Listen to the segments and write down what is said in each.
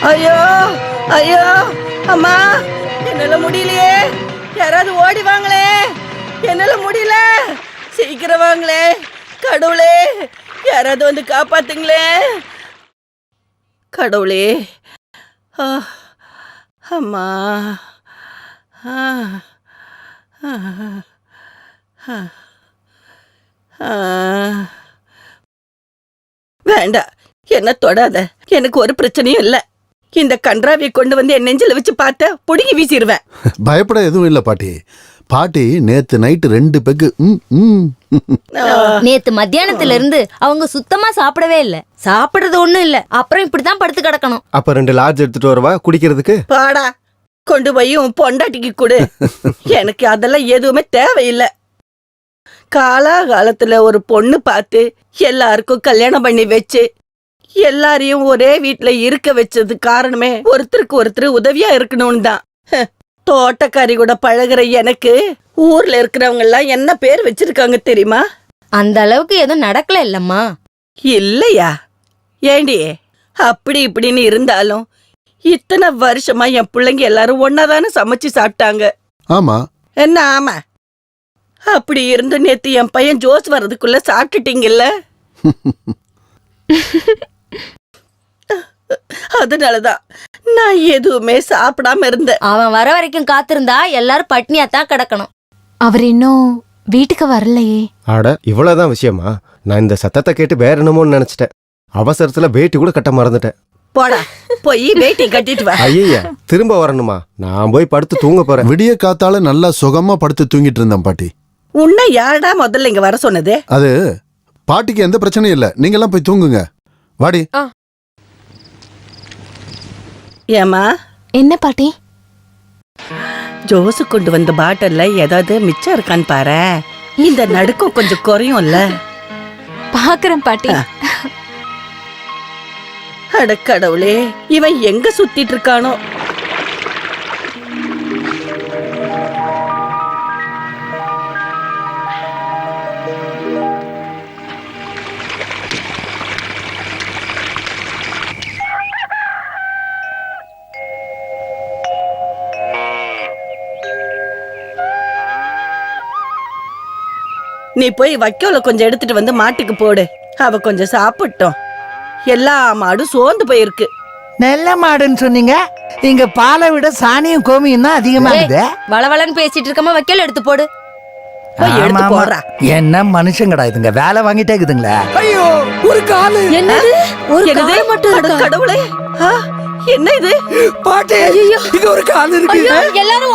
ஐயோ ஐயோ அம்மா, என்னால முடியலையே. யாராவது ஓடி வாங்களே, என்னால முடியல. சீக்கிரம் வாங்களே கடவுளே, யாராவது வந்து காப்பாத்துங்களே கடவுளே. அம்மா வேண்டாம், என்ன தொடாத. எனக்கு ஒரு பிரச்சனையும் இல்ல. இந்த கன்றாவியை கொண்டு வந்து என் நெஞ்சில வச்சு பார்த்த புடுங்கி வீசிடுவேன். பயப்பட எதுவும் இல்ல பாட்டி. பாட்டி நேத்து நைட்டு 2 பெக்கு. நேத்து மத்தியானத்துல இருந்து அவங்க சுத்தமா சாப்பிடவே இல்ல. சாப்பிடுறது ஒண்ணும் இல்ல, அப்புறம் இப்படிதான் படுத்து கிடக்கணும். அப்ப 2 லார்ஜ் எடுத்துட்டு வரவா குடிக்கிறதுக்கு? பாடா, கொண்டு போய் உன் பொண்டாட்டிக்கு கொடு. எனக்கு அதெல்லாம் எதுவுமே தேவையில்லை. காலாகாலத்துல ஒரு பொண்ணு பார்த்து எல்லாருக்கும் கல்யாணம் பண்ணி வச்சு எல்லாரையும் ஒரே வீட்டுல இருக்க வச்சது காரணமே ஒருத்தருக்கு ஒருத்தர் உதவியா இருக்கணும்னு தான். தோட்டக்காரி கூட பழகுற எனக்கு ஊர்ல இருக்கிறவங்க எல்லாம் என்ன பேர் வச்சிருக்காங்க தெரியுமா? அந்த அளவுக்கு எதுவும் நடக்கல இல்லம்மா. இல்லையா? ஏண்டி, அப்படி இப்படின்னு இருந்தாலும் இத்தனை வருஷமா என் பிள்ளைங்க எல்லாரும் ஒன்னாதானே சமைச்சு சாப்பிட்டாங்க. ஆமா. என்ன ஆமா? அப்படி இருந்து நேத்து என் பையன் ஜோஸ் வர்றதுக்குள்ள சாப்பிட்டுட்டீங்கல்ல. அதனாலதான் நான் எதுவுமே சாப்பிடாம இருந்தேன். அவன் வர வரைக்கும் காத்திருந்தா எல்லாரும் பட்னியாத்தான் கிடக்கணும். அவர் இன்னும் வீட்டுக்கு வரலையே. ஆட, இவ்வளவுதான் விஷயமா? நான் இந்த சத்தத்தை கேட்டு வேற என்னமோன்னு நினைச்சிட்டேன். அவசரத்துல வேட்டி கூட கட்ட மறந்துட்டேன். போடா, போய் வேட்டி கட்டிட்டு வா. ஐயா, திரும்ப வரணுமா? நான் போய் படுத்து தூங்க போறேன். விடிய காத்தால நல்லா சுகமா படுத்து தூங்கிட்டு இருந்தேன் பாட்டி. உன்னை யாரடா முதல்ல இங்க வர சொன்னது? அது பாட்டிக்கு எந்த பிரச்சனையும் இல்ல. நீங்க எல்லாம் போய் தூங்குங்க. வாடி. ஏமா? என்ன பாட்டி? ஜோசு கொண்டு வந்த பாட்டில்ல ஏதாவது மிச்சம் இருக்கான்னு பாரு. இந்த நடுக்கம் கொஞ்சம் குறையும்ல. பாக்குறேன் பாட்டி. அட கடவுளே, இவன் எங்க சுத்திட்டு இருக்கானோ? நீ போய் வைக்கோல கொஞ்சம் எடுத்துட்டு வந்து மாட்டுக்கு போடு. அவ கொஞ்சம் சாப்பிட்டோம். எல்லா மாடும் சோர்ந்து போயிருக்கு. நல்ல மாடுன்னு சொன்னீங்க. இங்க பாலை விட சாணியும் கோமியும் தான் அதிகமா இருக்குது. வளவளன்னு பேசிட்டு இருக்கமா, வைக்கல எடுத்து போடு. போய் எடுத்து போடுறா. என்ன மனுஷங்கடா இதுங்க, வேலை வாங்கிட்டே இருக்குதுங்களா? ஐயோ, ஒரு காலு. என்னது? ஒரு கால் மட்டும் அட கடவுளே, என்ன இது? பாட்டி, இங்க ஒரு கால் இருக்கு. எல்லாரும்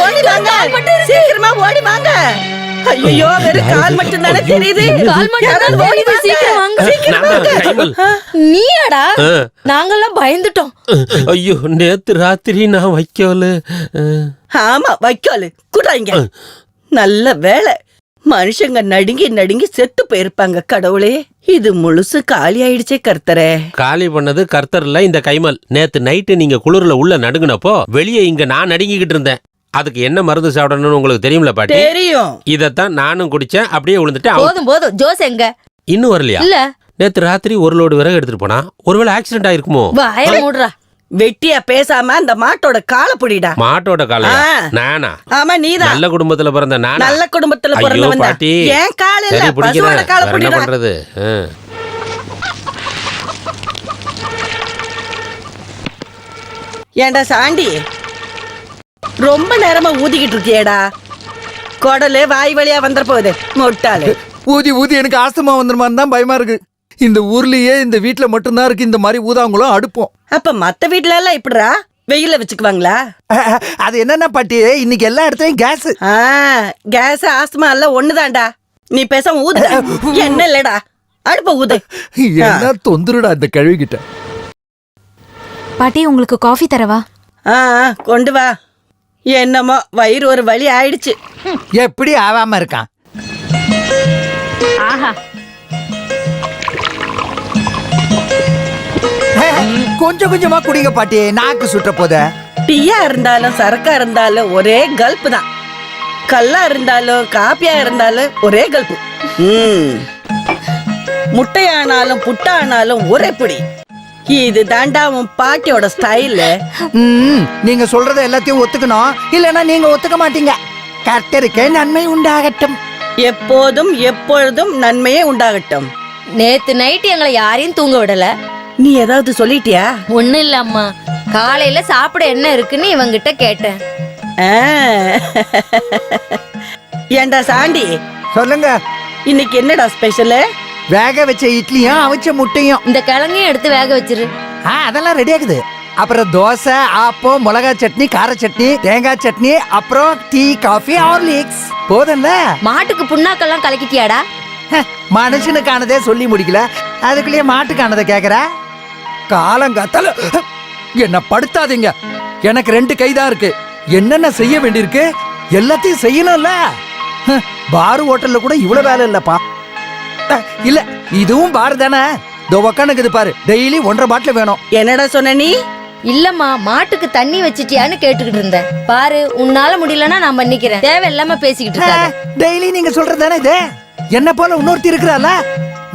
ஓடி வாங்க. சீக்கிரமா ஓடி வாங்க. ஐயோ, வெறும் கால் மட்டும் தானே தெரியுது. கால் மட்டும் ஓடி வா, சீக்கிரம் வாங்க. நீயாடா? நாங்கெல்லாம் பயந்துட்டோம். ஐயோ, நேத்து ராத்திரி நான் வைக்கோல. ஆமா, வைக்கோல குடுறாங்க. நல்ல வேலை, மனுஷங்க நடுங்கி நடுங்கி செத்து போயிருப்பாங்க. கடவுளே, இது முழுசு காலி ஆயிடுச்சே கர்த்தரே. காலி பண்ணது கர்த்தர்ல, இந்த கைமல். நேத்து நைட்டு நீங்க குளிர்ல உள்ள நடுங்கினப்போ வெளியே இங்க நான் நடுங்கிக்கிட்டு இருந்தேன். அதுக்கு என்ன மருந்து சாப்பிடணும்னு உங்களுக்கு தெரியும்ல பாட்டி? தெரியும். இதத்தான் நானும் குடிச்சேன். அப்படியே விழுந்துட்டேன். போதும் ஜோஸ் எங்க? இன்னும் வரலையா? இல்ல, நேத்து ராத்திரி ஒரு லோடு விறகு எடுத்துட்டு போனா. ஒருவேளை ஆக்சிடென்ட் ஆயிருக்குமோ? வாய மூடுறா. வெட்டியா பேசாம அந்த மாட்டோட காலை புடிடா. மாட்டோட காலை? நானா? ஆமா, நீதான். நல்ல குடும்பத்துல பிறந்த நானா? நல்ல குடும்பத்துல பிறந்தவன் தான். ஏன் கால இல்ல, பசுவோட காலை புடிடா. என்ன பண்றது? ஏண்டா சாண்டி, ரொம்ப நேரமா ஊதிக்கிட்டு இருக்கியேடா. குடலு வாய் வழியா வந்துட போகுது முட்டாளு. ஊதி ஊதி எனக்கு ஆஸ்துமா வந்துருமான்னு தான் பயமா இருக்கு. இந்த ஊர்லயே இந்த வீட்டுல மட்டும்தான் இருக்கு இந்த மாதிரி ஊதாங்குளம் அடுப்போம். அப்ப மத்த வீட்டுல எல்லாம் இப்படிரா வெயில வச்சுக்குவாங்களா? அது என்னன்னா பாட்டி, இன்னைக்கு எல்லா இடத்துலயும் கேஸ். கேஸ் ஆஸ்துமா எல்லாம் ஒண்ணுதான்டா. நீ பேசாம ஊது. என்ன இல்லடா, அடுப்ப ஊது. என்ன தொந்தருடா இந்த கழுவிக்கிட்ட. பாட்டி, உங்களுக்கு காஃபி தரவா? கொண்டு வா. என்னமோ வயிறு ஒரு வழி ஆயிடுச்சு. எப்படி ஆவாம இருக்கான்? கொஞ்சம் கொஞ்சமா குடிங்க பாட்டி, நாக்கு சுட்ட போத. டீயா இருந்தாலும் சரக்கா இருந்தாலும் ஒரே கல்ப் தான். கல்லா இருந்தாலும் காப்பியா இருந்தாலும் ஒரே கல்ப். முட்டையானாலும் புட்டானாலும் ஒரே பிடி. இது தாண்டா உன் பாட்டியோட ஸ்டைல். நீங்க சொல்றத எல்லாத்தையும் ஒத்துக்கணும், இல்லனா நீங்க ஒத்துக்க மாட்டீங்க. கர்த்தருக்கு நன்மை உண்டாகட்டும். எப்போதும் எப்பொழுதும் நன்மையே உண்டாகட்டும். நேத்து நைட்டு எங்களை யாரையும் தூங்க விடல. நீ ஏதாவது சொல்லிட்டியா? ஒண்ணும் இல்ல அம்மா, காலையில சாப்பிட என்ன இருக்குன்னு இவங்கிட்ட கேட்டேன். ஆ. ஏண்டா சாண்டி, சொல்லுங்க. இன்னைக்கு என்னடா ஸ்பெஷல்? வேக வச்ச இட்லியும் அவிச்ச முட்டையும். இந்த கிழங்கையும் எடுத்து வேக வச்சிரு. அதெல்லாம் ரெடி ஆகுது. அப்புறம் தோசை, ஆப்பம், மிளகா சட்னி, கார சட்னி, தேங்காய் சட்னி, அப்புறம் டீ, காஃபி, ஹார்லிக்ஸ். போதும்ல? மாட்டுக்கு புண்ணாக்கெல்லாம் கலக்கிட்டியாடா? மனுஷனுக்கானதே சொல்லி முடிக்கல, அதுக்குள்ளேயே மாட்டுக்கானதை கேக்குற. காலங்காத்தால என்ன படுத்தாதீங்க. எனக்கு 2 கைதான் இருக்கு. என்னென்ன செய்ய வேண்டியிருக்கு எல்லாத்தையும் செய்யணும்ல. பாரு ஹோட்டல்ல கூட இவ்வளவு வேலை இல்லப்பா. இல்ல, இதுவும் பாரு தானே. இதோ உக்கானுக்குது பாரு, டெய்லி 1.5 பாட்டில் வேணும். என்னடா சொன்ன நீ? இல்லம்மா, மாட்டுக்கு தண்ணி வச்சிட்டியான்னு கேட்டுக்கிட்டு இருந்தேன். பாரு, உன்னால முடியலன்னா நான் பண்ணிக்கிறேன். தேவையில்லாம பேசிக்கிட்டு இருக்காத. டெய்லி நீங்க சொல்றது தானே இது. என்ன போல இன்னொருத்தி இருக்கிறாள,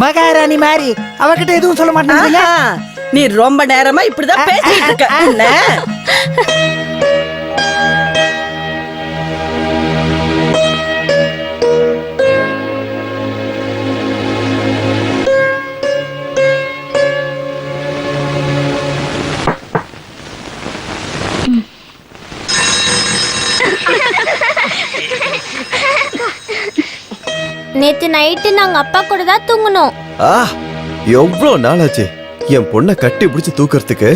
மகாராணி மாதிரி, அவகிட்ட எதுவும் சொல்ல மாட்டேங்க. ஆஹா, நீ ரொம்ப நேரமா இப்படிதான் பேசிட்டு இருக்க. என்ன? நேத்து நைட்டு நாங்க அப்பா கூட தான் தூங்கணும். எவ்வளோ நாளாச்சு என் பொண்ணை கட்டி பிடிச்சு தூக்கறதுக்கு.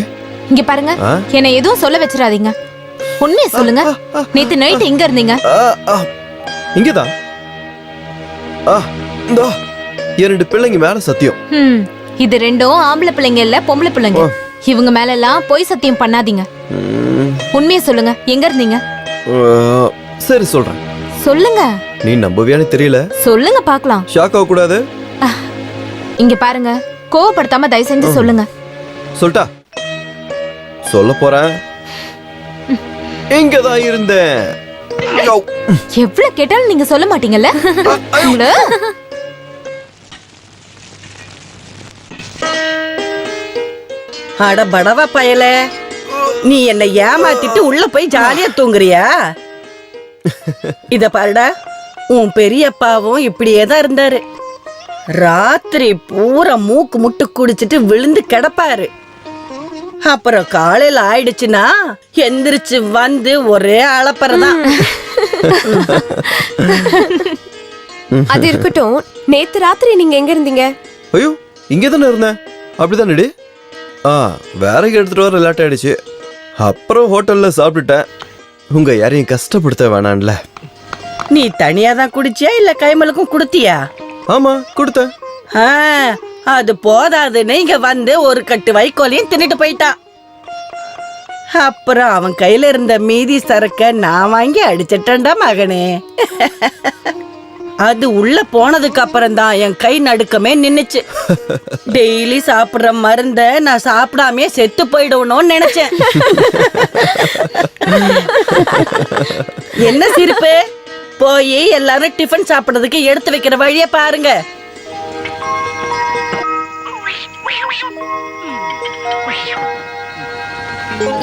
இங்க பாருங்க, என்ன எதுவும் சொல்ல வச்சிடாதீங்க. உண்மையை சொல்லுங்க, நேத்து நைட் எங்க இருந்தீங்க? இங்கதான். இந்தோ 2 பிள்ளைங்க மேல சத்தியம். இது 2ம் ஆம்பளை பிள்ளைங்க இல்ல, பொம்பளை பிள்ளைங்க. இவங்க மேல எல்லாம் பொய் சத்தியம் பண்ணாதீங்க. உண்மையை சொல்லுங்க, எங்க இருந்தீங்க? சரி சொல்றேன். சொல்லுங்க. நீ நம்பவியானு தெரியல. சொல்லுங்க பாக்கலாம். ஷாக் ஆக கூடாது. இங்க பாருங்க, கோவப்படுத்தாம தயவு செஞ்சு சொல்லுங்க. சொல்லிட்டா சொல்ல போறேன். இங்கதான் இருந்தேன். எவ்வளவு கேட்டாலும் நீங்க சொல்ல மாட்டீங்கல்ல? உங்களை அட படவா பயல, நீ என்ன ஏமாத்திட்டு உள்ள போய் ஜாலியா தூங்குறியா? இத பாருடா, உன் பெரியப்பாவும் இப்படியே தான் இருந்தாரு. ராத்திரி பூரா மூக்கு முட்டு குடிச்சிட்டு விழுந்து கிடப்பாரு. அப்புறம் காலையில ஆயிடுச்சுன்னா எந்திரிச்சு வந்து ஒரே அளப்பறதான். அது இருக்கட்டும், நேத்து ராத்திரி நீங்க எங்க இருந்தீங்க? ஐயோ, இங்கதானே இருந்தேன். அப்படிதானடி? வேற எடுத்துட்டு வர லேட் ஆயிடுச்சு. அப்புறம் ஹோட்டல்ல சாப்பிட்டுட்டேன். உங்க யாரையும் கஷ்டப்படுத்த வேணாம்ல. நீ தனியா தான் குடிச்சியா இல்ல கைமலுக்கும் குடுத்தியா? ஆமா, கொடுத்தேன். அது போதாதுன்னு இங்க வந்து ஒரு கட்டு வைக்கோலையும் தின்னுட்டு போயிட்டான். அப்புறம் அவன் கையில இருந்த மீதி சரக்க நான் வாங்கி அடிச்சிட்டேன்டா மகனே. அது உள்ள போனதுக்கு அப்புறம் தான் என் கை நடுக்கமே நின்னுச்சு. டெய்லி சாப்பிடுற மருந்த நான் சாப்பிடாமே செத்து போயிடணும்னு நினைச்சேன். என்ன சிரிப்பு? போய் எல்லாரும் டிஃபன் சாப்பிடுறதுக்கு எடுத்து வைக்கிற வழிய பாருங்க.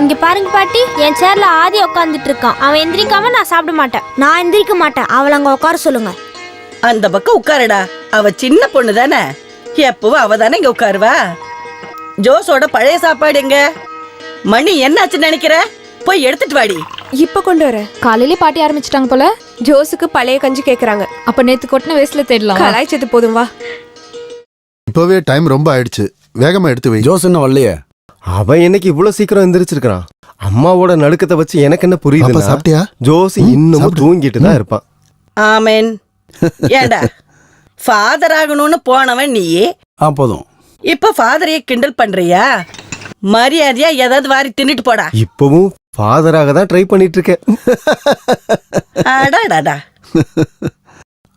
இங்க பாருங்க பாட்டி, என் சேர்ல ஆதி உட்காந்துட்டு இருக்கான். அவன் எந்திரிக்காம நான் சாப்பிட மாட்டேன். நான் எந்திரிக்க மாட்டேன், அவளை அங்க உட்கார சொல்லுங்க. அந்த பக்கம் உட்காருடா, அவ சின்ன பொண்ணு தானே, எப்பவும் அவ தானே இங்க உட்காருவா. ஜோஸோட பழைய சாப்பாடு எங்க? மணி என்னாச்சுன்னு நினைக்கிற? போய் எடுத்துட்டு வாடி. இப்ப கொண்டு வர. காலையிலே பாட்டி ஆரம்பிச்சிட்டாங்க போல. ஜோஸுக்கு பழைய கஞ்சி கேக்குறாங்க. அப்ப நேத்து கொட்டின வேஸ்ட்ல தேடலாம். கலாய்ச்சது போதும், வா. இப்பவே டைம் ரொம்ப ஆயிடுச்சு, வேகமா எடுத்து வை. ஜோஸ் என்ன வரலையே? அவன் என்னைக்கு இவ்வளவு சீக்கிரம் எந்திரிச்சிருக்கான்? அம்மாவோட நடுக்கத்தை வச்சு எனக்கு என்ன புரியுது? சாப்பிட்டியா? ஜோஸ் இன்னமும் தூங்கிட்டு தான் இருப்பான். ஆமேன். ஏண்டா ஃபாதர் ஆகணும்னு போனவன் நீ போதும். இப்ப ஃபாதரையே கிண்டல் பண்றியா? மரியாதையா ஏதாவது வாரி தின்னுட்டு போடா. இப்பவும் ஃபாதராக தான் ட்ரை பண்ணிட்டு இருக்கேன். அடாடாடா.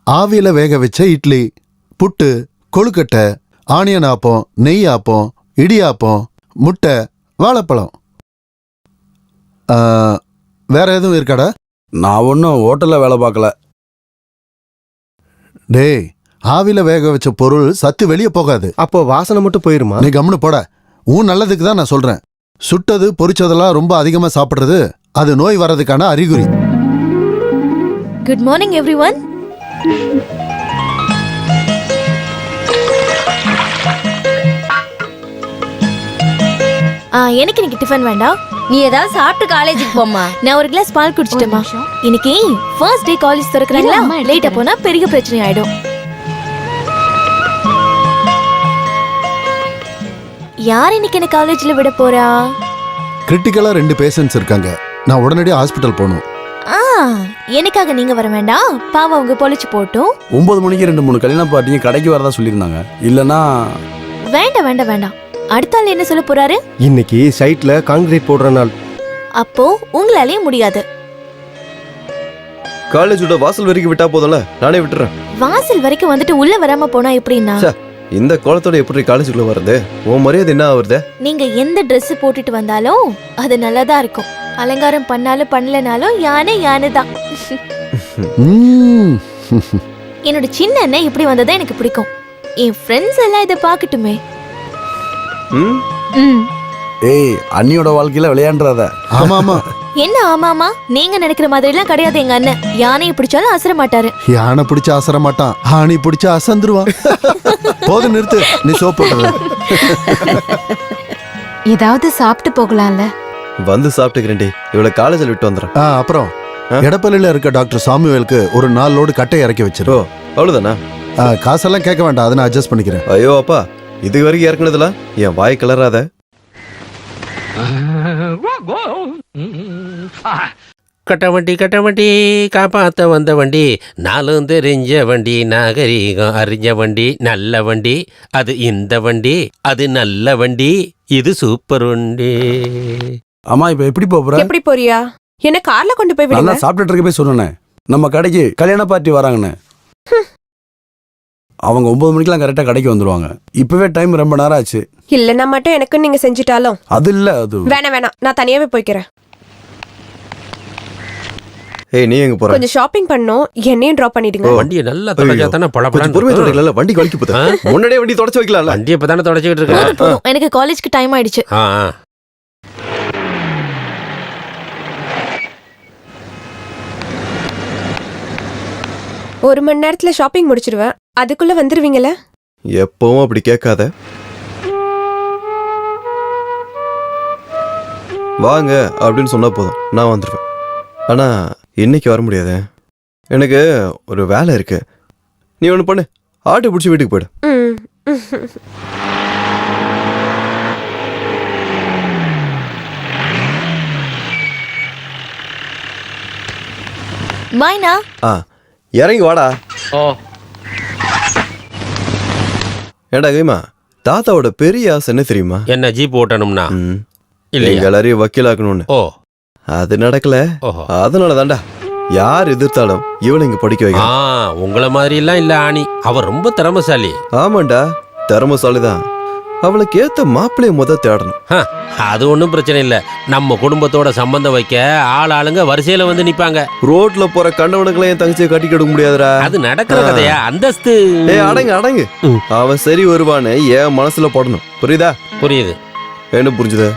ஆவியில வேக வச்ச இட்லி, புட்டு, கொழுக்கட்டை, ஆனியன் ஆப்பம், நெய் ஆப்பம், இடியாப்பம், முட்டை, வாழைப்பழம். வேற எதுவும் இருக்காடா? நான் ஒன்றும் ஹோட்டல்ல வேலை பார்க்கல. டேய், ஆவியில வேக வச்ச பொருள் சத்து வெளியே போகாது. அப்போ வாசனை மட்டும் போயிருமா? நீ கம்முன்னு போட. உன் நல்லதுக்கு தான் நான் சொல்றேன். சுட்டது பொரிச்சதெல்லாம் ரொம்ப அதிகமா சாப்பிடுறது அது நோய் வர்றதுக்கான அறிகுறி. Good morning everyone. எனக்கு இன்னைக்கு டிஃபன் வேண்டாம். நீ ஏதாவது சாப்பிட்டு காலேஜுக்கு போம்மா. நான் ஒரு கிளாஸ் பால் குடிச்சிட்டேமா. இன்னைக்கு ஃபர்ஸ்ட் டே காலேஜ் திறக்கறாங்களா, லேட்டா போனா பெரிய பிரச்சனை ஆயிடும். யார் இன்னைக்கு என்ன காலேஜ்ல விட போறா? கிரிட்டிக்கலா 2 பேஷண்ட்ஸ் இருக்காங்க. நான் உடனடியாக ஹாஸ்பிட்டல் போகணும். எனக்காக நீங்க வர வேண்டாம். பாவம் அவங்க பொழிச்சு போட்டும். 9 மணிக்கு 2-3 கல்யாண பார்ட்டிங்க கடைக்கு வரதா சொல்லியிருந்தாங்க. இல்லனா வேண்டாம் வேண்டாம் வேண்டாம். அடுத்த ஆள் என்ன சொல்ல போறாரு? இன்னைக்கு சைட்ல கான்கிரீட் போடுற நாள். அப்போ உங்களாலேயே முடியாது. காலேஜோட வாசல் வரைக்கும் விட்டா போதும்ல, நானே விட்டுறேன். வாசல் வரைக்கும் வந்துட்டு உள்ள வராம போனா எப்படின்னா? இந்த கோலத்தோட எப்படி காலேஜுக்குள்ள வருது? உன் மரியாதை என்ன ஆகுறது? நீங்க எந்த Dress போட்டுட்டு வந்தாலும் அது நல்லதா இருக்கும். அலங்காரம் பண்ணாலும் பண்ணலனாலும் யானை யானை தான். என்னோட சின்ன அண்ணன் இப்படி வந்ததா எனக்கு பிடிக்கும். என் ஃப்ரெண்ட்ஸ் எல்லாம் இதை பார்க்கட்டுமே. ஏய், அண்ணியோட வாழ்க்கையில விளையாண்டுறாத. ஆமா ஆமா. என்ன ஆமாமா? நீங்க நினைக்கிற மாதிரி எல்லாம் கிடையாது. எங்க அண்ணன் யானையை பிடிச்சாலும் அசர மாட்டாரு. யானை பிடிச்சா அசர மாட்டான், ஆணி பிடிச்சா அசந்துருவான். போதும் நிறுத்து, நீ சோப்பு போடுற. ஏதாவது சாப்பிட்டு போகலாம்ல. வந்து சாப்பிட்டுக்கிறேன்டி. இவளை காலேஜில் விட்டு வந்துடுறேன். அப்புறம் எடப்பள்ளியில இருக்க டாக்டர் சாமுவேலுக்கு ஒரு 4 லோடு கட்டை இறக்கி வச்சிரு. அவ்வளவுதானா? காசெல்லாம் கேட்க வேண்டாம், அதை நான் அட்ஜஸ்ட் பண்ணிக்கிறேன். ஐயோ அப்பா, இது வரைக்கும் இறக்குனதுல என் வாய் கிளறாத. கட்ட வண்டி காப்பாத்த வந்த வண்டி, நாளும் தெரிஞ்ச வண்டி, நாகரீகம் அறிஞ்ச வண்டி, நல்ல வண்டி அது இந்த வண்டி, அது நல்ல வண்டி, இது சூப்பர் வண்டி. அம்மா இப்ப எப்படி போற? எப்படி போறியா? என்ன கார்ல கொண்டு போய் விடுங்க. நான் சாப்பிட்டுட்டு இருக்க போய் சொன்னேன் நம்ம கடைக்கு கல்யாண பார்ட்டி வராங்கன்னு. அவங்க 9 மணிக்கெல்லாம் கரெக்டா கடைக்கு வந்துருவாங்க. இப்பவே டைம் ரொம்ப நேரம் ஆச்சு. இல்லன்னா மட்டும் எனக்கு நீங்க செஞ்சிட்டாலும் அது இல்ல, அது வேணாம் நான் தனியாவே போய்க்கிறேன். ஏய், நீ எங்க போற? கொஞ்சம் ஷாப்பிங் பண்ணனும், என்னையும் டிராப் பண்ணிடுங்க. வண்டியை நல்லா தொடச்சா தானே கொஞ்சம் பொறுமையா தொடக்கல, வண்டி வலிக்கு போதா? முன்னாடியே வண்டி தொடச்சு வைக்கலாம்ல. வண்டி இப்பதானே தொடச்சிட்டு இருக்கேன். போதும், எனக்கு காலேஜ்க்கு டைம் ஆயிடுச்சு. ஒரு மணி நேரத்துல ஷாப்பிங் முடிச்சிடுவேன். அதுக்குள்ள வந்துருவீங்கல? எப்பவும் அப்படி கேட்காத. வாங்க அப்படின்னு சொன்னா போதும், நான் வந்துடுவேன். ஆனா இன்னைக்கு வர முடியாது, எனக்கு ஒரு வேலை இருக்கு. நீ ஒண்ணு பண்ணு, ஆட்டோ பிடிச்சி வீட்டுக்கு போயிடு. பாய்னா. இறங்கி வாடா. ஏடா கைமா, தாத்தாவோட பெரிய ஆசை என்ன தெரியுமா? என்ன ஜீப் ஓட்டணும்னா? இல்ல, எல்லாரையும் வக்கீலாக்கணும்னு. அது நடக்கல. அதனால தாண்டா யார் எதிர்த்தாலும் இவனை இங்க படிக்க வைக்க. உங்களை மாதிரி எல்லாம் இல்ல ஆணி, அவர் ரொம்ப திறமசாலி. ஆமாண்டா, திறமசாலிதான். அவளுக்கு ஏத்த மாப்பிள்ளைய தேடணும். அது ஒன்றும் பிரச்சனை இல்லை. நம்ம குடும்பத்தோட சம்பந்தம் வைக்க ஆளுங்க வரிசையில வந்து நிப்பாங்க. ரோட்ல போற கண்டவனுக்குலாம் என் தங்கச்சியை கட்டி கெடுக்க முடியாதுடா. அது நடக்கிற கதையா? அந்தஸ்து. அடங்கு. அவன் சரி வருவான்னு என் மனசுல போடணும், புரியுதா? புரியுது. என்ன புரிஞ்சுது?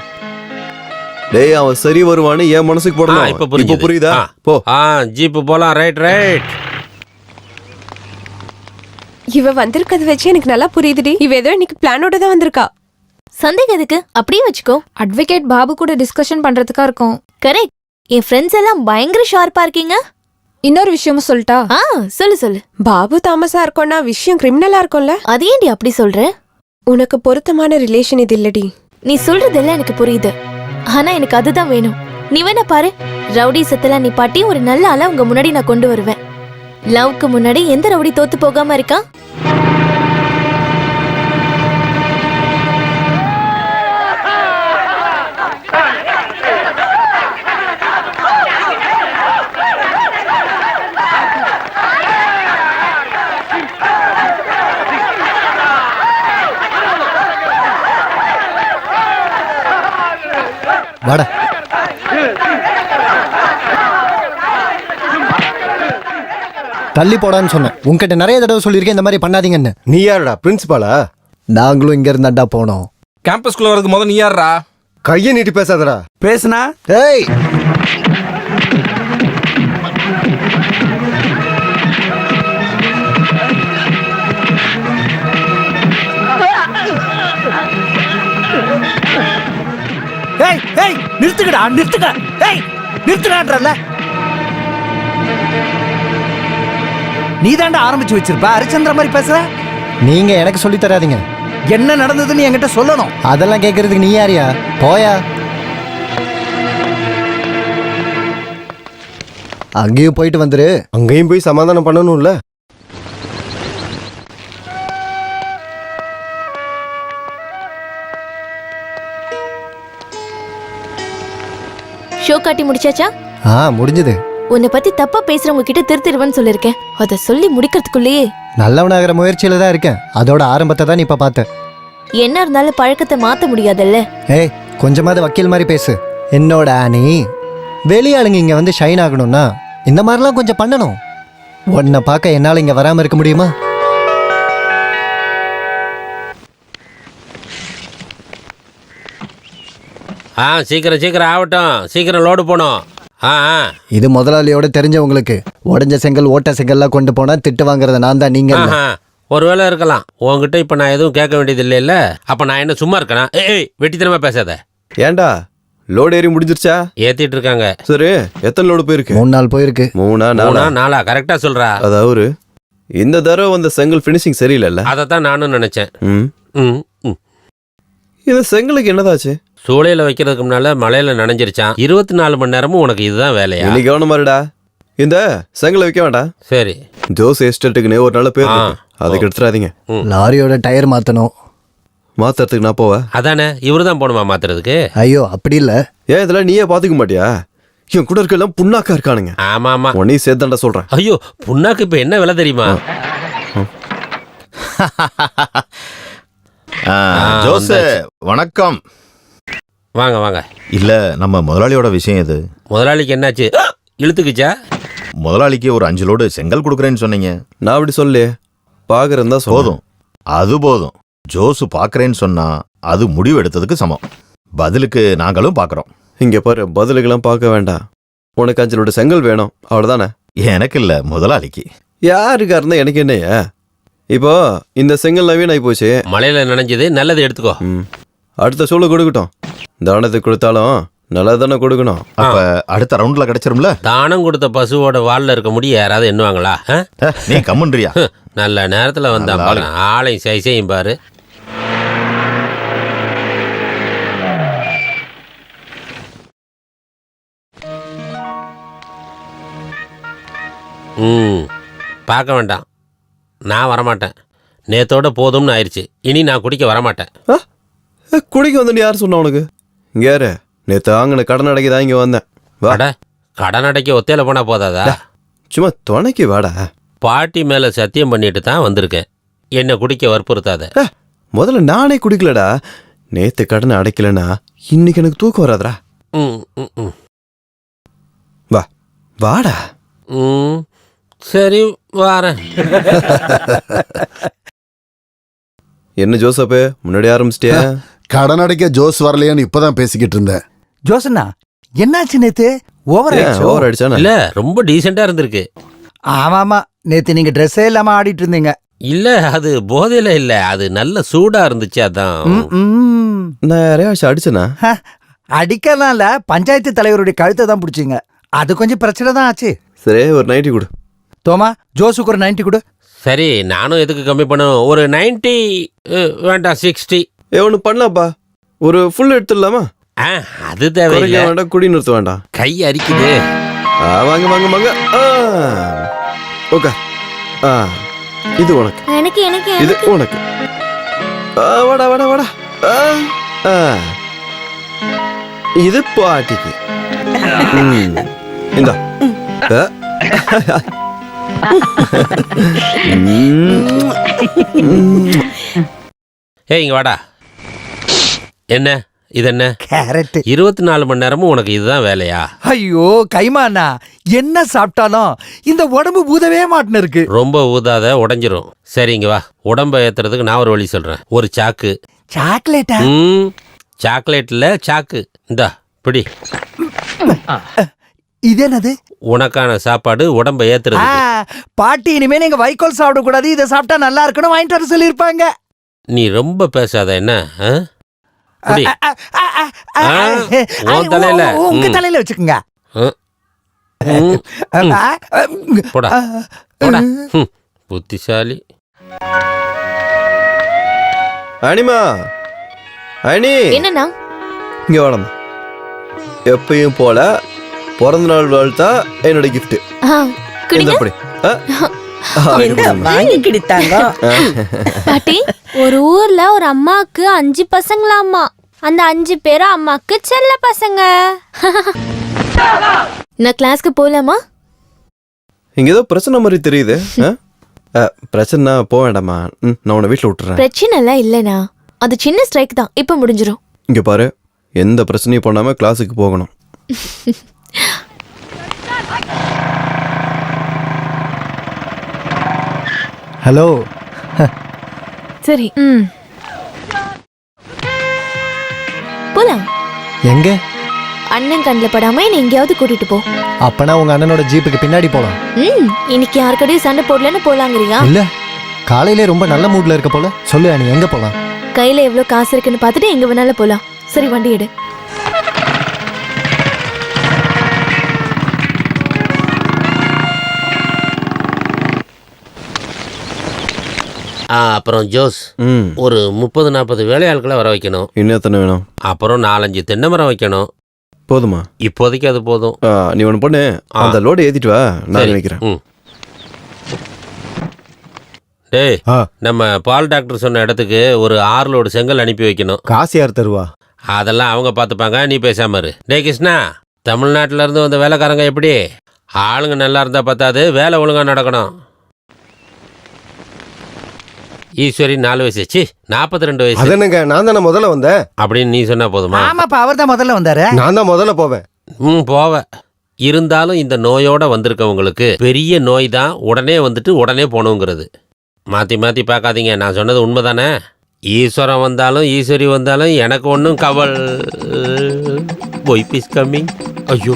டேய், அவன் சரி வருவான்னு என் மனசுக்கு போடணும். இப்ப புரியுதா? போ. ஜீப் போலாம். ரைட். இவ வந்திருக்கிறது வச்சு எனக்கு நல்லா புரியுதுடி. இவ ஏதோ இன்னைக்கு பிளானோட தான் வந்திருக்கா. சந்தேகம் எதுக்கு? அப்படியே வச்சுக்கோ. அட்வொகேட் பாபு கூட டிஸ்கஷன் பண்றதுக்கா இருக்கும். கரெக்ட். என் ஃப்ரெண்ட்ஸ் எல்லாம் பயங்கர ஷார்ப்பா இருக்கீங்க. இன்னொரு விஷயமும் சொல்லிட்டா? சொல்லு. பாபு தாமஸா இருக்கோம்னா விஷயம் கிரிமினலா இருக்கும்ல? அது ஏன்டி அப்படி சொல்ற? உனக்கு பொருத்தமான ரிலேஷன் இது இல்லடி. நீ சொல்றதெல்லாம் எனக்கு புரியுது, ஆனா எனக்கு அதுதான் வேணும். நீ வேணா பாரு, ரவுடி சத்தெல்லாம் நிப்பாட்டி ஒரு நல்ல ஆளா உங்க முன்னாடி நான் கொண்டு வருவேன். லவ்க்கு முன்னாடி எந்த ரவுடி தோத்து போகாம இருக்கா? வாடா. தள்ளி போடான்னு சொன்னேன். உங்ககிட்ட நிறைய தடவை சொல்லியிருக்கேன் இந்த மாதிரி பண்ணாதீங்கன்னு. நீ யாருடா, பிரின்சிபாலா? நாங்களும் இங்க இருந்தாண்டா போனோம். கேம்பஸ்குள்ள வரதுக்கு முதல்ல நீ யாரா? கையை நீட்டி பேசாதடா. பேசுனா ஏய், ஏய் ஏய் நிறுத்துக்கடா, நிறுத்துக்க. ஏய் நிறுத்துடான்றல. நீ தாண்டா ஆரம்பிச்சு வச்சிருப்ப. ஹரிச்சந்திர மாதிரி பேசுற. நீங்க எனக்கு சொல்லி தராதீங்க. என்ன நடந்ததுன்னு என்கிட்ட சொல்லணும். அதெல்லாம் கேட்கறதுக்கு நீ யாரியா? போயா. அங்கேயும் போயிட்டு வந்துரு. அங்கேயும் போய் சமாதானம் பண்ணணும்ல. ஷோ காட்டி முடிச்சாச்சா? முடிஞ்சது. உன்னை பத்தி தப்பா பேசுறவங்க கிட்ட திருத்திடுவேன்னு சொல்லிருக்கேன். அத சொல்லி முடிக்கிறதுக்குள்ளேயே நல்லவனாகிற முயற்சியில தான் இருக்கேன். அதோட ஆரம்பத்தை தான் நீ இப்ப பார்த்த. என்ன இருந்தாலும் பழக்கத்தை மாத்த முடியாதுல்ல. ஏய், கொஞ்சமாவது வக்கீல் மாதிரி பேசு. என்னோட ஆனி, வெளியாளுங்க இங்க வந்து ஷைன் ஆகணும்னா இந்த மாதிரிலாம் கொஞ்சம் பண்ணணும். உன்னை பார்க்க என்னால இங்க வராம இருக்க முடியுமா? சீக்கிரம் சீக்கிரம் ஆகட்டும், சீக்கிரம் லோடு போனோம். இது முதலாளியோட தெரிஞ்சவங்களுக்கு. உடஞ்ச செங்கல் ஓட்ட செங்கல்லாம் கொண்டு போனா திட்டு வாங்குறத நான் தான், நீங்க இல்ல. ஒருவேளை இருக்கலாம். உங்ககிட்ட இப்ப நான் எதுவும் கேட்க வேண்டியது இல்லைல்ல. அப்ப நான் என்ன சும்மா இருக்கேனா? ஏய், வெட்டித்தனமா பேசாத. ஏன்டா லோடு ஏறி முடிஞ்சிருச்சா? ஏத்திட்டு இருக்காங்க. சரி, எத்தனை லோடு போயிருக்கு? 3 நாள் போயிருக்கு. 3 கரெக்டா சொல்றா. அதாவது இந்த தடவை வந்த செங்கல் ஃபினிஷிங் சரியில்லைல்ல? அதத்தான் நானும் நினைச்சேன். இந்த செங்கலுக்கு என்னதாச்சு? சூளையில வைக்கிறதுக்கு முன்னால மழையில நனைஞ்சிருச்சான். 24 மணி நேரமும் உனக்கு இதுதான் வேலையா? நீ கவனமா இருடா. இந்த செங்கலை வைக்க வேண்டாம். சரி. ஜோஸ் எஸ்டேட்டுக்குன்னு ஒரு நல்ல பேர் இருக்கு. அதுக்கு எடுத்துறாதீங்க. லாரியோட டயர் மாத்தணும். மாத்துறதுக்கு நான் போவா? அதானே, இவரு தான் போணுமா மாத்துறதுக்கு? ஐயோ அப்படி இல்ல. ஏன் இதெல்லாம் நீயே பாத்துக்க மாட்டியா? என் கூட இருக்கலாம் புண்ணாக்கா இருக்கானுங்க. ஆமா ஆமா, உன்னையும் சேர்த்தாண்டா சொல்றேன். ஐயோ, புண்ணாக்கு இப்ப என்ன விலை தெரியுமா? ஜோஸ் வணக்கம். வாங்க வாங்க. இல்ல, நம்ம முதலாளியோட விஷயம் இது. முதலாளிக்கு என்னாச்சு? இழுத்துக்குச்சா? முதலாளிக்கு ஒரு 5 லோடு செங்கல் கொடுக்குறேன்னு சொன்னீங்க. நான் அப்படி சொல்லு. பாக்குறேன் தான் போதும், அது போதும். ஜோசு பாக்குறேன்னு சொன்னா அது முடிவு எடுத்ததுக்கு சமம். பதிலுக்கு நாங்களும் பாக்குறோம். இங்க பாரு, பதிலுக்கெல்லாம் பார்க்க வேண்டாம். உனக்கு 5 லோடு செங்கல் வேணும், அவ்வளவுதானே? எனக்கு இல்ல, முதலாளிக்கு. யாருக்கா இருந்தா எனக்கு என்னையா? இப்போ இந்த செங்கல் நவீன் ஆகி போச்சு. மழையில நனைஞ்சது, நல்லது எடுத்துக்கோ. அடுத்த சூழ கொடுக்கட்டும். தானத்துக்கு கொடுத்தாலும் நல்லா தானே கொடுக்கணும். அப்ப அடுத்த ரவுண்ட்ல கிடைச்சிரும்ல. தானம் கொடுத்த பசுவோட வால்ல இருக்க முடிய யாராவது எண்ணுவாங்களா? நீ கம்முன்றியா? நல்ல நேரத்துல வந்தான் பாரு. ஆளையும் சைஸையும் பாரு. பார்க்க வேண்டாம், நான் வரமாட்டேன். நேத்தோட போதும்னு ஆயிடுச்சு. இனி நான் குடிக்க வரமாட்டேன். குடிக்க வந்து யார் சொன்ன உனக்கு? இங்க யாரு? நேற்று வாங்கின கடன் அடைக்கதான் இங்க வந்தேன். வாடா. கடன் அடைக்க ஒத்தையில போனா போதாதா? சும்மா துணைக்கு வாடா. பாட்டி மேல சத்தியம் பண்ணிட்டு தான் வந்திருக்கேன். என்ன குடிக்க வற்புறுத்தாத. முதல்ல நானே குடிக்கலடா. நேத்து கடன் அடைக்கலனா இன்னைக்கு எனக்கு தூக்கம் வராதரா. வா வாடா. சரி வாரேன். என்ன ஜோசப், முன்னாடி ஆரம்பிச்சிட்டியா? கடன் அடைக்க ஜோஸ் வரலையான்னு இப்பதான் பேசிக்கிட்டு இருந்தேன். ஜோசண்ணா, என்னாச்சு நேத்து? ஓவர் அடிச்சா? இல்ல, ரொம்ப டீசெண்டா இருந்திருக்கு. ஆமாமா, நேத்து நீங்க ட்ரெஸ்ஸே இல்லாம ஆடிட்டு இருந்தீங்க. இல்ல, அது போதையில இல்ல, அது நல்ல சூடா இருந்துச்சு. அதான். நான் யாரையாச்சும் அடிச்சனா? அடிக்கலாம் இல்ல, பஞ்சாயத்து தலைவருடைய கழுத்தை தான் பிடிச்சிங்க. அது கொஞ்சம் பிரச்சனை தான் ஆச்சு. சரி, ஒரு 90 கொடு. தோமா, ஜோசுக்கு ஒரு 90 கொடு. சரி, நானும் எதுக்கு கம்மி பண்ணும்? ஒரு 90 வேண்டாம், 60. ஒன்று பண்ணலாம்ப்பா. ஒரு ஃபுல் எடுத்துடலாமா? அது தேவையில்லை. வேண்டாம், குடி நிறுத்த வேண்டாம். கை அரிக்குது. வாங்க வாங்க வாங்க. ஓகே, இது உனக்கு. எனக்கு எனக்கு இது உனக்கு. வாடா வாடா வாடா. இது பாட்டிக்கு. இந்தா. ஏய், இங்க வாடா. என்ன இது? என்ன கேரட்? 24 மணி நேரமும் உனக்கு இதுதான் வேலையா? ஐயோ கைமாண்ணா, என்ன சாப்பிட்டாலும் இந்த உடம்பு ஊதவே மாட்டுன்னு இருக்கு. ரொம்ப ஊதாத, உடைஞ்சிரும். சரி, இங்க வா. உடம்ப ஏத்துறதுக்கு நான் ஒரு வழி சொல்றேன். ஒரு சாக்கு, சாக்லேட்டா? சாக்லேட்ல சாக்கு. இந்தா பிடி. இது என்னது? உனக்கான சாப்பாடு, உடம்ப ஏத்துறது. பாட்டி இனிமே நீங்க வைக்கோல் சாப்பிடக்கூடாது, இதை சாப்பிட்டா நல்லா இருக்கணும் வாங்கிட்டு வர சொல்லியிருப்பாங்க. நீ ரொம்ப பேசாத என்ன? குடி. உன் தலையில. உங்க தலையில வச்சுக்கோங்க. போடா போடா. புத்திசாலி. அனிமா, அனி என்னண்ணா? இங்க வாடமா. எப்பயும் போல பிறந்த நாள் வாழ்த்தா என்னோட கிஃப்ட். குடிங்க. அப்படி வாங்கி கிடித்தாங்க. பாட்டி, ஒரு ஊர்ல ஒரு அம்மாக்கு 5 பசங்களாமா. அந்த 5 பேரும் அம்மாக்கு செல்ல பசங்க. நான் கிளாஸ்க்கு போலாமா? இங்க ஏதோ பிரச்சனை மாதிரி தெரியுது. பிரச்சனை போக வேண்டாமா? நான் உன்னை வீட்டுல விட்டுறேன். பிரச்சனை எல்லாம் இல்லைண்ணா, அது சின்ன ஸ்ட்ரைக் தான், இப்ப முடிஞ்சிரும். இங்க பாரு, எந்த பிரச்சனையும் பண்ணாம கிளாஸுக்கு போகணும். ஹலோ. சரி, போலாம். எங்க? அண்ணன் கண்ணில் படாம என்னை எங்கேயாவது கூட்டிட்டு போ. அப்பனா உங்க அண்ணனோட ஜீப்புக்கு பின்னாடி போலாம். இன்னைக்கு யாருக்கடையும் சண்டை போடலன்னு போலாங்கிறியா? இல்ல, காலையிலே ரொம்ப நல்ல மூட்ல இருக்க போல. சொல்லு அனி, எங்க போலாம்? கையில எவ்வளவு காசு இருக்குன்னு பார்த்துட்டு எங்க வேணாலும் போலாம். சரி, வண்டி எடு. அப்புறம் ஜோஸ், ஒரு 30-40 வேலையாட்களை வர வைக்கணும். இன்னும் எத்தனை வேணும்? அப்புறம் 4-5 தென்னை மரம் வைக்கணும். போதுமா? இப்போதைக்கு அது போதும். நீ ஒன்று பண்ணு, அந்த லோடு ஏத்திட்டு வா, நான் வைக்கிறேன். டேய், நம்ம பால் டாக்டர் சொன்ன இடத்துக்கு ஒரு 6 லோடு செங்கல் அனுப்பி வைக்கணும். காசு யார் தருவா? அதெல்லாம் அவங்க பார்த்துப்பாங்க, நீ பேசாம இரு. டேய் கிருஷ்ணா, தமிழ்நாட்டில இருந்து வந்த வேலைக்காரங்க எப்படி? ஆளுங்க நல்லா இருந்தா பத்தாது, வேலை ஒழுங்கா நடக்கணும். ஈஸ்வரி 4 வயசு, 42 வயசு. அதனங்க, நான் தானே முதல்ல வந்தேன் அப்படின்னு நீ சொன்னா போதுமா? ஆமாப்பா, அவர் தான் முதல்ல வந்தாரு. நான் தான் முதல்ல போவேன். போவ. இருந்தாலும் இந்த நோயோட வந்திருக்கவங்களுக்கு பெரிய நோய் தான் உடனே வந்துட்டு உடனே போகணுங்கிறது. மாற்றி மாற்றி பார்க்காதீங்க, நான் சொன்னது உண்மைதானே? ஈஸ்வரன் வந்தாலும் ஈஸ்வரி வந்தாலும் எனக்கு ஒன்றும் கவல். Wife is coming. ஐயோ,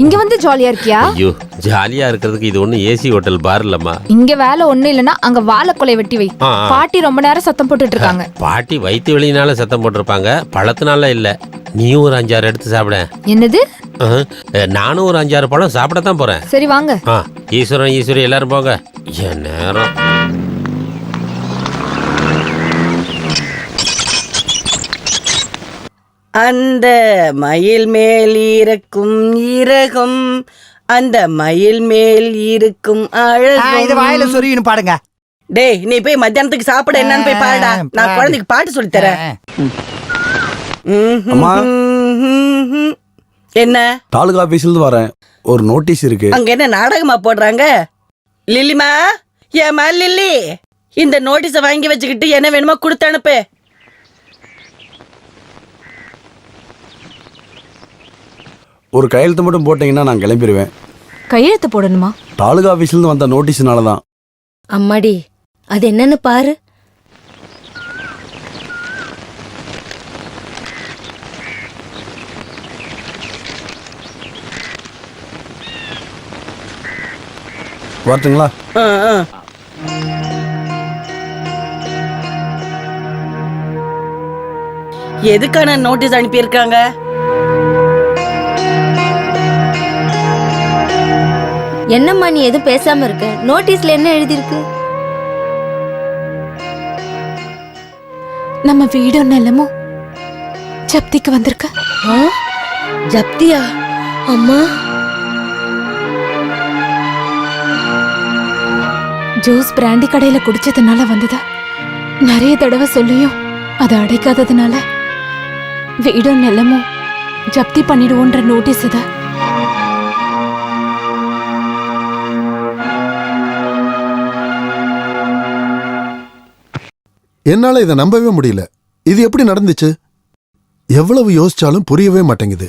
இங்க வந்து ஜாலியா இருக்கியா? ஐயோ, ஜாலியா இருக்கிறதுக்கு இது ஒன்றும் ஏசி ஹோட்டல் பார் இல்லம்மா. இங்க வேலை ஒண்ணு இல்லைன்னா அங்க வாழைக்கொலை வெட்டி வை. பாட்டி ரொம்ப நேரம் சத்தம் போட்டுட்டு இருக்காங்க. பாட்டி வயிற்று வெளியினால சத்தம் போட்டிருப்பாங்க, பழத்தினால இல்ல. நீயும் ஒரு 5-6 எடுத்து சாப்பிட. என்னது? நானும் ஒரு 5-6 பழம் சாப்பிடத்தான் போறேன். சரி வாங்க. ஈஸ்வரன் ஈஸ்வரி எல்லாரும் போங்க. என் நேரம். அந்த மயில் மேல் இருக்கும் இறகும், அந்த மயில் மேல் இருக்கும் அழகும். இது வாயில சொருகின்னு பாடுங்க. டேய், நீ போய் மத்தியானத்துக்கு சாப்பிட என்னன்னு போய் பாருடா. நான் குழந்தைக்கு பாட்டு சொல்லி தரேன். என்ன? தாலுகா ஆபீஸ்ல இருந்து வரேன், ஒரு நோட்டீஸ் இருக்கு. அங்க என்ன நாடகமா போடுறாங்க? லில்லிமா, ஏமா லில்லி, இந்த நோட்டீஸை வாங்கி வச்சுக்கிட்டு என்ன வேணுமோ கொடுத்து அனுப்பு. ஒரு கையெழுத்து மட்டும் போட்டீங்கன்னா நான் கிளம்பிடுவேன். கையெழுத்து போடணுமா? தாலுகா ஆபீஸ்ல இருந்து வந்த நோட்டீஸ்னால தான். அம்மாடி, அது என்னன்னு பாரு. வரட்டுங்களா? எதுக்கான நோட்டீஸ் அனுப்பியிருக்காங்க? என்னம்மா நீ எதுவும் பேசாம இருக்க? நோட்டீஸ்ல என்ன எழுதிருக்கு? நம்ம வீடும் நிலமும் ஜப்திக்கு வந்திருக்க. ஜப்தியா? அம்மா, ஜூஸ் பிராண்டி கடையில குடிச்சதுனால வந்ததா? நிறைய தடவை சொல்லியும் அதை அடைக்காததுனால வீடும் நிலமும் ஜப்தி பண்ணிடுவோன்ற நோட்டீஸ் இத. என்னால இதை நம்பவே முடியல. இது எப்படி நடந்துச்சு? எவ்வளவு யோசிச்சாலும் புரியவே மாட்டேங்குது.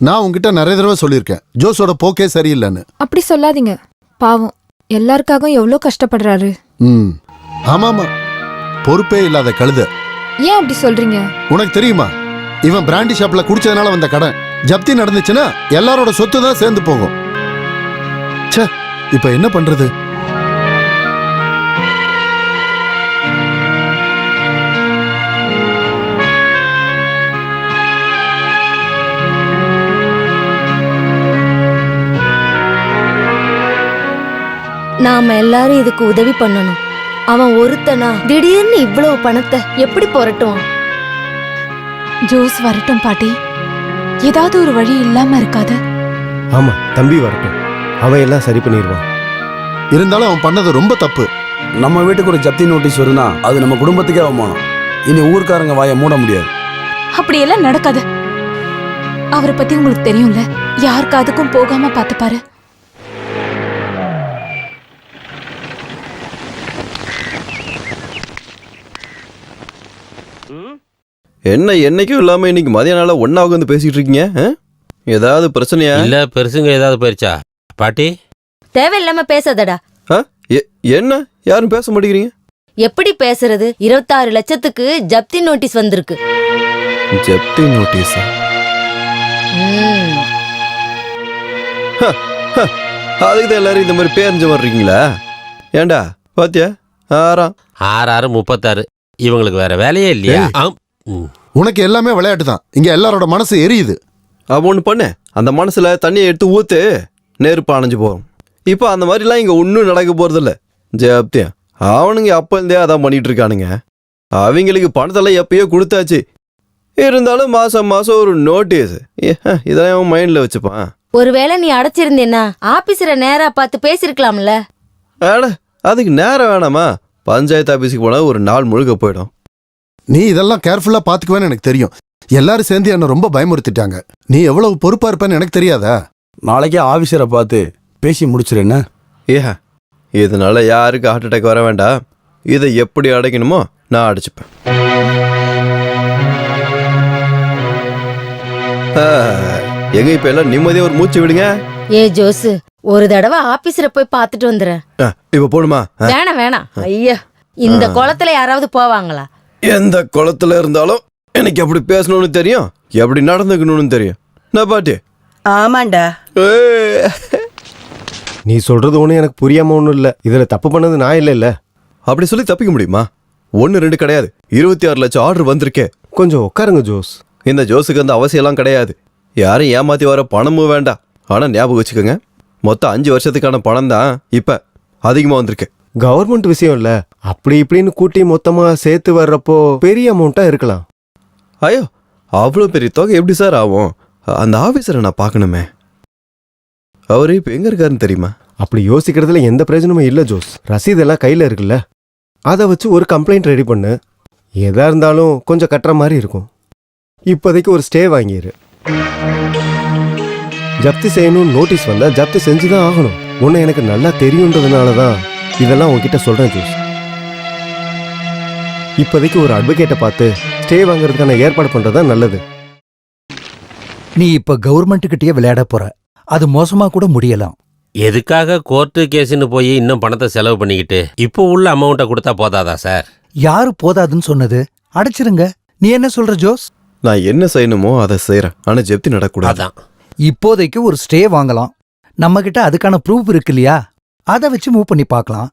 நான் உங்ககிட்ட நிறைய தடவை சொல்லியிருக்கேன், ஜோஸோட போக்கே சரியில்லைன்னு. அப்படி சொல்லாதீங்க, பாவம் எல்லாருக்காகவும் எவ்வளோ கஷ்டப்படுறாரு. ஆமாமா, பொறுப்பே இல்லாத கழுத. ஏன் அப்படி சொல்றீங்க? உனக்கு தெரியுமா, இவன் பிராண்டி ஷாப்ல குடிச்சதுனால வந்த கடன் ஜப்தி நடந்துச்சுன்னா எல்லாரோட சொத்து தான் சேர்ந்து போகும். ச்சே, இப்ப என்ன பண்றது? நாம எல்லாரும் இதுக்கு உதவி பண்ணணும். அவன் ஒருத்தனா திடீர்னு இவ்வளவு பணத்தை எப்படி புரட்டுவான்? ஜோஸ் வரட்டும் பாட்டி, ஏதாவது ஒரு வழி இல்லாம இருக்காது. ஆமா, தம்பி வரட்டும், அவன் எல்லாம் சரி பண்ணிடுவான். இருந்தாலும் அவன் பண்ணது ரொம்ப தப்பு. நம்ம வீட்டுக்கு ஒரு ஜப்தி நோட்டீஸ் வருதுன்னா அது நம்ம குடும்பத்துக்கே அவமானம். இனி ஊர்க்காரங்க வாயை மூட முடியாது. அப்படியெல்லாம் நடக்காது. அவரை பத்தி உங்களுக்கு தெரியும்ல, யாருக்கு அதுக்கும் போகாம பாத்துப்பாரு. என்ன என்னைக்கும் இல்லாம இன்னைக்கு மதியானால ஒன்னா உட்காந்து பேசிட்டு இருக்கீங்க? ஏதாவது பிரச்சனையா? இல்ல பெருசுங்க ஏதாவது போயிருச்சா பாட்டி? தேவையில்லாம பேசாதடா. என்ன யாரும் பேச மாட்டேங்கிறீங்க? எப்படி பேசுறது? 26 லட்சத்துக்கு ஜப்தி நோட்டீஸ் வந்திருக்கு. ஜப்தி நோட்டீஸா? அதுக்கு தான் எல்லாரும் இந்த மாதிரி பேரஞ்ச மாதிரி இருக்கீங்களா? ஏண்டா பாத்தியா, 6 36 இவங்களுக்கு வேற வேலையே இல்லையா? உனக்கு எல்லாமே விளையாட்டு தான். இங்க எல்லாரோட மனசு எரியுது. அப்ப ஒண்ணு பண்ணு, அந்த மனசுல தண்ணியை எடுத்து ஊத்து, நெருப்பு அணைஞ்சு போகும். இப்போ அந்த மாதிரிலாம் இங்க ஒன்றும் நடக்க போறது இல்ல. ஜப்தியா அவனுங்க அப்ப இருந்தே அதான் பண்ணிட்டு இருக்கானுங்க. அவங்களுக்கு பணத்தெல்லாம் எப்பயோ கொடுத்தாச்சு. இருந்தாலும் மாசம் மாசம் ஒரு நோட்டீஸ், இதெல்லாம் அவன் மைண்ட்ல வச்சுப்பான். ஒருவேளை நீ அடைச்சிருந்தேன்னா ஆபீசரை நேரா பார்த்து பேசிருக்கலாம்ல. ஆட அதுக்கு நேரம் வேணாமா? பஞ்சாயத்து ஆபீஸுக்கு போனா ஒரு நாள் முழுக்க போயிடும். நீ இதெல்லாம் கேர்ஃபுல்லா பாத்துக்குவேன்னு எனக்கு தெரியும். எல்லாரும் சேர்ந்து என்ன ரொம்ப பயமுறுத்திட்டாங்க. நீ எவ்வளவு பொறுப்பா இருப்பேன்னு எனக்கு தெரியாதா? நாளைக்கே ஆபீசரை பார்த்து பேசி முடிச்சிரு. என்ன இதனால யாருக்கு ஹார்ட் அட்டாக் வர வேண்டாம். இதை எப்படி அடைக்கணுமோ நான் அடைச்சுப்பேன். எங்க இப்ப எல்லாம் நிம்மதியா ஒரு மூச்சு விடுங்க. ஏ ஜோசு, ஒரு தடவை ஆபீசரை போய் பார்த்துட்டு வந்துடுறேன். இப்ப போடுமா? வேணாம் வேணாம். ஐயா, இந்த குளத்துல யாராவது போவாங்களா? எந்த குளத்துல இருந்தாலும் எனக்கு எப்படி பேசணும்னு தெரியும், எப்படி நடந்துக்கணும்னு தெரியும். நான் பாட்டி. ஆமாண்டா. நீ சொல்றது ஒண்ணு எனக்கு புரியாம ஒண்ணும் இல்ல. இதுல தப்பு பண்ணது நான் இல்ல. அப்படி சொல்லி தப்பிக்க முடியுமா? 1 2 கிடையாது, 26 லட்சம் ஆர்டர் வந்திருக்கே. கொஞ்சம் உட்காருங்க ஜோஸ். இந்த ஜோஸுக்கு அந்த அவசியம் எல்லாம் கிடையாது. யாரும் ஏமாத்தி வர பணமும் வேண்டாம். ஆனா ஞாபகம் வச்சுக்கோங்க, மொத்தம் 5 வருஷத்துக்கான பணம் தான் இப்ப அதிகமா வந்திருக்கு. கவர்மெண்ட் விஷயம் இல்ல, அப்படி இப்படின்னு கூட்டி மொத்தமா சேர்த்து வர்றப்போ பெரிய அமௌண்டா இருக்கலாம். ஐயோ, அவ்வளோ பெரிய தொகை எப்படி சார் ஆகும்? அந்த ஆபீசரை நான் பார்க்கணுமே. அவரு இப்ப எங்க இருக்காருன்னு தெரியுமா? அப்படி யோசிக்கிறதுல எந்த பிரயோஜனமும் இல்ல ஜோஸ். ரசீதெல்லாம் கையில இருக்குல்ல, அதை வச்சு ஒரு கம்ப்ளைண்ட் ரெடி பண்ணு. எதா இருந்தாலும் கொஞ்சம் கட்டுற மாதிரி இருக்கும். இப்போதைக்கு ஒரு ஸ்டே வாங்கிடு. ஜப்தி செய்யணும்னு நோட்டீஸ் வந்தா ஜப்தி செஞ்சுதான் ஆகணும். உன்னை எனக்கு நல்லா தெரியுன்றதுனால தான் இதெல்லாம் உன்கிட்ட சொல்றேன் ஜோஸ். இப்போதைக்கு ஒரு அட்வொகேட்டை பார்த்து ஸ்டே வாங்குறதுக்கான ஏற்பாடு பண்றதா நல்லது. நீ இப்ப கவர்மெண்ட் கிட்டயே விளையாட போற. அது மோசமா கூட முடியலாம். எதுக்காக கோர்ட்டு கேஸ்ன்னு போய் இன்னும் பணத்தை செலவு பண்ணிக்கிட்டு இப்போ உள்ள அமௌண்ட்டை கொடுத்தா போதாதா சார்? யாரு போதாதுன்னு சொன்னது? அடைச்சிருங்க. நீ என்ன சொல்ற ஜோஸ்? நான் என்ன செய்யணுமோ அதை செய்யறேன். ஆனா ஜப்தி நடக்கூடாது. இப்போதைக்கு ஒரு ஸ்டே வாங்கலாம். நம்ம கிட்ட அதுக்கான ப்ரூஃப் இருக்கு இல்லையா? அதை வச்சு மூவ் பண்ணி பார்க்கலாம்.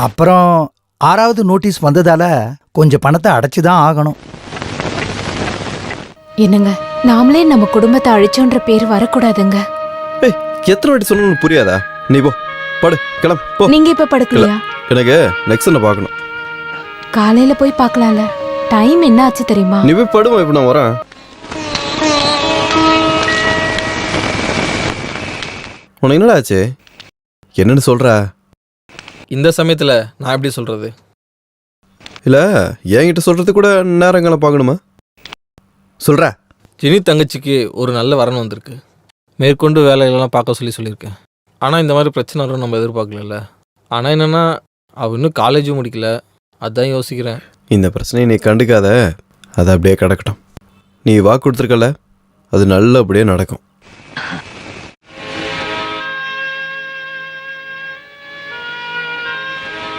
அப்புறம் 6வது நோட்டீஸ் வந்ததால கொஞ்சம் பணத்தை அடைச்சுதான் ஆகணும். என்னங்க, நாமளே நம்ம குடும்பத்தை அழிச்சோன்ற பேர் வரக்கூடாதுங்க. எத்தனை வாட்டி சொல்லணும்னு புரியாதா? நீ போ, படு, கிளம்பு போ. நீங்க இப்ப படுக்கலையா? எனக்கு நெக்ஸ்ட் பார்க்கணும். காலையில போய் பார்க்கலாம்ல. டைம் என்ன ஆச்சு தெரியுமா? நீ போய் படுமா, இப்ப நான் வரேன். உனக்கு என்னடா ஆச்சு? என்னன்னு சொல்ற? இந்த சமயத்துல நான் எப்படி சொல்றது? இல்ல என்கிட்ட சொல்றது கூட நேரங்களை பார்க்கணுமா? சொல்ற. ஜினி தங்கச்சிக்கு ஒரு நல்ல வரன் வந்திருக்கு. மேற்கொண்டு வேலைகளெல்லாம் பார்க்க சொல்லியிருக்கேன். ஆனால் இந்த மாதிரி பிரச்சனை வரும் நம்ம எதிர்பார்க்கல. ஆனால் என்னென்னா அவள் இன்னும் காலேஜும் முடிக்கல. அதான் யோசிக்கிறேன். இந்த பிரச்சனையை நீ கண்டுக்காத, அது அப்படியே கிடக்கட்டும். நீ வாக்கு கொடுத்துருக்கல, அது நல்லபடியே நடக்கும்.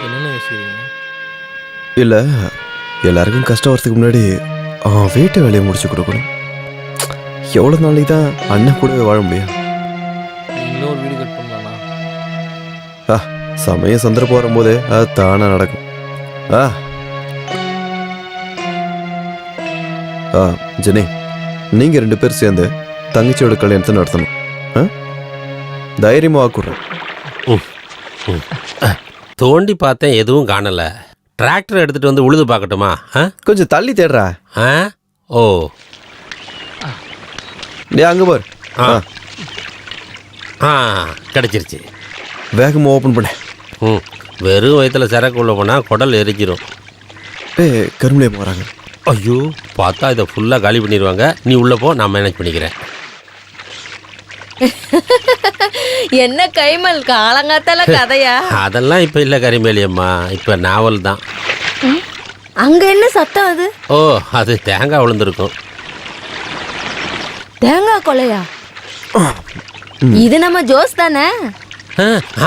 என்னென்ன யோசிக்கிறீங்க? இல்லை, எல்லாருக்கும் கஷ்டம் வரதுக்கு முன்னாடி அவன் வீட்டு வேலையை முடிச்சு கொடுக்கணும். எவ்வளோ நாளைக்கு தான் அண்ணன் கூடவே வாழ முடியும்? இன்னொரு வீடு கட் பண்ணலாம்னா? சமயம் சந்தர்ப்பம் வரும்போது அது தானே நடக்கும். ஜெனி, நீங்கள் 2 பேர் சேர்ந்து தங்கச்சியோட கல்யாணத்தை நடத்தணும். தைரியமாக ஆக்குறேன். தோண்டி பார்த்தேன், எதுவும் காணல. டிராக்டர் எடுத்துட்டு வந்து உழுது பார்க்கட்டுமா? கொஞ்சம் தள்ளி தேடுறா. ஓ, நீ அங்கே பார். கிடைச்சிருச்சு. வேகமாக ஓப்பன் பண்ண. வெறும் வயிற்றுல சரக்கு உள்ள போனால் குடல் எரிஞ்சிரும். கரும்புலையே போகிறாங்க. ஐயோ, பார்த்தா இதை ஃபுல்லாக காலி பண்ணிடுவாங்க. நீ உள்ளே போ, நான் மேனேஜ் பண்ணிக்கிறேன். என்ன கைமல் காலங்காத்தால கதையா? அதெல்லாம் இப்போ இல்லை கரிமேலியம்மா, இப்போ நாவல் தான். அங்க என்ன சத்தம் அது? ஓ, அது தேங்காய் விழுந்திருக்கும். தேங்காய் கொலையா? இது நம்ம ஜோஸ் தானே?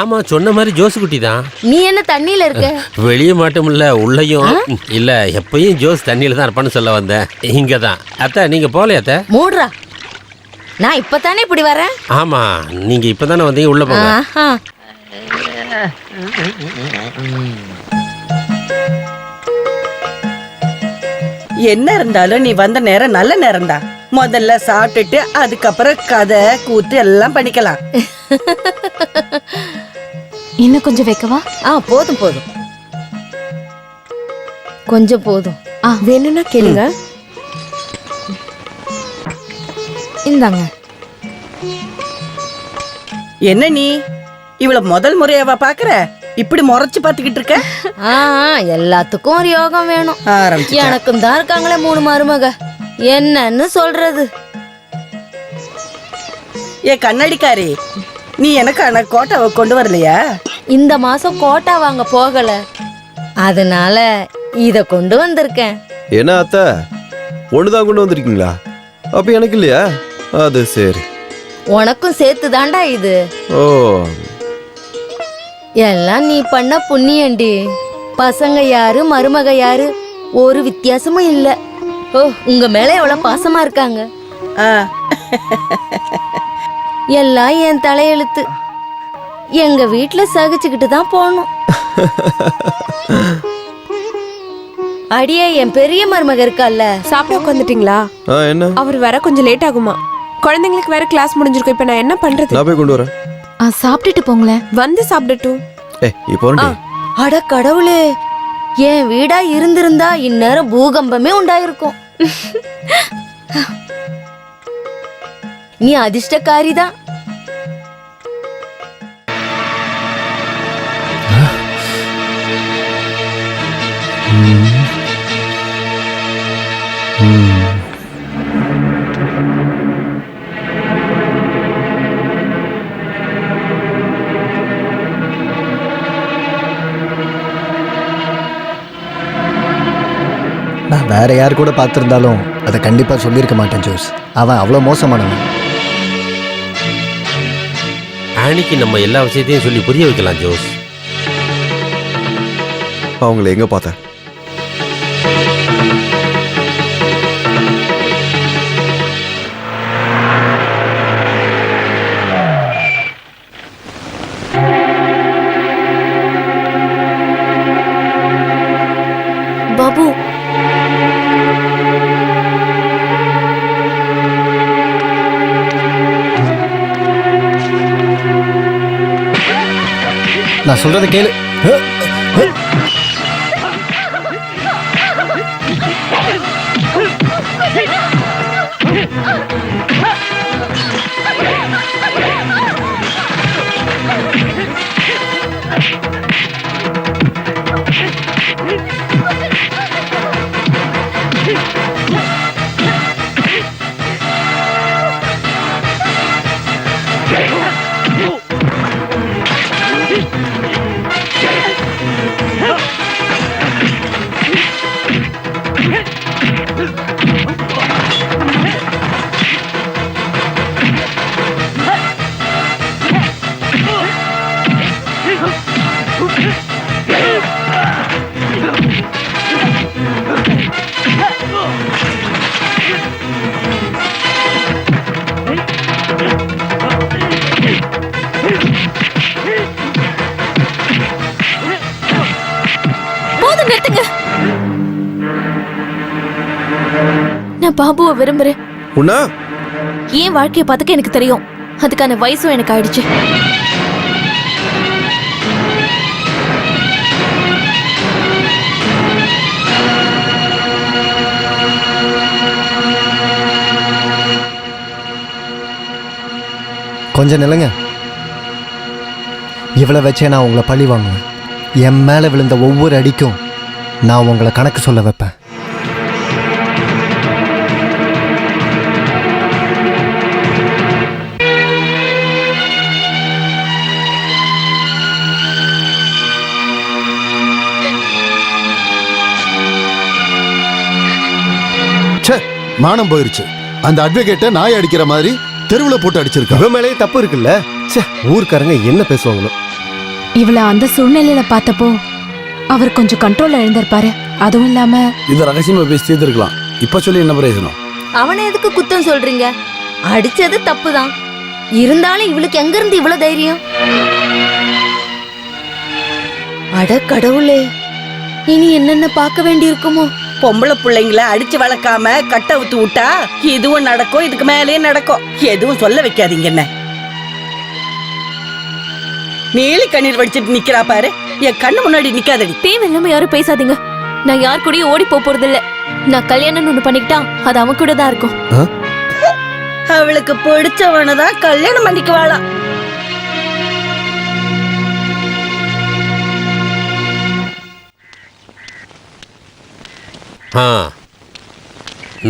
ஆமாம், சொன்ன மாதிரி ஜோசு குட்டி தான். நீ என்ன தண்ணியில இருக்க? வெளியே மட்டும் இல்லை, உள்ளேயும் இல்லை. எப்பயும் ஜோஸ் தண்ணியில் தான் இருப்பான்னு சொல்ல வந்தேன். இங்கே தான். அத்தை, நீங்கள் போகலையா அத்தை? மூடுறா, நான் இப்பதானே இப்படி வரேன். ஆமா, நீங்க இப்பதானே வந்தீங்க. உள்ள போங்க. என்ன இருந்தாலும் நீ வந்த நேரம் நல்ல நேரம் தான். முதல்ல சாப்பிட்டுட்டு அதுக்கப்புறம் கதை கூத்து எல்லாம் பண்ணிக்கலாம். இன்னும் கொஞ்சம் வைக்கவா? போதும் போதும், கொஞ்சம் போதும். வேணும்னா கேளுங்க. இந்தாங்க. என்ன நீ இவ்வளவு முதல் முறையாவா பாக்குற? இப்படி முறைச்சு பாத்துக்கிட்டு இருக்க? எல்லாத்துக்கும் ஒரு யோகம் வேணும். எனக்கும் தான் இருக்காங்களே 3 மருமக. என்னன்னு சொல்றது? ஏ கண்ணாடிக்காரி, நீ எனக்கான கோட்டாவை கொண்டு வரலையா? இந்த மாசம் கோட்டா வாங்க போகல, அதனால இத கொண்டு வந்திருக்கேன். என்ன அத்தை, ஒண்ணுதான் கொண்டு வந்திருக்கீங்களா? அப்ப எனக்கு இல்லையா? அது சரி. உனக்கும் சேர்த்து தாண்டா இது. ஓ, எல்லாம் நீ பண்ண புண்ணியண்டி. பசங்க யாரு மருமக யாரு ஒரு வித்தியாசமும் இல்ல. ஓ, உங்க மேல எவ்வளவு பாசமா இருக்காங்க. எல்லாம் என் தலையெழுத்து. எங்க வீட்டுல சகிச்சுக்கிட்டு தான் போகணும். அடியே, என் பெரிய மருமக இருக்கால. சாப்பிட உட்காந்துட்டீங்களா? என்ன? அவர் வர கொஞ்சம் லேட் ஆகுமா? குழந்தைங்களுக்கு வேற கிளாஸ் முடிஞ்சிருக்கும். இப்ப நான் என்ன பண்றது? நான் போய் கொண்டு வரேன். சாப்பிட்டுட்டு போங்களேன். வந்து சாப்பிடட்டும். அட கடவுளே, என் வீடா இருந்திருந்தா இந்நேரம் பூகம்பமே உண்டாயிருக்கும். நீ அதிர்ஷ்டக்காரிதான். நான் வேற யார் கூட பார்த்துருந்தாலும் அதை கண்டிப்பா சொல்லியிருக்க மாட்டேன் ஜோஸ். அவன் அவ்வளோ மோசமானவன். ஆனிக்கு நம்ம எல்லா விஷயத்தையும் சொல்லி புரிய வைக்கலாம் ஜோஸ். அவங்கள எங்க பார்த்த? பாபு, நான் சொல்றதை கேளு. நான் பாபுவை விரும்புறேன். உன்னா ஏன் வாழ்க்கையை பார்த்துக்க எனக்கு தெரியும். அதுக்கான வயசும் எனக்கு ஆயிடுச்சு. கொஞ்சம் நில்லுங்க. இவ்வளோ வச்சே நான் உங்களை பழி வாங்குவேன். என் மேலே விழுந்த ஒவ்வொரு அடிக்கும் நான் உங்களை கணக்கு சொல்ல வைப்பேன். ச்சே, மானம் போயிருச்சு. அந்த அட்வொகேட்டை நாய் அடிக்கிற மாதிரி தெருவில் போட்டு அடிச்சிருக்கான். இவன் மேலேயே தப்பு இருக்குல்ல. ச்சே, ஊர்க்காரங்க என்ன பேசுவாங்களோ. இவளை அந்த சூழ்நிலையில பார்த்தப்போ அவர் கொஞ்சம் கண்ட்ரோல்ல எழுந்திருப்பாரு. அதுவும் இல்லாம இதை ரகசியமா பேசி தீர்த்துருக்கலாம். இப்ப சொல்லி என்ன பிரயோஜனம்? அவனை எதுக்கு குத்தம் சொல்றீங்க? அடிச்சது தப்புதான். இருந்தாலும் இவளுக்கு எங்க இருந்து இவ்வளவு தைரியம்? அட கடவுளே, இனி என்னென்ன பார்க்க வேண்டி இருக்குமோ? பொம்பளை பிள்ளைங்கள அடிச்சு வளர்க்காம கட்ட ஊத்து விட்டா இதுவும் நடக்கும், இதுக்கு மேலேயும் நடக்கும். எதுவும் சொல்ல வைக்காதீங்க. என்ன நீலி கண்ணீர் வடிச்சிட்டு நிக்கிறா பாரு, என் கண்ணு முன்னாடி நிக்காதடி. தேவையில்லாம யாரும் பேசாதீங்க. நான் யார் கூடயும் ஓடி போறது இல்ல. நான் கல்யாணம் ஒண்ணு பண்ணிக்கிட்டா அது அவன் கூட தான் இருக்கும். அவளுக்கு பிடிச்சவனதான் கல்யாணம் பண்ணிக்குவாளாம்.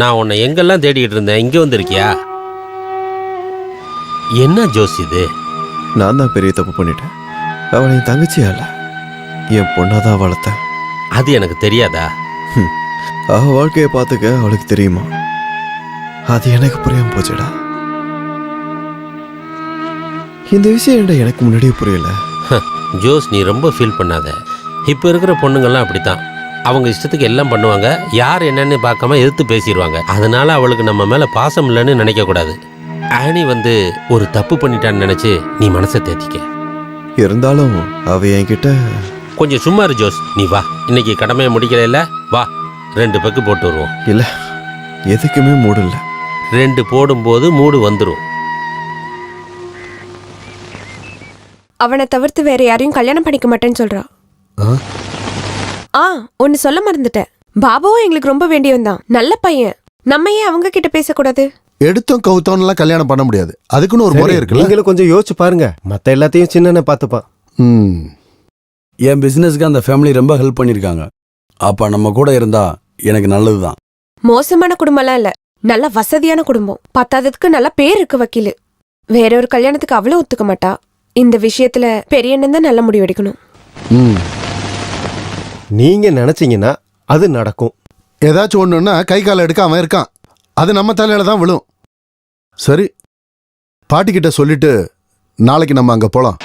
நான் உன்னை எங்கெல்லாம் தேடிக்கிட்டு இருந்தேன். இங்கே வந்திருக்கியா? என்ன ஜோஸ் இது? நான் தான் பெரிய தப்பு பண்ணிட்டேன். அவளை என் தங்கச்சியா இல்ல, என் பொண்ணாதான் வளர்த்தேன். அது எனக்கு தெரியாதா? அவ வாழ்க்கையை பார்த்துக்க அவளுக்கு தெரியுமா? அது எனக்கு புரியாம போச்சுடா. இந்த விஷயம் எனக்கு முன்னாடியே புரியல. ஜோஸ், நீ ரொம்ப ஃபீல் பண்ணாத. இப்போ இருக்கிற பொண்ணுங்கள்லாம் அப்படித்தான். அவங்க இஷ்டத்துக்கு எல்லாம் பண்ணுவாங்க. யார் என்னன்னு பார்க்காம எதிர்த்து பேசிடுவாங்க. அதனால அவளுக்கு நம்ம மேலே பாசம் இல்லைன்னு நினைக்கக்கூடாது. ஆனி ஒரு தப்பு பண்ணிட்டான்னு நினச்சி நீ மனசை தேத்திக்க. இருந்தாலும் அவ என்கிட்ட கொஞ்சம் சும்மா இரு ஜோஸ். நீ வா, இன்னைக்கு கடமையை முடிக்கல இல்ல, வா 2 பெக்கு போட்டு வருவோம். இல்லை, எதுக்குமே மூடு இல்லை. 2 போடும்போது மூடு வந்துடும். அவனை தவிர்த்து வேற யாரையும் கல்யாணம் பண்ணிக்க மாட்டேன்னு சொல்றா. ஒன்னு சொல்ல மறந்துட்டேன். பாபுவும் எங்களுக்கு ரொம்ப வேண்டியவன் தான். நல்ல பையன். நம்ம ஏன் அவங்க கிட்ட பேசக்கூடாது? எடுத்தோம் கவுத்தோம்லாம் கல்யாணம் பண்ண முடியாது. அதுக்குன்னு ஒரு முறை இருக்குல்ல. நீங்களும் கொஞ்சம் யோசிச்சு பாருங்க. மத்த எல்லாத்தையும் சின்ன பார்த்துப்பான். என் பிசினஸ்க்கு அந்த ஃபேமிலி ரொம்ப ஹெல்ப் பண்ணிருக்காங்க. அப்ப நம்ம கூட இருந்தா எனக்கு நல்லதுதான். மோசமான குடும்பம்லாம் இல்ல, நல்ல வசதியான குடும்பம். பத்தாததுக்கு நல்ல பேர் இருக்கு வக்கீலு. வேற ஒரு கல்யாணத்துக்கு அவ்வளவு ஒத்துக்க மாட்டா. இந்த விஷயத்துல பெரிய அண்ணன் தான் நல்ல முடிவு எடுக்கணும். நீங்க நினைச்சீங்கன்னா அது நடக்கும். ஏதாச்சும் ஒண்ணுன்னா கை கால எடுக்க அவன் இருக்கான். அது நம்ம தலையில தான் விழும். சரி, பாட்டிக்கிட்ட சொல்லிட்டு நாளைக்கு நம்ம அங்க போலாம்.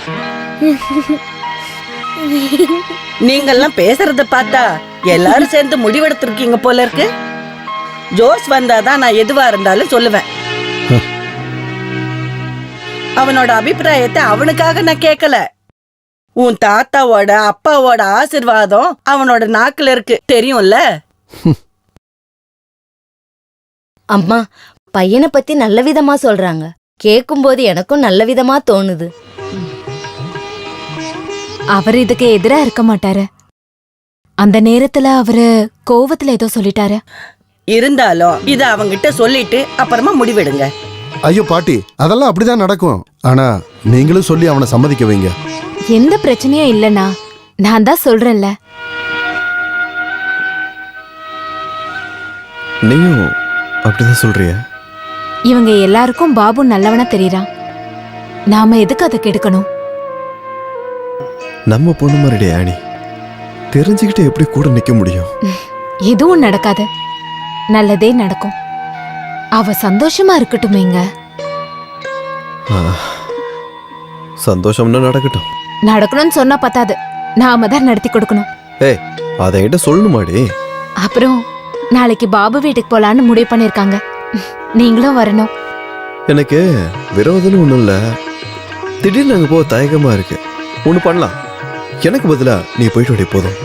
நீங்கெல்லாம் பேசுறத பார்த்தா எல்லாரும் சேர்ந்து முடிவெடுத்திருக்கீங்க போல இருக்கு. ஜோஸ் வந்தாதான் நான் எதுவா இருந்தாலும் சொல்லுவேன். அவனோட அபிப்பிராயத்தை அவனுக்காக நான் கேட்கல. உன் தாத்தாவோட அப்பாவோட ஆசிர்வாதம் அவனோட நாக்குல இருக்கு, தெரியும்ல. அம்மா, பையனை பத்தி நல்ல விதமா சொல்றாங்க. கேட்கும்போது எனக்கும் நல்ல விதமா தோணுது. அவர் இதுக்கு எதிரா இருக்க மாட்டாரு. அந்த நேரத்துல அவரு கோவத்துல ஏதோ சொல்லிட்டாரு. இருந்தாலும் இத அவங்கிட்ட சொல்லிட்டு அப்புறமா முடிவெடுங்க. ஐயோ பாட்டி, அதெல்லாம் அப்படிதான் நடக்கும். ஆனா நீங்களும் சொல்லி அவனை சம்மதிக்க வைங்க. எந்த பிரச்சனையும் இல்லைண்ணா, நான் தான் சொல்றேன்ல. நீயும் அப்படிதான் சொல்றிய? இவங்க எல்லாருக்கும் பாபு நல்லவனா தெரியறான். நாம எதுக்கு அதை கெடுக்கணும்? நம்ம பொண்ணு மாதிரிடே ஆனி, தெரிஞ்சுக்கிட்டு எப்படி கூட நிக்க முடியும்? எதுவும் நடக்காது, நல்லதே நடக்கும். அவ சந்தோஷமா இருக்கட்டுமேங்க. சந்தோஷம்னா நடக்கட்டும். நடக்கணும்னு சொன்னா பத்தாது, நாம தான் நடத்தி கொடுக்கணும். ஏய், அதை கிட்ட சொல்லணுமாடி? அப்புறம் நாளைக்கு பாபு வீட்டுக்கு போலான்னு முடிவு பண்ணிருக்காங்க. நீங்களும் வரணும். எனக்கு விரோதம் ஒண்ணும் இல்ல. திடீர்னு அங்க போக தயக்கமா இருக்கு. ஒண்ணு பண்ணலாம், எனக்கு பதிலா நீ போயிட்டு வடி போதும்.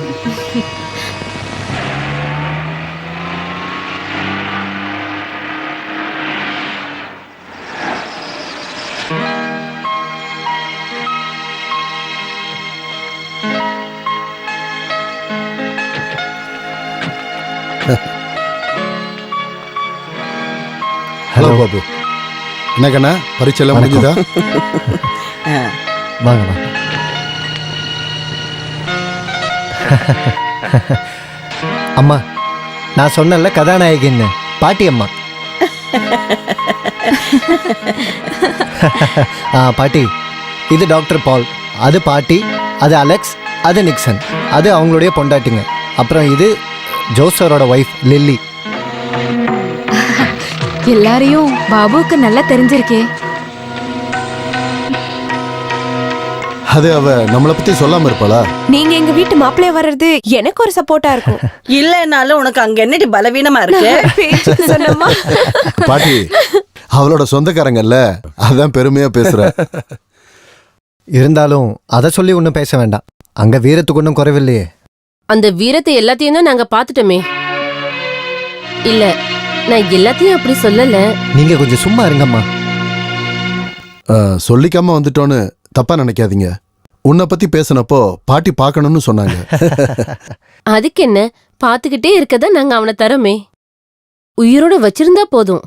ஹலோ பாபு. என்ன கண்ணா, பரீட்சை எல்லாம் முடிஞ்சுதா? வாங்க வாங்க. அம்மா, நான் சொன்னல கதாநாயகின்னு, பாட்டி அம்மா. பாட்டி, இது டாக்டர் பால், அது பாட்டி, அது அலெக்ஸ், அது நிக்சன், அது அவங்களுடைய பொண்டாட்டிங்க. அப்புறம் இது ஜோசரோட ஒய்ஃப் லில்லி. எல்லாரையும் பாபுவுக்கு நல்லா தெரிஞ்சிருக்கே. அது அவ நம்மளை பத்தி சொல்லாம இருப்பாளா? நீங்க எங்க வீட்டு மாப்பிள்ளைய வர்றது எனக்கு ஒரு சப்போர்ட்டா இருக்கும். இல்லைனாலும் உனக்கு அங்க என்னடி பலவீனமா இருக்கு? பேச்சுக்கு சொன்னமா? பாட்டி, அவளோட சொந்தக்காரங்கல்ல, அதான் பெருமையா பேசுற. இருந்தாலும் அதை சொல்லி ஒன்றும் பேச வேண்டாம். அங்க வீரத்துக்கு ஒன்றும் குறைவில்லையே. அந்த வீரத்தை எல்லாத்தையும் தான் நாங்க பாத்துட்டோமே. இல்ல, நான் எல்லாத்தையும் அப்படி சொல்லல. நீங்க கொஞ்சம் சும்மா இருங்கம்மா. சொல்லிக்காம வந்துட்டோன்னு தப்பா நினைக்காதீங்க. உன்னை பத்தி பேசினப்போ பாட்டி பார்க்கணும்னு சொன்னாங்க. அதுக்கு என்ன, பாத்துக்கிட்டே இருக்கதான் நாங்க அவனை தரோமே. உயிரோட வச்சிருந்தா போதும்.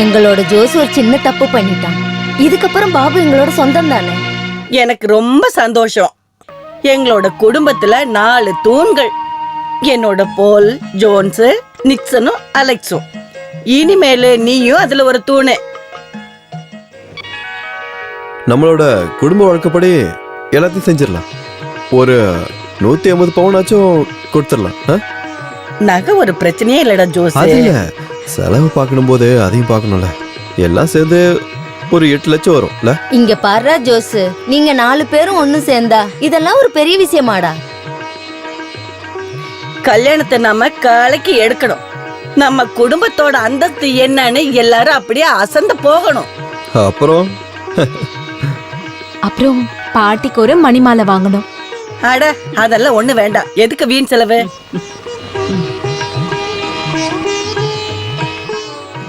எங்களோட ஜோசு ஒரு சின்ன தப்பு பண்ணிட்டான். இதுக்கப்புறம் பாபு எங்களோட சொந்தம் தானே. எனக்கு ரொம்ப சந்தோஷம். எங்களோட குடும்பத்துல 4 தூண்கள். என்னோட போல், ஜோன்ஸ், நிக்சனும் அலெக்ஸும். இனிமேலு நீயும் அதுல ஒரு தூணு. நம்மளோட குடும்ப வழக்கப்படி எல்லாத்தையும் செஞ்சிடலாம். ஒரு 150 பவுனாச்சும் கொடுத்துடலாம். நகை ஒரு பிரச்சனையே இல்லடா ஜோஸ். அது இல்ல, செலவு பார்க்கணும் போது அதையும் பார்க்கணும்ல. எல்லாம் சேர்ந்து ஒரு 8 லட்சம் வரும்ல. இங்க பாரு ஜோசு, நீங்க 4 பேரும் ஒண்ணு சேர்ந்தா இதெல்லாம் ஒரு பெரிய விஷயமாடா. கல்யாணத்தை நம்ம கலக்கி எடுக்கணும். நம்ம குடும்பத்தோட அந்தஸ்து என்னன்னு எல்லாரும் அப்படியே அசந்து போகணும். அப்புறம் பாட்டிக்கு ஒரு மணிமாலை வாங்கணும். அட, அதெல்லாம் ஒண்ணு வேண்டாம். எதுக்கு வீண் செலவு?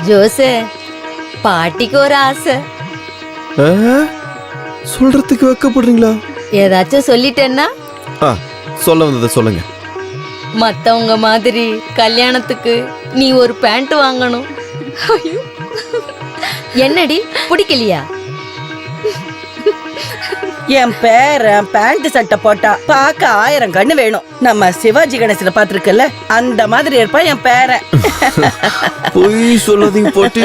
ஜோசு, பாட்டிக்கு ஒரு ஆசை. சொல்றதுக்கு வைக்கப்படுறீங்களா? ஏதாச்சும் சொல்லிட்டேன்னா? சொல்ல வந்ததை சொல்லுங்க. மத்தவங்க மாதிரி கல்யாணத்துக்கு நீ ஒரு பேண்ட் வாங்கணும். என்னடி, பிடிக்கலையா? என் பேரன் பேண்ட் சட்டை போட்டா பார்க்க 1000 கண்ணு வேணும். நம்ம சிவாஜி கணேசனை பாத்துருக்கல, அந்த மாதிரி இருப்பான் என் பேரன். பொய் சொல்லாதீங்க போட்டி.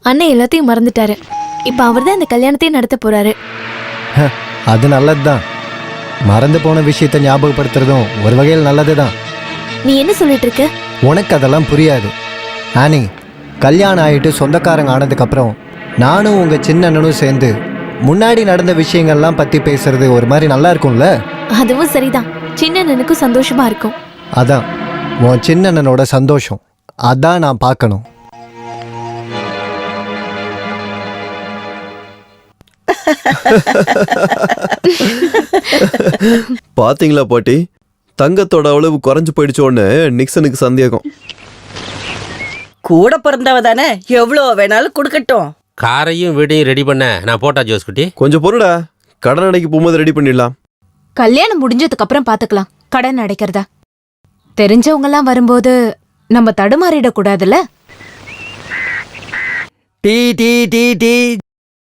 அண்ணன் எல்லாத்தையும் மறந்துட்டாரு. இப்ப அவர்தான் இந்த கல்யாணத்தையும் நடத்த போறாரு. அது நல்லதுதான். மறந்து போன விஷயத்தை ஞாபகப்படுத்துறதும் ஒரு வகையில் நல்லதுதான். நீ என்ன சொல்லிட்டு இருக்க? உனக்கு அதெல்லாம் புரியாது ஆனி. கல்யாணம் ஆயிட்டு சொந்தக்காரங்க ஆனதுக்கு அப்புறம் நானும் உங்க சின்ன அண்ணனும் சேர்ந்து முன்னாடி நடந்த விஷயங்கள்லாம் பத்தி பேசுறது ஒரு மாதிரி நல்லா இருக்கும்ல? அதுவும் சரிதான். சின்ன அண்ணனுக்கும் சந்தோஷமா இருக்கும். அதான் உன் சின்ன அண்ணனோட சந்தோஷம். அதான் நான் பார்க்கணும். பாத்தீங்களா பாட்டி, தங்கத்தோட அளவு குறைஞ்சு போயிடுச்சோன்னு நிக்சனுக்கு சந்தேகம். கூட பிறந்தவ தானே, எவ்வளவு வேணாலும் கொடுக்கட்டும். காரையும் வீடையும் ரெடி பண்ண நான் போட்டா ஜோஸ் குட்டி. கொஞ்சம் பொருடா, கடன் அடைக்கு போகும்போது ரெடி பண்ணிடலாம். கல்யாணம் முடிஞ்சதுக்கு அப்புறம் பாத்துக்கலாம் கடன் அடைக்கிறதா. தெரிஞ்சவங்க எல்லாம் வரும்போது நம்ம தடுமாறிடக்கூடாதுல்ல. Tea tea tea tea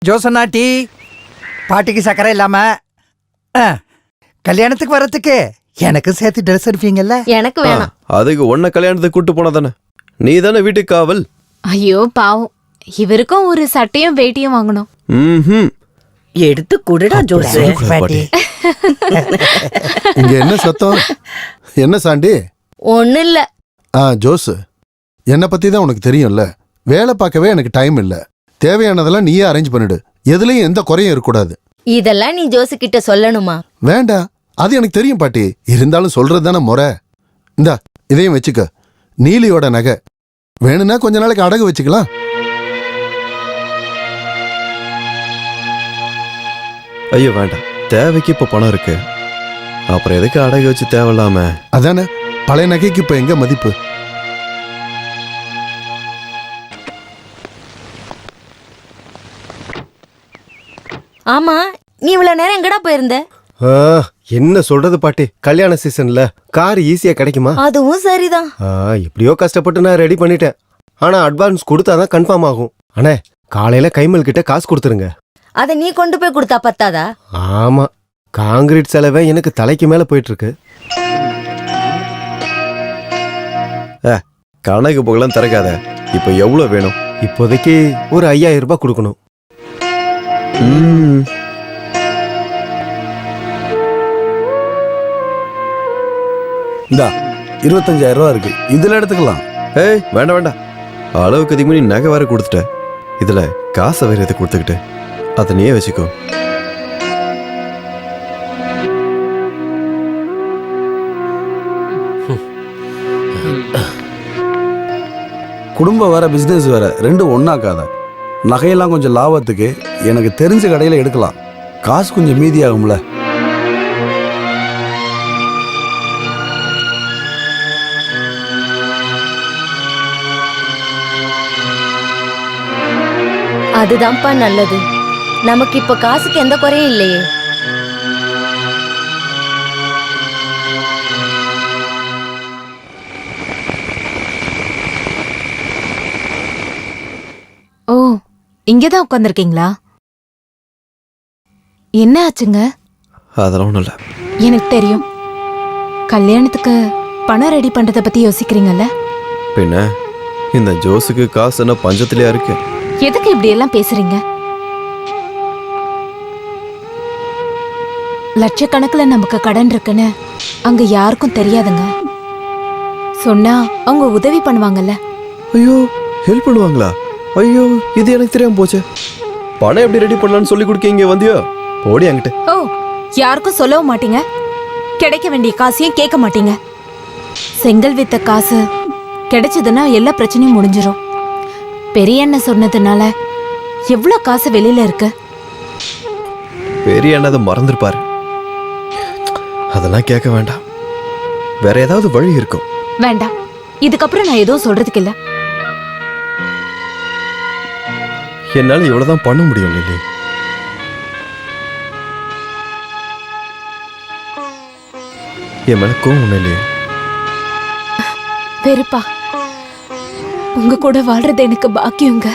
Josana tea. பாட்டிக்கு சக்கரை இல்லாம கல்யாணத்துக்கு வர்றதுக்கு எனக்கு சேர்த்து ட்ரெஸ் எடுப்பீங்கல்ல? எனக்கு வேணாம். அதுக்கு உன்னை கல்யாணத்துக்கு கூட்டு போனா தானே, நீ தானே வீட்டுக்கு காவல். ஐயோ பாவம், இவருக்கும் ஒரு சட்டையும் வேட்டியும் வாங்கணும். எடுத்து குடுடா ஜோஸ். இங்க என்ன சத்தம்? என்ன சாண்டி? ஒண்ணு இல்ல. ஜோஸ், என்னை பத்தி தான் உனக்கு தெரியும்ல. வேலை பார்க்கவே எனக்கு டைம் இல்ல. தேவையானதெல்லாம் நீயே அரேஞ்ச் பண்ணிடு. எதுலயும் எந்த குறையும் இருக்கக்கூடாது. இதெல்லாம் நீ ஜோசு கிட்ட சொல்லணுமா? வேண்டாம், அது எனக்கு தெரியும் பாட்டி. இருந்தாலும் சொல்றது தானே முறை. இந்தா இதையும் வச்சுக்க. நீலியோட நகை வேணும்னா கொஞ்ச நாளைக்கு அடகு வச்சுக்கலாம். ஐயோ வேண்டாம், தேவைக்கு இப்ப பணம் இருக்கு. அப்புறம் எதுக்கு அடகு வச்சு தேவையில்லாம? அதானே, பழைய நகைக்கு இப்ப எங்க மதிப்பு? ஆமா, நீ இவ்வளவு நேரம் எங்கடா போயிருந்த? ஆ, என்ன சொல்றது பாட்டி, கல்யாண சீசன்ல கார் ஈஸியா கிடைக்குமா? அதுவும் சரிதான். எப்படியோ கஷ்டப்பட்டு நான் ரெடி பண்ணிட்டேன். ஆனா அட்வான்ஸ் கொடுத்தாதான் கன்ஃபார்ம் ஆகும். அண்ணே, காலையில கைமல் கிட்ட காசு கொடுத்துருங்க. அத நீ கொண்டு போய் கொடுத்தா பத்தாதா? ஆமா, காங்கிரீட் செலவை எனக்கு தலைக்கு மேல போயிட்டு இருக்கு. கணக்கு புகழம் திறக்காத. இப்போ எவ்வளவு வேணும்? இப்போதைக்கு ஒரு 5000 ரூபாய் கொடுக்கணும். இந்தா 25000 ரூபா இருக்கு, இதுல எடுத்துக்கலாம். ஏய், வேண்டாம் வேண்டாம், அளவுக்கு அதிகமாக நீ நகை வேற கொடுத்துட்ட. இதுல காசை வேற எதை கொடுத்துக்கிட்டு, அதை நீயே வச்சுக்கோ. குடும்பம் வேற பிசினஸ் வேற, ரெண்டும் ஒன்னாக்காத. நகையெல்லாம் கொஞ்சம் லாபத்துக்கு எனக்கு தெரிஞ்ச கடையில எடுக்கலாம், காசு கொஞ்சம் மீதியாகும்ல. அதுதான்ப்பா நல்லது. நமக்கு இப்ப காசுக்கு எந்த குறையும் இல்லையே. ஓ, இங்கதான் உட்காந்துருக்கீங்களா? என்ன ஆச்சுங்க? அதெல்லாம் ஒண்ணும் இல்ல. எனக்கு தெரியும், கல்யாணத்துக்கு பணம் ரெடி பண்றத பத்தி யோசிக்கிறீங்கல்ல. பின்ன இந்த ஜோஸுக்கு காசு என்ன பஞ்சத்திலேயா இருக்கு? எதுக்கு இப்படி எல்லாம் பேசுறீங்க? லட்சக்கணக்கில் நமக்கு கடன் இருக்குன்னு அங்க யாருக்கும் தெரியாதுங்க. சொன்னா அவங்க உதவி பண்ணுவாங்கல்ல. ஐயோ, ஹெல்ப் பண்ணுவாங்களா? ஐயோ, இது எனக்கு தெரியாம போச்சு. பணம் எப்படி ரெடி பண்ணலாம்னு சொல்லி கொடுக்க இங்க வந்தியோ? போடி அங்கிட்டு. ஓ, யாருக்கும் சொல்லவும் மாட்டீங்க, கிடைக்க வேண்டிய காசையும் கேட்க மாட்டீங்க. செங்கல் வித்த காசு கிடைச்சதுன்னா எல்லா பிரச்சனையும் முடிஞ்சிடும். பெரிய அண்ணன் சொன்னதுனால எவ்வளவு காசு வெளியில இருக்கு. பெரிய அண்ணன் அதை மறந்துருப்பாரு. அதெல்லாம் கேட்க வேண்டாம், வேற ஏதாவது வழி இருக்கும். வேண்டாம், இதுக்கப்புறம் நான் எதுவும் சொல்றதுக்கு இல்ல. என்னால இவ்வளவுதான் பண்ண முடியும் லில்லி. என் மேல கோவம் ஒண்ணு இல்லையே. வெறுப்பா? உங்க கூட வாழ்றது எனக்கு பாக்கியங்க.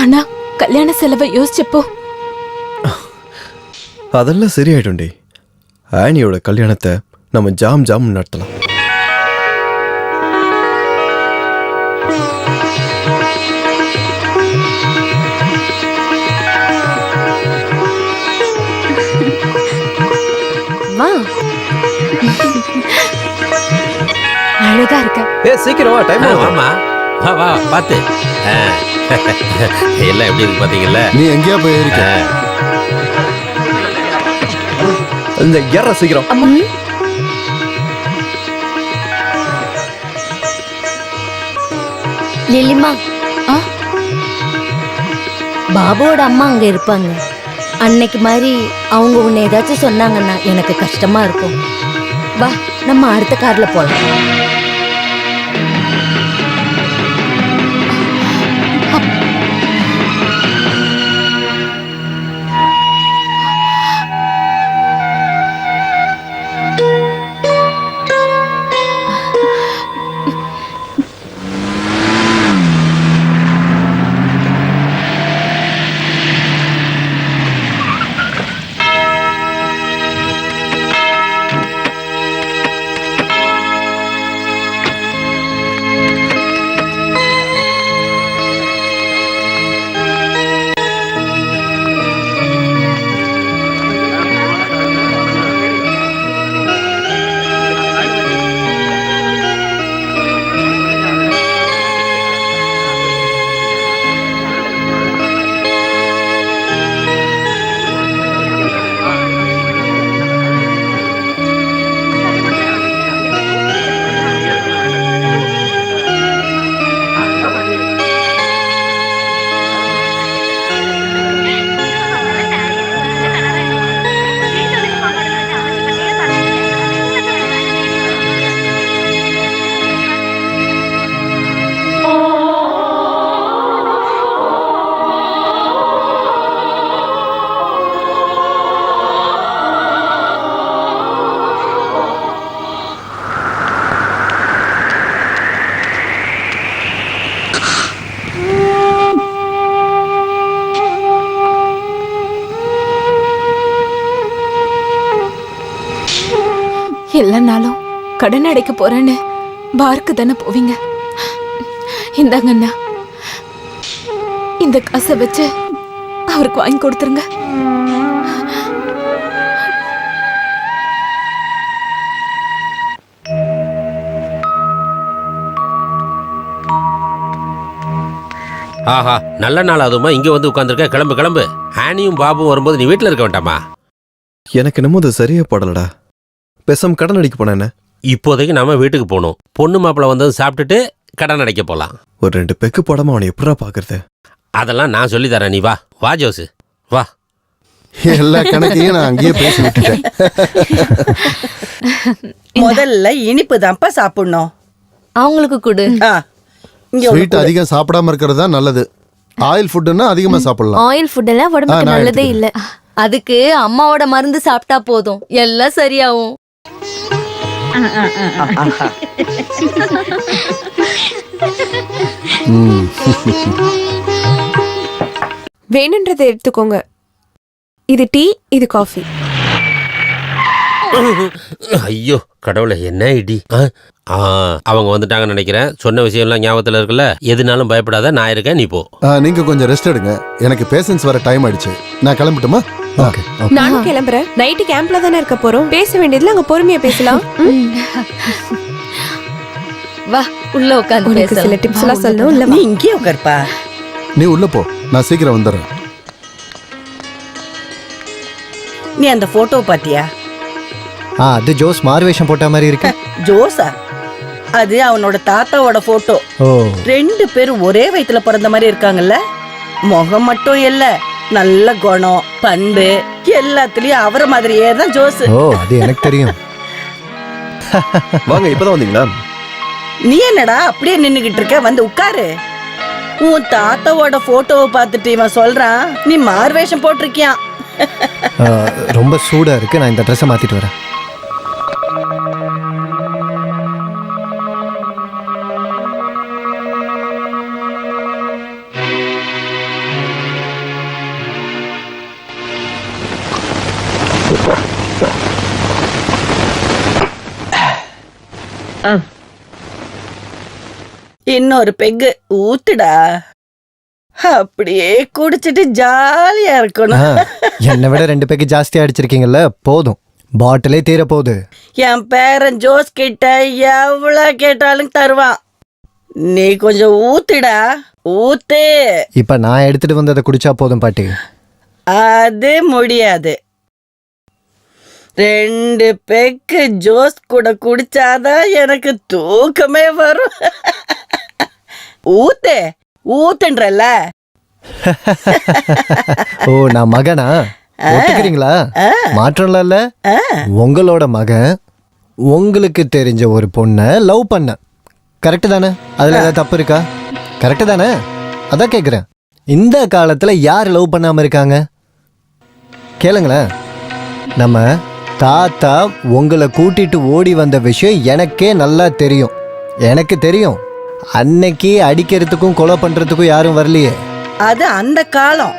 ஆனா கல்யாண செலவை யோசிச்சப்போ அதெல்லாம் சரியாயிடும் டி. ஆனியோட கல்யாணத்தை நம்ம ஜாம் ஜாம் நடத்தலாம். அழகா இருக்க. சீக்கிரம் வா, டைம் ஆகுது. ஆமா, வா வா, பாத்து. எல்லாம் எப்படி இருக்கு பாத்தீங்கல்ல? நீ எங்கேயா போய் இருக்க? இந்த ஏற சீக்கிரம். லில்லிமா, பாபுவோட அம்மா அங்க இருப்பாங்க. அன்னைக்கு மாதிரி அவங்க உன்னை ஏதாச்சும் சொன்னாங்கன்னா எனக்கு கஷ்டமா இருக்கும். வா, நம்ம அடுத்த கார்ல போலாம். எல்லா நாளும் கடன் அடைக்க போறேன்னு பார்க்கு தானே போவீங்க. இந்தாங்கண்ணா, இந்த காசை வச்சு அவருக்கு வாங்கி கொடுத்துருங்க. ஆஹா, நல்ல நாள் அதுமா இங்க வந்து உட்காந்துருக்க. கிளம்பு கிளம்பு. ஆனியும் பாபும் வரும்போது நீ வீட்டில் இருக்க வேண்டாமா? எனக்கு என்னமோ அது சரியா படலடா. பேசாம கடன் அடிக்க போனேன். இப்போதைக்கு நாம வீட்டுக்கு போகணும். பொண்ணு மாப்பிள்ள வந்தது சாப்பிட்டுட்டு கடன் அடைக்க போலாம். ஒரு 2 பெக்கு போடாம அவனை எப்படா பாக்குறது? அதெல்லாம் நான் சொல்லி தரேன். நீ வா வா ஜோசு வா. எல்லா கணக்கையும் நான் அங்கேயே பேசி விட்டுட்டேன். முதல்ல இனிப்பு தான்ப்பா சாப்பிடணும். அவங்களுக்கு கொடு. இங்க ஒண்ணு ஸ்வீட் கொடு. அதிகம் சாப்பிடாம இருக்கிறது தான் நல்லது. ஆயில் ஃபுட்னா அதிகமா சாப்பிடலாம். ஆயில் ஃபுட் எல்லாம் உடம்புக்கு நான் நல்லதே இல்ல. அதுக்கு அம்மாவோட மருந்து சாப்பிட்டா போதும், எல்லாம் சரியாகும். வேணுன்றதை எடுத்துக்கோங்க. இது டீ, இது காஃபி. ஐயோ கடவுளை, என்ன இடி. அவங்க வந்துட்டாங்கன்னு நினைக்கிறேன். சொன்ன விஷயம்லாம் ஞாபகத்தில் இருக்குல்ல. எதுனாலும் பயப்படாத, நான் இருக்கேன், நீ போ. நீங்க கொஞ்சம் ரெஸ்ட் எடுங்க. எனக்கு பேஷன்ஸ் வர டைம் ஆயிடுச்சு. நான் கிளம்பட்டுமா? ஓகே. நானும் கிளம்புறேன். நைட்டு கேம்ப்ல தானே இருக்க போறோம். பேச வேண்டியதுல அங்க பொறுமையா பேசலாம். வா, உள்ள உட்காந்து உனக்கு சில பேசலாம். டிப்ஸ் எல்லாம் சொல்லணும். இல்ல நீ இங்கே உட்காருப்பா. நீ உள்ள போ, நான் சீக்கிரம் வந்துடுறேன். நீ அந்த போட்டோ பாத்தியா? அது ஜோஸ் மார்வேஷம் போட்ட மாதிரி இருக்கு. ஜோஸா? அது அவனோட தாத்தாவோட போட்டோ. ஓ, 2 பேரும் ஒரே வயித்துல பிறந்த மாதிரி இருக்காங்கல்ல. முகம் மட்டும் இல்ல, நல்ல குணம், பண்பு எல்லாத்துலயும் அவர மாதிரியே தான் ஜோஸ். ஓ, அது எனக்கு தெரியும். வாங்க, இப்பதான் வந்தீங்களா? நீ என்னடா அப்படியே நின்னுகிட்டு இருக்க? வந்து உட்காரு. உன் தாத்தாவோட போட்டோவை பார்த்துட்டு இவன் சொல்றான் நீ மார்வேஷம் போட்டிருக்கியான். ரொம்ப சூடா இருக்கு, நான் இந்த ட்ரெஸ்ஸை மாத்திட்டு வரேன். இன்னொரு பெக்கு ஊத்துடா. அப்படியே குடிச்சிட்டு ஜாலியா இருக்கணும். என்னை விட 2 பேக்கு ஜாஸ்தியா அடிச்சிருக்கீங்கல்ல, போதும். பாட்டிலே தீர போகுது. என் பேரன் ஜோஸ் கிட்ட எவ்வளவு கேட்டாலும் தருவான். நீ கொஞ்சம் ஊத்துடா, ஊத்து. இப்ப நான் எடுத்துட்டு வந்ததை குடிச்சா போதும் பாட்டி. அது முடியாது. 2 பெக்கு ஜோஸ் கூட குடிச்சாதான் எனக்கு தூக்கமே வரும். ஊத்து ஊத்துன்றல. ஓ, நான் மகனா? ஒத்துக்கிறீங்களா? மாற்றம்ல இல்ல. உங்களோட மகன் உங்களுக்கு தெரிஞ்ச ஒரு பொண்ணை லவ் பண்ண, கரெக்டு தானே? அதுல ஏதாவது தப்பு இருக்கா? கரெக்டு தானே? அதான் கேட்குறேன். இந்த காலத்துல யார் லவ் பண்ணாம இருக்காங்க? கேளுங்களேன். நம்ம தாத்தா உங்களை கூட்டிட்டு ஓடி வந்த விஷயம் எனக்கே நல்லா தெரியும். எனக்கு தெரியும். அன்னைக்கு அடிக்கிறதுக்கும் கொலை பண்றதுக்கும் யாரும் வரலையே. அது அந்த காலம்.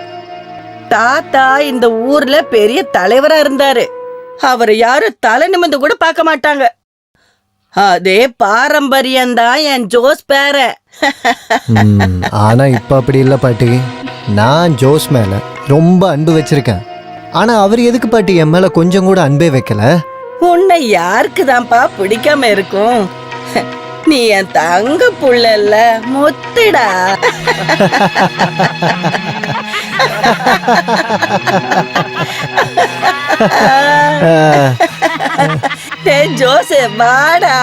தாத்தா இந்த ஊர்ல பெரிய தலைவரா இருந்தாரு. அவர் யாரும் தலை நிமிந்து கூட பார்க்க மாட்டாங்க. அதே பாரம்பரியம் தான் என் ஜோஸ் பேரன். ஆனா இப்ப அப்படி இல்ல பாட்டி. நான் ஜோஸ் மேல ரொம்ப அன்பு வச்சிருக்கேன். ஆனா அவர் எதுக்கு பாட்டி என் மேல கொஞ்சம் கூட அன்பே வைக்கல? உன்னை யாருக்கு தான்ப்பா பிடிக்காம இருக்கும்? நீ என் தங்க புள்ளல்ல, முத்துடா. ஜோஸ் வாடா,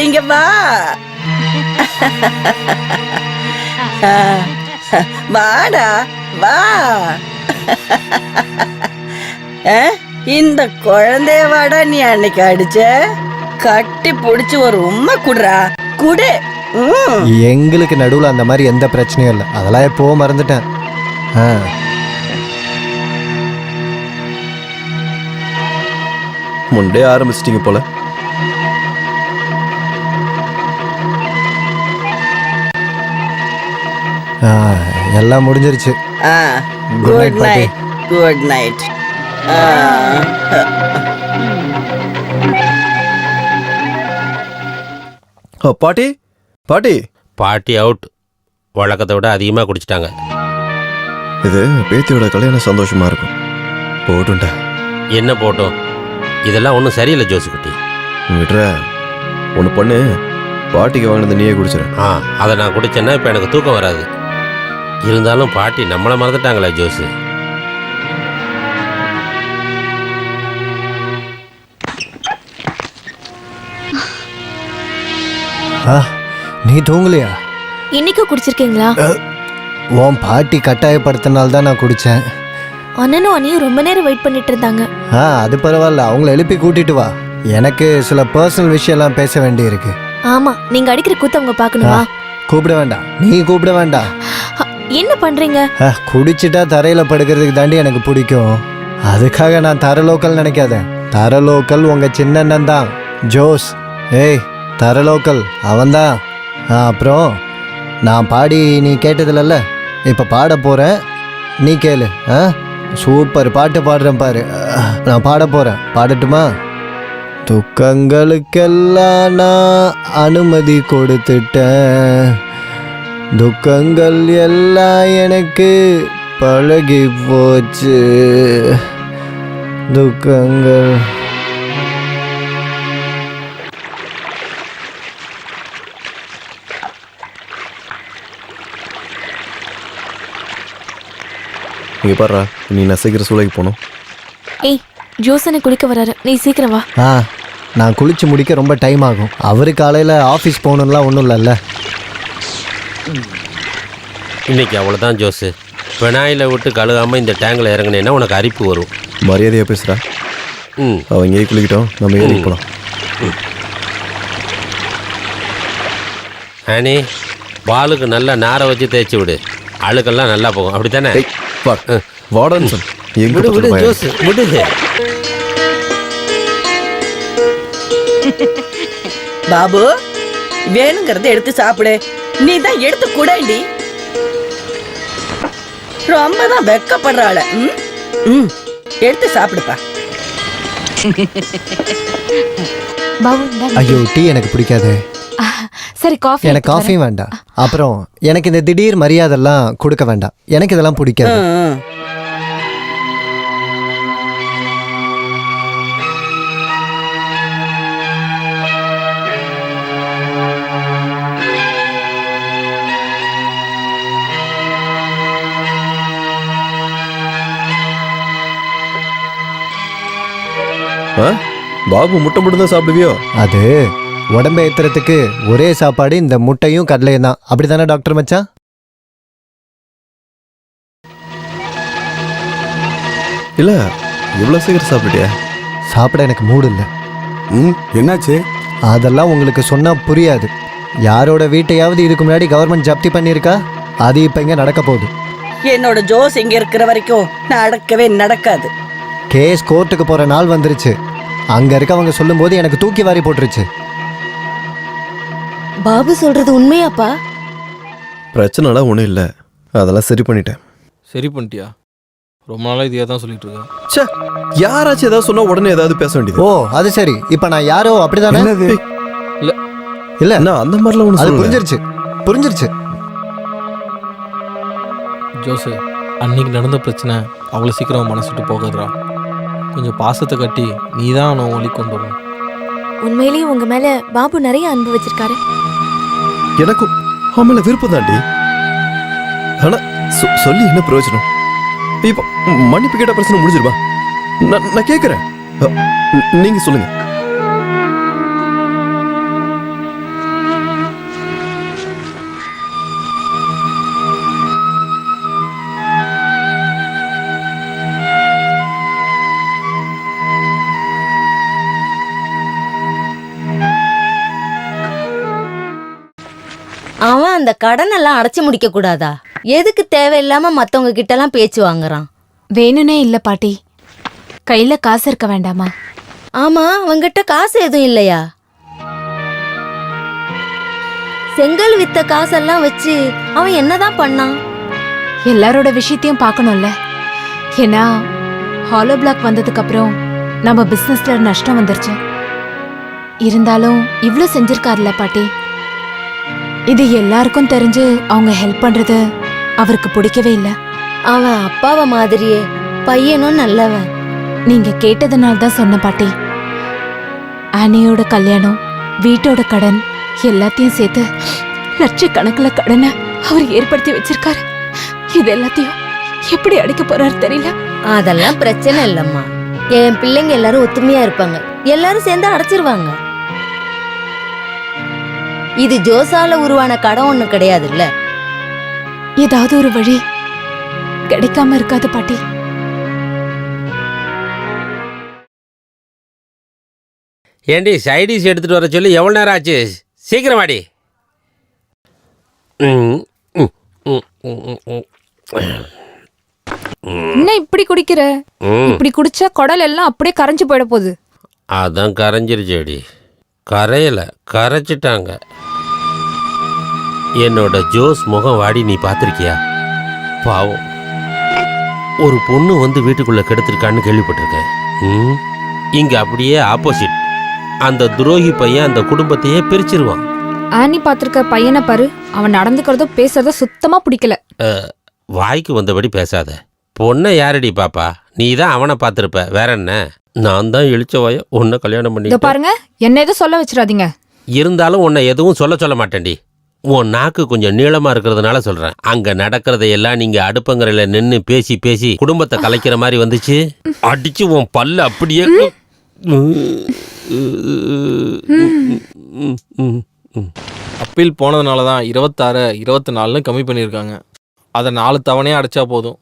இங்க வா. வாடா வா. இந்த குழந்தைய வாடா நீ அன்னைக்கு அடிச்ச. கட்டி புடிச்சு ஒரு உம்மை குடுறா, குடு. எங்களுக்கு நடுவுல அந்த மாதிரி எந்த பிரச்சனையும் இல்லை. அதெல்லாம் எப்போ மறந்துட்டேன். முண்டே ஆரம்பிச்சிட்டீங்க போல. எல்லாம் முடிஞ்சிருச்சு. Good night. Good night. பாட்டி பாட்டி பாட்டி அவுட். வழக்கத்தை விட அதிகமாக குடிச்சிட்டாங்க. இது பேத்தியோட கல்யாணம் சந்தோஷமா இருக்கும். போட்டுண்டா. என்ன போட்டோம்? இதெல்லாம் ஒன்றும் சரியில்லை ஜோசுக்குட்டி. விட்ற ஒன்று பண்ணு, பாட்டிக்கு வாங்கினது நீயே குடிச்சிட. அதை நான் குடிச்சேன்னா இப்போ எனக்கு தூக்கம் வராது. இருந்தாலும் பாட்டி நம்மளை மறந்துட்டாங்களே ஜோசு. நீ தூங்கலையா? இன்னைக்கும் குடிச்சிருக்கீங்களா? உன் பாட்டி கட்டாயப்படுத்தினால தான் நான் குடித்தேன். அண்ணனும் அண்ணியும் ரொம்ப நேரம் வெயிட் பண்ணிட்டு இருந்தாங்க. அது பரவாயில்ல, அவங்கள எழுப்பி கூட்டிட்டு வா. எனக்கு சில பர்சனல் விஷயம்லாம் பேச வேண்டி இருக்கு. ஆமா, நீங்க அடிக்கிற கூத்த அவங்க பாக்கணுமா? கூப்பிட வேண்டாம், நீ கூப்பிட வேண்டாம். என்ன பண்றீங்க? குடிச்சிட்டா தரையில படுக்கிறதுக்கு தாண்டி எனக்கு பிடிக்கும். அதுக்காக நான் தரலோக்கல் நினைக்காத. தரலோக்கல் உங்க சின்னண்ணன் தான், ஜோஸ். ஏய், தரலோக்கல் அவன்தான். அப்புறம் நான் பாடி நீ கேட்டதில்ல, இப்போ பாட போகிறேன், நீ கேளு. சூப்பர் பாட்டு பாடுறேன் பாரு. நான் பாட போகிறேன், பாடட்டுமா? துக்கங்களுக்கெல்லாம் நான் அனுமதி கொடுத்துட்டேன், துக்கங்கள் எல்லாம் எனக்கு பழகி போச்சு, துக்கங்கள். இங்கே பாடுறா, நீ நசைக்கிற சூளைக்கு போகணும். ஏய், ஜோசனை குளிக்க வராரு, நீ சீக்கிரம் வா. நான் குளிச்சு முடிக்க ரொம்ப டைம் ஆகும். அவரு காலையில் ஆஃபீஸ் போகணும்லாம் ஒன்றும் இல்லைல்ல. இன்னைக்கு அவ்வளோதான் ஜோசு. பெனாயில விட்டு கழுகாமல் இந்த டேங்கில் இறங்கினேன்னா உனக்கு அரிப்பு வரும். மரியாதையாக பேசுகிறா. அவங்க ஏறி குளிக்கிட்டோம், நம்ம ஏறி போகலாம். ஆனி, பாலுக்கு நல்லா நாரை வச்சு தேய்ச்சி விடு, அழுக்கெல்லாம் நல்லா போகும். அப்படி தானே? வார்டன் சார், விடு விடு ஜோசு, விடு. பாபு, வேணுங்கிறத எடுத்து சாப்பிடு. நீ தான் எடுத்து கூடண்டி. ரொம்ப தான் வெக்கப்படுறாள. எடுத்து சாப்பிடுப்பா. ஐயோ, டீ எனக்கு பிடிக்காது. சரி, காஃபி. எனக்கு காஃபியும் வேண்டாம். அப்புறம் எனக்கு இந்த திடீர் மரியாதைலாம் கொடுக்க வேண்டாம், எனக்கு இதெல்லாம் பிடிக்காது. பாபு முட்டை மட்டும் தான் சாப்பிடுவியோ? அது உடம்பை ஏத்துறதுக்கு ஒரே சாப்பாடு இந்த முட்டையும் கடலையும் தான். அப்படித்தானே டாக்டர் மச்சான்? இல்ல, இவ்வளோ சீக்கிரம் சாப்பிட்டியா? சாப்பிட எனக்கு மூடு இல்லை. என்னாச்சு? அதெல்லாம் உங்களுக்கு சொன்னா புரியாது. யாரோட வீட்டையாவது இதுக்கு முன்னாடி கவர்மெண்ட் ஜப்தி பண்ணியிருக்கா? அது இப்ப இங்க நடக்க போகுது. என்னோட ஜோஸ் இங்க இருக்கிற வரைக்கும் நடக்கவே நடக்காது. கேஸ் கோர்ட்டுக்கு போற நாள் வந்துருச்சு. அங்க இருக்கவங்க சொல்லும் போது எனக்கு தூக்கி வாரி போட்டுருச்சு. பாபு சொல்றது உண்மையாப்பா? பிரச்சனைலாம் ஒன்றும் இல்லை, அதெல்லாம் சரி பண்ணிட்டேன். சரி பண்ணிட்டியா? ரொம்ப நாளாக இதையே தான் சொல்லிட்டு இருக்கேன். சே, யாராச்சும் ஏதாவது சொன்னா உடனே ஏதாவது பேச வேண்டியது. ஓ, அது சரி. இப்ப நான் யாரோ அப்படிதானே? இல்லை இல்ல, நான் அந்த மாதிரிலாம் ஒன்று அது புரிஞ்சிருச்சு, புரிஞ்சிருச்சு. ஜோசு, அன்னைக்கு நடந்த பிரச்சனை அவ்வளோ சீக்கிரம் மனசு விட்டு போகாதுடா. கொஞ்சம் பாசத்தை கட்டி நீ தான் அவனை ஒளி கொண்டு வரணும். உண்மையிலேயே உங்க மேல பாபு நிறைய அன்பு வச்சிருக்காரு. எனக்கும் அவங்கள விருப்பம் தாண்டி. ஆனா சொல்லி என்ன பிரயோஜனம்? இப்போ மன்னிப்பு கேட்ட பிரச்சனை முடிஞ்சிருவா? நான் கேட்குறேன், நீங்க சொல்லுங்க. அவன் அந்த கடன் எல்லாம் அடைச்சு முடிக்க கூடாதா? எதுக்கு தேவையில்லாம மத்தவங்க கிட்ட எல்லாம் பேச்சு வாங்குறான்? வேணும்னே இல்ல பாட்டி, கையில காசு இருக்க வேண்டாமா? ஆமா, அவங்கிட்ட காசு எதுவும் இல்லையா? செங்கல் வித்த காசெல்லாம் வச்சு அவன் என்னதான் பண்ணான்? எல்லாரோட விஷயத்தையும் பார்க்கணும்ல. ஏன்னா ஹாலோ பிளாக் வந்ததுக்கு அப்புறம் நம்ம பிசினஸ்ல நஷ்டம் வந்துருச்சு. இருந்தாலும் இவ்ளோ செஞ்சிருக்காருல பாட்டி. இது எல்லாருக்கும் தெரிஞ்சு அவங்க ஹெல்ப் பண்றது அவருக்கு பிடிக்கவே இல்லை. அவன் அப்பாவை மாதிரியே பையனும் நல்லவன். நீங்க கேட்டதுனால தான் சொன்ன பாட்டி. ஆனியோட கல்யாணம், வீட்டோட கடன் எல்லாத்தையும் சேர்த்து லட்சக்கணக்கில் கடனை அவர் ஏற்படுத்தி வச்சிருக்காரு. இது எல்லாத்தையும் எப்படி அடிக்க போறாரு தெரியல. அதெல்லாம் பிரச்சனை இல்லம்மா. என் பிள்ளைங்க எல்லாரும் ஒத்துமையா இருப்பாங்க. எல்லாரும் சேர்ந்து அடைச்சிருவாங்க. இது ஜோஸால உருவான கடன் ஒண்ணு கிடையாதுல்ல. ஏதாவது ஒரு வழி கிடைக்காம இருக்காது பாட்டி. ஏண்டி சைடிஷ் எடுத்துட்டு வர சொல்லி எவ்வளோ நேரம் ஆச்சு? சீக்கிரம் வாடி. என்ன இப்படி குடிக்கிற? இப்படி குடிச்சா குடல் எல்லாம் அப்படியே கரைஞ்சு போயிட போகுது. அதான் கரைஞ்சிருச்சேடி. கரையல, கரைச்சிட்டாங்க. என்னோட ஜோஸ் முகம் வாடி நீ பார்த்துருக்கியா? பாவம், ஒரு பொண்ணு வந்து வீட்டுக்குள்ள கெடுத்திருக்கான்னு கேள்விப்பட்டிருக்கேன். இங்க அப்படியே ஆப்போசிட். அந்த துரோகி பையன் அந்த குடும்பத்தையே பிரிச்சிருவான். ஆனி பாத்திருக்க பையனை பாரு. அவன் நடந்துக்கிறதோ பேசுறதோ சுத்தமா பிடிக்கல. வாய்க்கு வந்தபடி பேசாத. பொண்ணை யாரடி பாப்பா? நீ தான் அவனை பார்த்துருப்ப, வேற என்ன? நான் தான் இழிச்ச வாய உன்னை கல்யாணம் பண்ணி பாருங்க. என்ன எதுவும் சொல்ல வச்சிடாதீங்க. இருந்தாலும் உன்னை எதுவும் சொல்ல மாட்டேன்டி. உன் நாக்கு கொஞ்சம் நீளமா இருக்கிறதுனால சொல்றேன். அங்க நடக்கிறதையெல்லாம் நீங்க அடுப்பங்கரையில நின்று பேசி பேசி குடும்பத்தை கலைக்கிற மாதிரி வந்துச்சு. அடிச்சு உன் பல்ல அப்படியே. அப்பீல் போனதுனால தான் 26 24 கம்மி பண்ணியிருக்காங்க. அதை 4 தவணையாக அடைச்சா போதும்.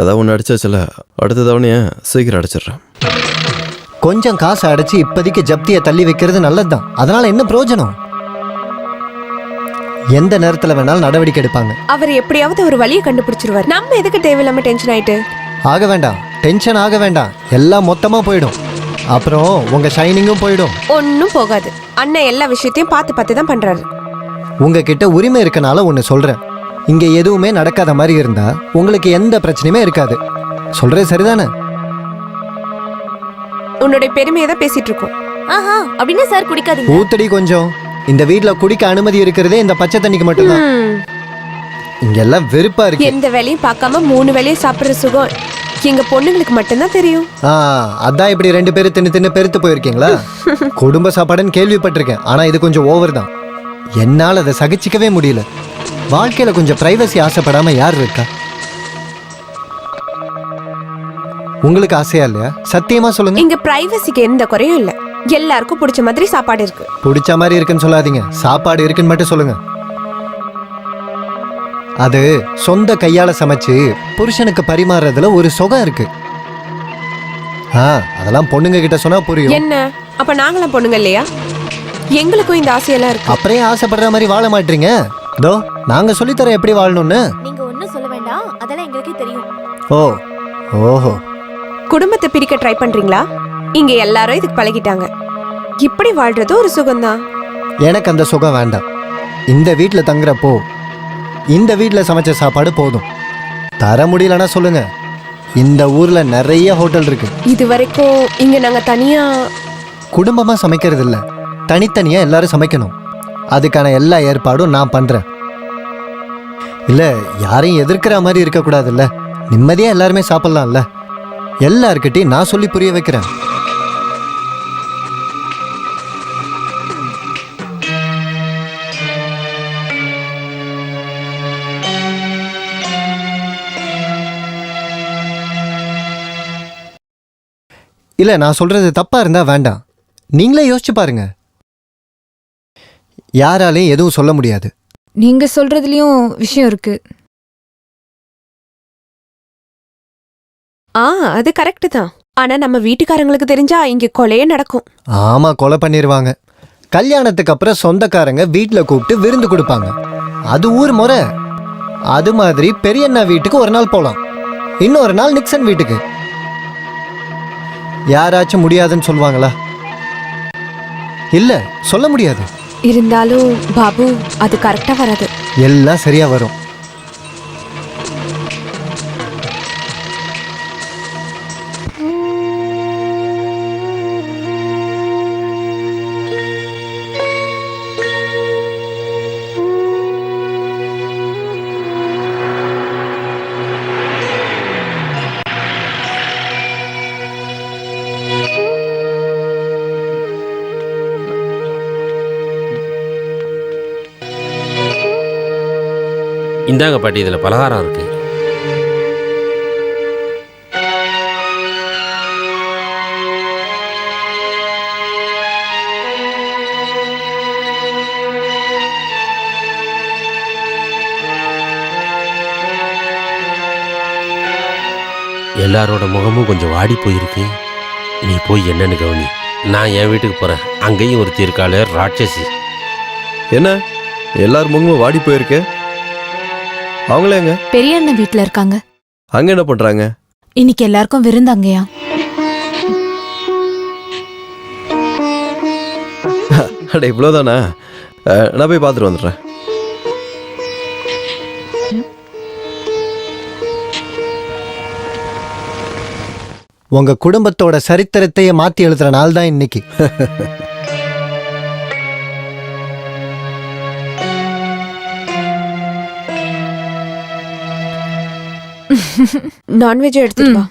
அதான் ஒன்று அடிச்சாச்சுல, அடுத்த தவணையை சீக்கிரம் அடிச்சிடுறேன். கொஞ்சம் காசு அடைச்சு இப்போதைக்கு ஜப்தியை தள்ளி வைக்கிறது நல்லதுதான். அதனால என்ன பிரயோஜனம்? எந்த நேரத்துல வேணாலும் நடவடிக்கை எடுப்பாங்க. அவர் எப்படியாவது ஒரு வழியை கண்டுபிடிச்சிருவார். நம்ம எதுக்கு தேவையில்லாம டென்ஷன் ஆயிட்டு? ஆக வேண்டாம், டென்ஷன் ஆக வேண்டாம். எல்லாம் மொத்தமா போயிடும். அப்புறம் உங்க ஷைனிங்கும் போயிடும். ஒன்னும் போகாது. அண்ணன் எல்லா விஷயத்தையும் பார்த்து தான் பண்றாரு. உங்ககிட்ட உரிமை இருக்கனால ஒன்னு சொல்றேன். இங்க எதுவுமே நடக்காத மாதிரி இருந்தா உங்களுக்கு எந்த பிரச்சனையுமே இருக்காது. சொல்றது சரிதானே? உன்னுடைய பெருமையை தான் பேசிட்டு இருக்கோம். ஆஹா, அப்படின்னு சார் குடிக்காதீங்க. ஊத்தடி கொஞ்சம். இந்த வீட்ல குடிக்க அனுமதி இருக்கிறதே இந்த பச்சை தண்ணிக்கு மட்டும்தான். இங்கெல்லாம் வெறுப்பா இருக்கு. எந்த வேலையும் பார்க்காம 3 வேலையும் சாப்பிடுற சுகம் எங்க பொண்ணுங்களுக்கு மட்டும்தான் தெரியும். அதான் இப்படி 2 பேரும் தின்னு பெருத்து போயிருக்கீங்களா? குடும்ப சாப்பாடுன்னு கேள்விப்பட்டிருக்கேன். ஆனா இது கொஞ்சம் ஓவர் தான். என்னால் அதை சகிச்சிக்கவே முடியல. வாழ்க்கையில கொஞ்சம் பிரைவசி ஆசைப்படாம யார் இருக்கா? உங்களுக்கு ஆசையா இல்லையா? சத்தியமா சொல்லுங்க. இங்க பிரைவசிக்கு எந்த குறையும் இல்ல. எல்லாருக்கும் பிடிச்ச மாதிரி சாப்பாடு இருக்கு. பிடிச்ச மாதிரி இருக்குன்னு சொல்லாதீங்க. சாப்பாடு இருக்குன்னு மட்டும் சொல்லுங்க. அது சொந்த கையால சமைச்சு புருஷனுக்கு பரிமாறுறதுல ஒரு சுகம் இருக்கு. அதெல்லாம் பொண்ணுங்க கிட்ட சொன்னா புரியும். என்ன அப்ப நாங்களாம் பொண்ணுங்க இல்லையா? எங்களுக்கும் இந்த ஆசையெல்லாம் இருக்கு. அப்படியே ஆசைப்படுற மாதிரி வாழ மாட்டீங்க. தோ நாங்க சொல்லித்தர எப்படி வாழணும்னு. நீங்க ஒன்னும் சொல்ல வேண்டாம், அதெல்லாம் எங்களுக்கே தெரியும். ஓஹோ. குடும்பத்தை பிரிக்க ட்ரை பண்றீங்களா? இங்க எல்லாரும் இதுக்கு பழகிட்டாங்க. இப்படி வாழ்றது ஒரு சுகம்தான். எனக்கு அந்த சுகம் வேண்டாம். இந்த வீட்டுல தங்குறப்போ இந்த வீட்டுல சமைச்ச சாப்பாடு போதும். தர முடியலன்னா சொல்லுங்க. இந்த ஊர்ல நிறைய ஹோட்டல் இருக்கு. இது வரைக்கும் இங்க நாங்க தனியா குடும்பமா சமைக்கிறது இல்ல, தனித்தனியா எல்லாரும் சமைக்கணும். அதுக்கான எல்லா ஏற்பாடும் நான் பண்றேன். இல்ல யாரையும் எதிர்க்கிற மாதிரி இருக்க கூடாதுல்ல. நிம்மதியா எல்லாருமே சாப்பிடலாம்ல. எல்லார்கிட்டையும் நான் சொல்லி புரிய வைக்கிறேன். இல்ல நான் சொல்றது தப்பா இருந்தா வேண்டாம். நீங்களே யோசிச்சு பாருங்க. யாராலையும் எதுவும் சொல்ல முடியாது. நீங்க சொல்றதுலயும் விஷயம் இருக்கு. அது கரெக்ட் தான். ஆனா நம்ம வீட்டுக்காரங்களுக்கு தெரிஞ்சா இங்க கொலையே நடக்கும். ஆமா, கொலை பண்ணிருவாங்க. கல்யாணத்துக்கு அப்புறம் சொந்தக்காரங்க வீட்டுல கூப்பிட்டு விருந்து கொடுப்பாங்க. அது ஊர் முறை. அது மாதிரி பெரியண்ணா வீட்டுக்கு ஒரு நாள் போலாம், இன்னொரு நாள் நிக்சன் வீட்டுக்கு. யாராச்சும் முடியாதுன்னு சொல்லுவாங்களா? இல்ல, சொல்ல முடியாது. இருந்தாலும் பாபு, அது கரெக்டா வராது. எல்லாம் சரியா வரும். இந்தாங்க பாட்டி, இதில் பலகாரம் இருக்கு. எல்லாரோட முகமும் கொஞ்சம் வாடி போயிருக்கு. நீ போய் என்னன்னு கவனி. நான் என் வீட்டுக்கு போறேன். அங்கேயும் ஒரு தீர்க்காள ராட்சசி. என்ன எல்லார் முகமும் வாடி போயிருக்கு? அவங்களே எங்க? பெரிய அண்ணன் வீட்ல இருக்காங்க. அங்க என்ன பண்றாங்க? இன்னைக்கு எல்லாருக்கும் விருந்து அங்கயா. அட இவ்வளோதானா? நான் போய் பார்த்துட்டு வந்துடுறேன். உங்க குடும்பத்தோட சரித்திரத்தையே மாத்தி எழுதுற நாள் தான் இன்னைக்கு. நான்வெஜ் எடுத்துட்டு வா.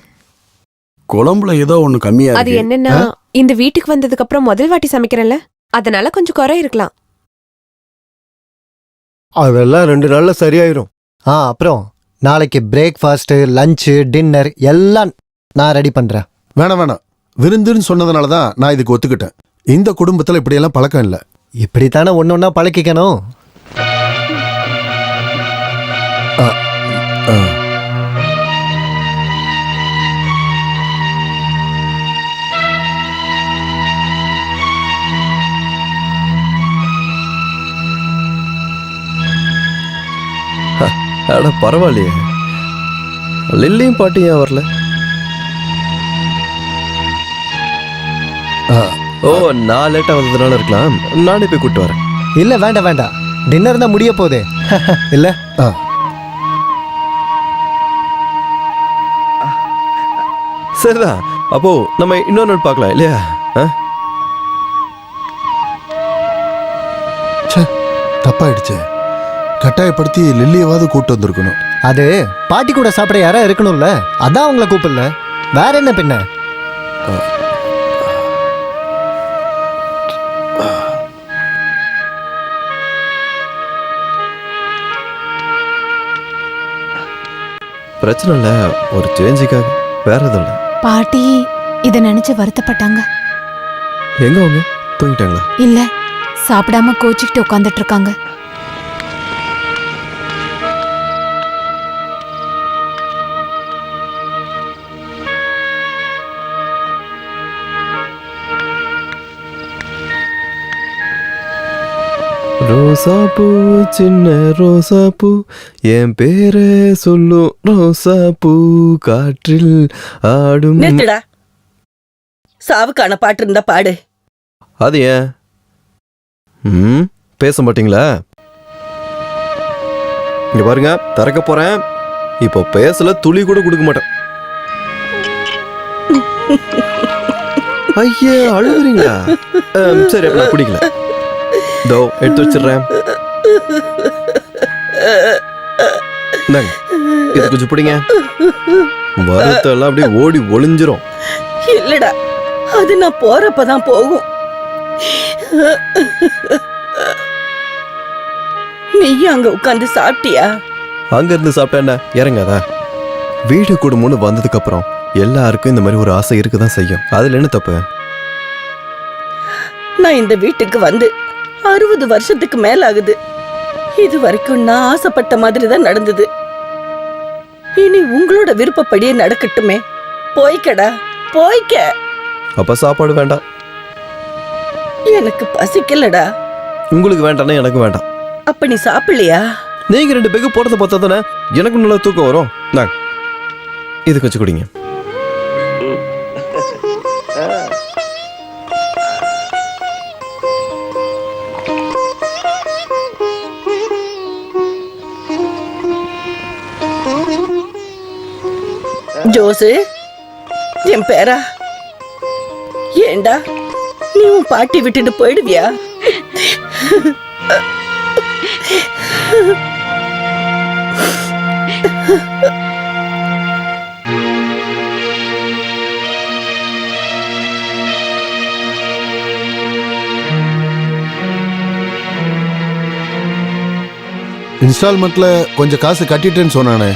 குழம்புல ஏதோ ஒண்ணு கம்மியா அது இருக்கு. என்னன்னா இந்த வீட்டுக்கு வந்ததுக்கு அப்புறம் முதல் வாட்டி சமைக்கிறேன்ல, அதனால கொஞ்சம் குறை இருக்கலாம். அதெல்லாம் 2 நாள்ல சரியாயிரும். அப்புறம் நாளைக்கு பிரேக்ஃபாஸ்ட், லஞ்சு, டின்னர் எல்லாம் நான் ரெடி பண்றேன். வேணாம், விருந்துன்னு சொன்னதுனால தான் நான் இதுக்கு ஒத்துக்கிட்டேன். இந்த குடும்பத்துல இப்படியெல்லாம் பழக்கம் இல்லை. இப்படித்தானே ஒன்னொன்னா பழக்கிக்கணும். அட பரவாயில்லையே, லில்லியும் பாட்டியும் ஏன் வரல? ஓ, நான் லேட்டா வந்ததுனால இருக்கலாம். நானே போய் கூட்டு வரேன். இல்ல வேண்டாம், டின்னர் தான் முடிய போதே. இல்ல சரிதான். அப்போ நம்ம இன்னொரு நாள் பார்க்கலாம் இல்லையா? தப்பாயிடுச்சு. கட்டாயப்படுத்தி லில்லியவாது கூட்டு வந்திருக்கணும். அது பாட்டி கூட சாப்பிட யாரா இருக்கணும்ல, அதான் அவங்கள கூப்பிடல. வேற என்ன பின்ன? பிரச்சனை இல்லை, ஒரு சேஞ்சுக்காக, வேற எதுவும் இல்லை. பாட்டி இதை நினைச்சு வருத்தப்பட்டாங்க. எங்க அவங்க தூங்கிட்டாங்களா? இல்ல, சாப்பிடாம கோச்சிக்கிட்டு உட்காந்துட்டு இருக்காங்க. ரோசாப்பூ, சின்ன ரோசாப்பூ, என் பேரை சொல்லும் ரோசாப்பூ, காற்றில் ஆடும். நிறுத்துடா. சாவுக்கான பாட்டு இருந்தா பாடு. அது ஏன்? பேச மாட்டீங்களா? இங்க பாருங்க, திறக்க போறேன். இப்போ பேசல, துளி கூட கொடுக்க மாட்டேன். ஐயா, அழுகுறீங்களா? சரி, அப்ப நான் குடிக்கல. இதோ எடுத்து வச்சிடுறேன். இது கொஞ்சம் பிடிங்க. வருத்தெல்லாம் அப்படியே ஓடி ஒளிஞ்சிரும். இல்லடா, அது நான் போறப்பதான் போகும். நீயும் அங்க உட்கார்ந்து சாப்பிட்டியா? அங்க இருந்து சாப்பிட்டா இறங்காதா? வீடு குடும்பம்னு வந்ததுக்கு அப்புறம் எல்லாருக்கும் இந்த மாதிரி ஒரு ஆசை இருக்குதான் செய்யும். அதுல என்ன தப்பு? நான் இந்த வீட்டுக்கு வந்து 60 வருஷத்துக்கு மேல ஆகுது. இது வரைக்கும் நான் ஆசைப்பட்ட மாதிரி தான் நடந்தது. இனி உங்களோட விருப்பப்படியே நடக்கட்டுமே. போய்க்கடா, போய்க்க. அப்ப சாப்பாடு வேண்டாம். எனக்கு பசிக்கலடா. உங்களுக்கு வேண்டாம்னா எனக்கு வேண்டாம். அப்ப நீ சாப்பிடலையா? நீங்க 2 பேருக்கு போறத பார்த்தா தானே எனக்கு நல்லா தூக்கம் வரும். நான் இது கொஞ்சம் குடிங்க. ஜோசு, என் பேரா, ஏண்டா நீ உன் பாட்டி விட்டுட்டு போயிடுவியா? இன்ஸ்டால்மெண்ட்ல கொஞ்சம் காசு கட்டிட்டேன்னு சொன்னானே,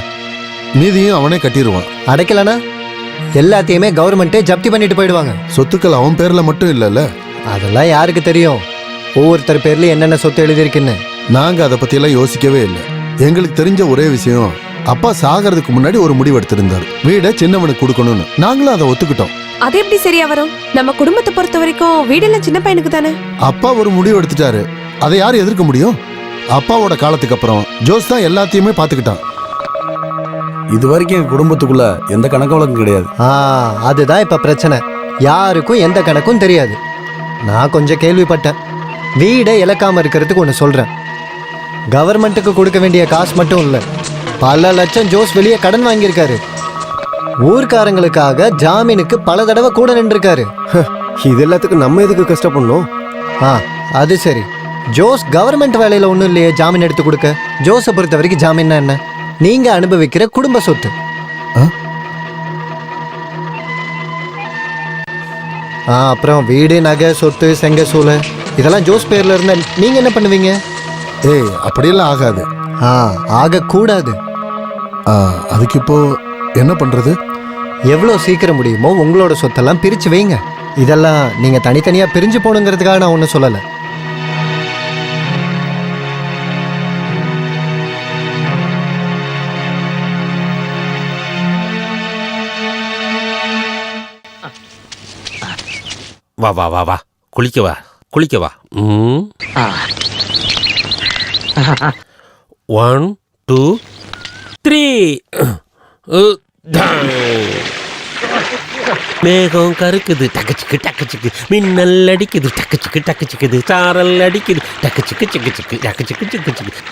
மீதியும் அவனே கட்டிடுவான். அடைக்கலனா எல்லாத்தையுமே கவர்மெண்ட்டே ஜப்தி பண்ணிட்டு போயிடுவாங்க. சொத்துக்கள் அவன் பேர்ல மட்டும் இல்லைல்ல. அதெல்லாம் யாருக்கு தெரியும்? ஒவ்வொருத்தர் பேர்லயும் என்னென்ன சொத்து எழுதியிருக்குன்னு. நாங்க அதை பத்தியெல்லாம் யோசிக்கவே இல்லை. எங்களுக்கு தெரிஞ்ச ஒரே விஷயம், அப்பா சாகிறதுக்கு முன்னாடி ஒரு முடிவு எடுத்திருந்தாரு, வீடை சின்னவனுக்கு கொடுக்கணும்னு. நாங்களும் அதை ஒத்துக்கிட்டோம். அது எப்படி சரியா வரும்? நம்ம குடும்பத்தை பொறுத்த வரைக்கும் வீடெல்லாம் சின்ன பையனுக்கு தானே. அப்பா ஒரு முடிவு எடுத்துட்டாரு, அதை யார் எதிர்க்க முடியும்? அப்பாவோட காலத்துக்கு அப்புறம் ஜோஸ் தான் எல்லாத்தையுமே பார்த்துக்கிட்டான். இது வரைக்கும் என் குடும்பத்துக்குள்ள எந்த கணக்கு வழக்கம் கிடையாது. அதுதான் இப்ப பிரச்சனை. யாருக்கும் எந்த கணக்கும் தெரியாது. நான் கொஞ்சம் கேள்விப்பட்டேன். வீடை இழக்காம இருக்கிறதுக்கு ஒன்று சொல்றேன். கவர்மெண்ட்டுக்கு கொடுக்க வேண்டிய காசு மட்டும் இல்லை, பல லட்சம் ஜோஸ் வெளியே கடன் வாங்கியிருக்காரு. ஊர்க்காரங்களுக்காக ஜாமீனுக்கு பல தடவை கூட நின்றுருக்காரு. இது எல்லாத்துக்கும் நம்ம எதுக்கு கஷ்டப்படணும்? அது சரி, ஜோஸ் கவர்மெண்ட் வேலையில ஒன்றும் இல்லையே ஜாமீன் எடுத்து கொடுக்க. ஜோஸை பொறுத்த வரைக்கும் ஜாமீன்னா என்ன? நீங்க அனுபவிக்கிற குடும்ப சொத்து. அப்புறம் வீடு, நகை, சொத்து, செங்கசூலை இதெல்லாம் ஜோஸ் பேர்ல இருந்தா நீங்க என்ன பண்ணுவீங்க? ஏய், அப்படியெல்லாம் ஆகாது. ஆகக்கூடாது. அதுக்கு இப்போ என்ன பண்றது? எவ்வளோ சீக்கிரம் முடியுமோ உங்களோட சொத்தெல்லாம் பிரிச்சு வைங்க. இதெல்லாம் நீங்க தனித்தனியா பிரிஞ்சு போகணுங்கிறதுக்காக நான் ஒன்றும் சொல்லலை. வா வா வா வா குளிக்க வா குளிக்க வா. 1 2 3. மேகம் கருக்குது டக்குச்சுக்கு டக்குச்சுக்கு, மின்னல் அடிக்குது டக்குச்சுக்கு டக்குச்சுக்குது, சாரல் அடிக்குது டக்குச்சுக்கு சிக்கு சிக்கு டக்குச்சுக்கு சிக்கு சிக்கு.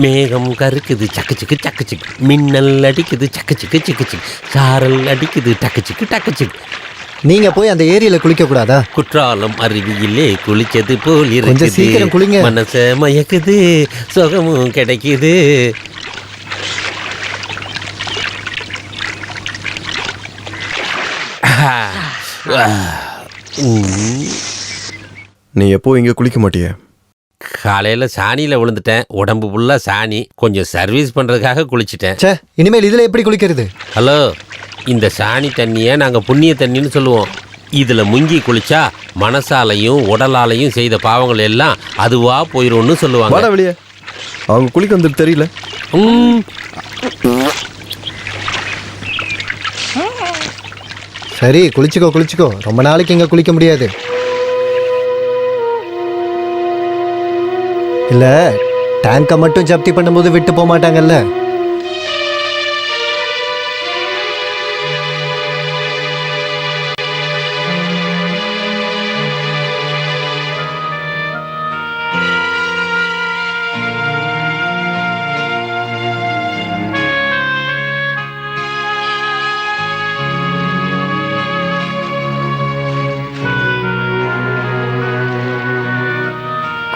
மேகம் கருக்குது சக்குச்சுக்கு டக்குச்சுக்கு, மின்னல் அடிக்குது சக்குச்சுக்கு சிக்கு சிக்கு, சாரல் அடிக்குது டக்குச்சுக்கு டக்குச்சுக்கு. நீங்க போய் அந்த ஏரியில குளிக்க கூடாதா? குற்றாலம் அருவியிலே குளிச்சது போல் கொஞ்சம் சீக்கிரம் குளிங்க. மனச மயக்குது, சுகமும் கிடைக்குது. நீ எப்போ இங்க குளிக்க மாட்டிய? காலையில சாணியில விழுந்துட்டேன், உடம்பு ஃபுல்லா சாணி, கொஞ்சம் சர்வீஸ் பண்றதுக்காக குளிச்சிட்டேன். இனிமேல் இதுல எப்படி குளிக்கிறது? ஹலோ, இந்த சாணி தண்ணியை நாங்கள் புண்ணிய தண்ணின்னு சொல்லுவோம். இதில் முங்கி குளிச்சா மனசாலையும் உடலாலையும் செய்த பாவங்கள் எல்லாம் அதுவா போயிடும்னு சொல்லுவாங்க. வாடா வெளியே, அவங்க குளிக்க வந்துட்டு தெரியல. சரி, குளிச்சுக்கோ குளிச்சுக்கோ. ரொம்ப நாளைக்கு இங்க குளிக்க முடியாது. இல்ல, டேங்கை மட்டும் ஜப்தி பண்ணும்போது விட்டு போக மாட்டாங்கல்ல.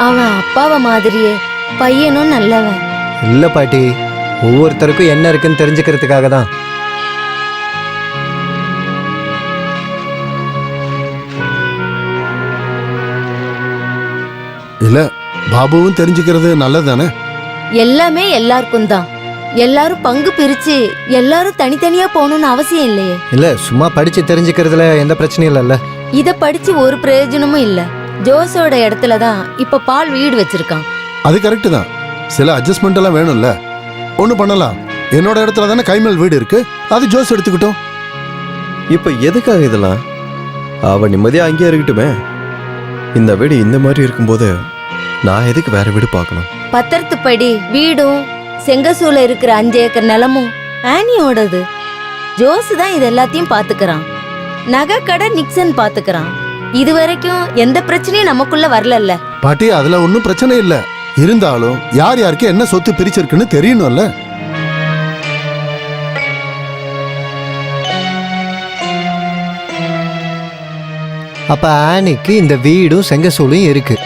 அவன் அப்பாவை மாதிரியே பையனும் நல்லவன். இல்ல பாட்டி, ஒவ்வொருத்தருக்கும் என்ன இருக்குன்னு தெரிஞ்சுக்கிறதுக்காக தான். இல்ல, பாபுவும் தெரிஞ்சுக்கிறது நல்லது தானே. எல்லாமே எல்லாருக்கும் தான். எல்லாரும் பங்கு பிரிச்சு எல்லாரும் தனித்தனியா போகணும்னு அவசியம் இல்லையே. இல்ல, சும்மா படிச்சு தெரிஞ்சுக்கிறதுல எந்த பிரச்சனையும் இல்லைல்ல. இத படிச்சு ஒரு பிரயோஜனமும் இல்ல. ஜோஸோட இடத்துல தான் இப்ப பால் வீடு வச்சிருக்கான். அது கரெக்ட் தான். சில அட்ஜஸ்ட்மெண்ட் எல்லாம் வேணும்ல. ஒண்ணு பண்ணலாம். என்னோட இடத்துல தானே கைமேல் வீடு இருக்கு, அது ஜோஸ் எடுத்துக்கிட்டோம். இப்ப எதுக்காக இதெல்லாம்? அவ நிம்மதியா அங்கேயே இருக்கட்டுமே. இந்த வீடு இந்த மாதிரி இருக்கும்போது நான் எதுக்கு வேற வீடு பார்க்கணும்? பத்திரத்துப்படி வீடும் செங்கசூல இருக்கிற 5 ஏக்கர் நிலமும் ஆனியோடது. ஜோஸ் தான் இது எல்லாத்தையும் பாத்துக்கிறான். நகை கடை நிக்சன் பாத்துக்கிறான். இது வரைக்கும் எந்த பிரச்சனையும் நமக்குள்ள வரல. பாட்டி, அதுல ஒன்றும் பிரச்சனை இல்லை. இருந்தாலும் யார் யாருக்கு என்ன சொத்து பிரிச்சிருக்குன்னு தெரியணும்ல. அப்ப ஆனிக்கு இந்த வீடும் செங்கசூலும் இருக்கு.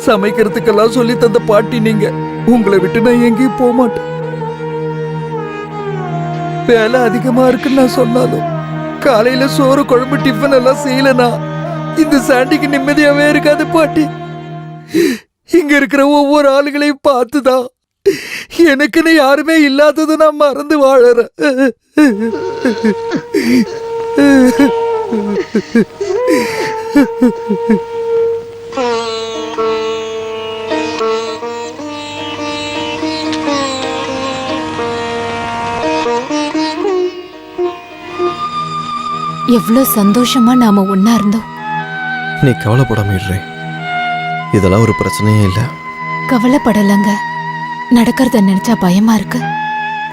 சமைக்கிறதுக்கெல்லாம் சொல்லி தந்த பாட்டி நீங்க. உங்களை விட்டு நான் எங்கேயும் போக மாட்டேன். வேலை அதிகமா இருக்குன்னு நான் சொன்னாலும் காலையில சோறு குழம்பு டிஃபன் எல்லாம் செய்யலனா இந்த சாண்டிக்கு நிம்மதியாவே இருக்காது பாட்டி. இங்க இருக்கிற ஒவ்வொரு ஆளுகளையும் பார்த்துதான் எனக்குன்னு யாருமே இல்லாதது நான் மறந்து வாழறேன். எவ்வளவு சந்தோஷமா நாம ஒன்னா இருந்தோம். நீ கவலைப்படாம இருறே, இதெல்லாம் ஒரு பிரச்சனையே இல்லை. கவலைப்படலங்க. நடக்கிறத நினைச்சா பயமா இருக்கு.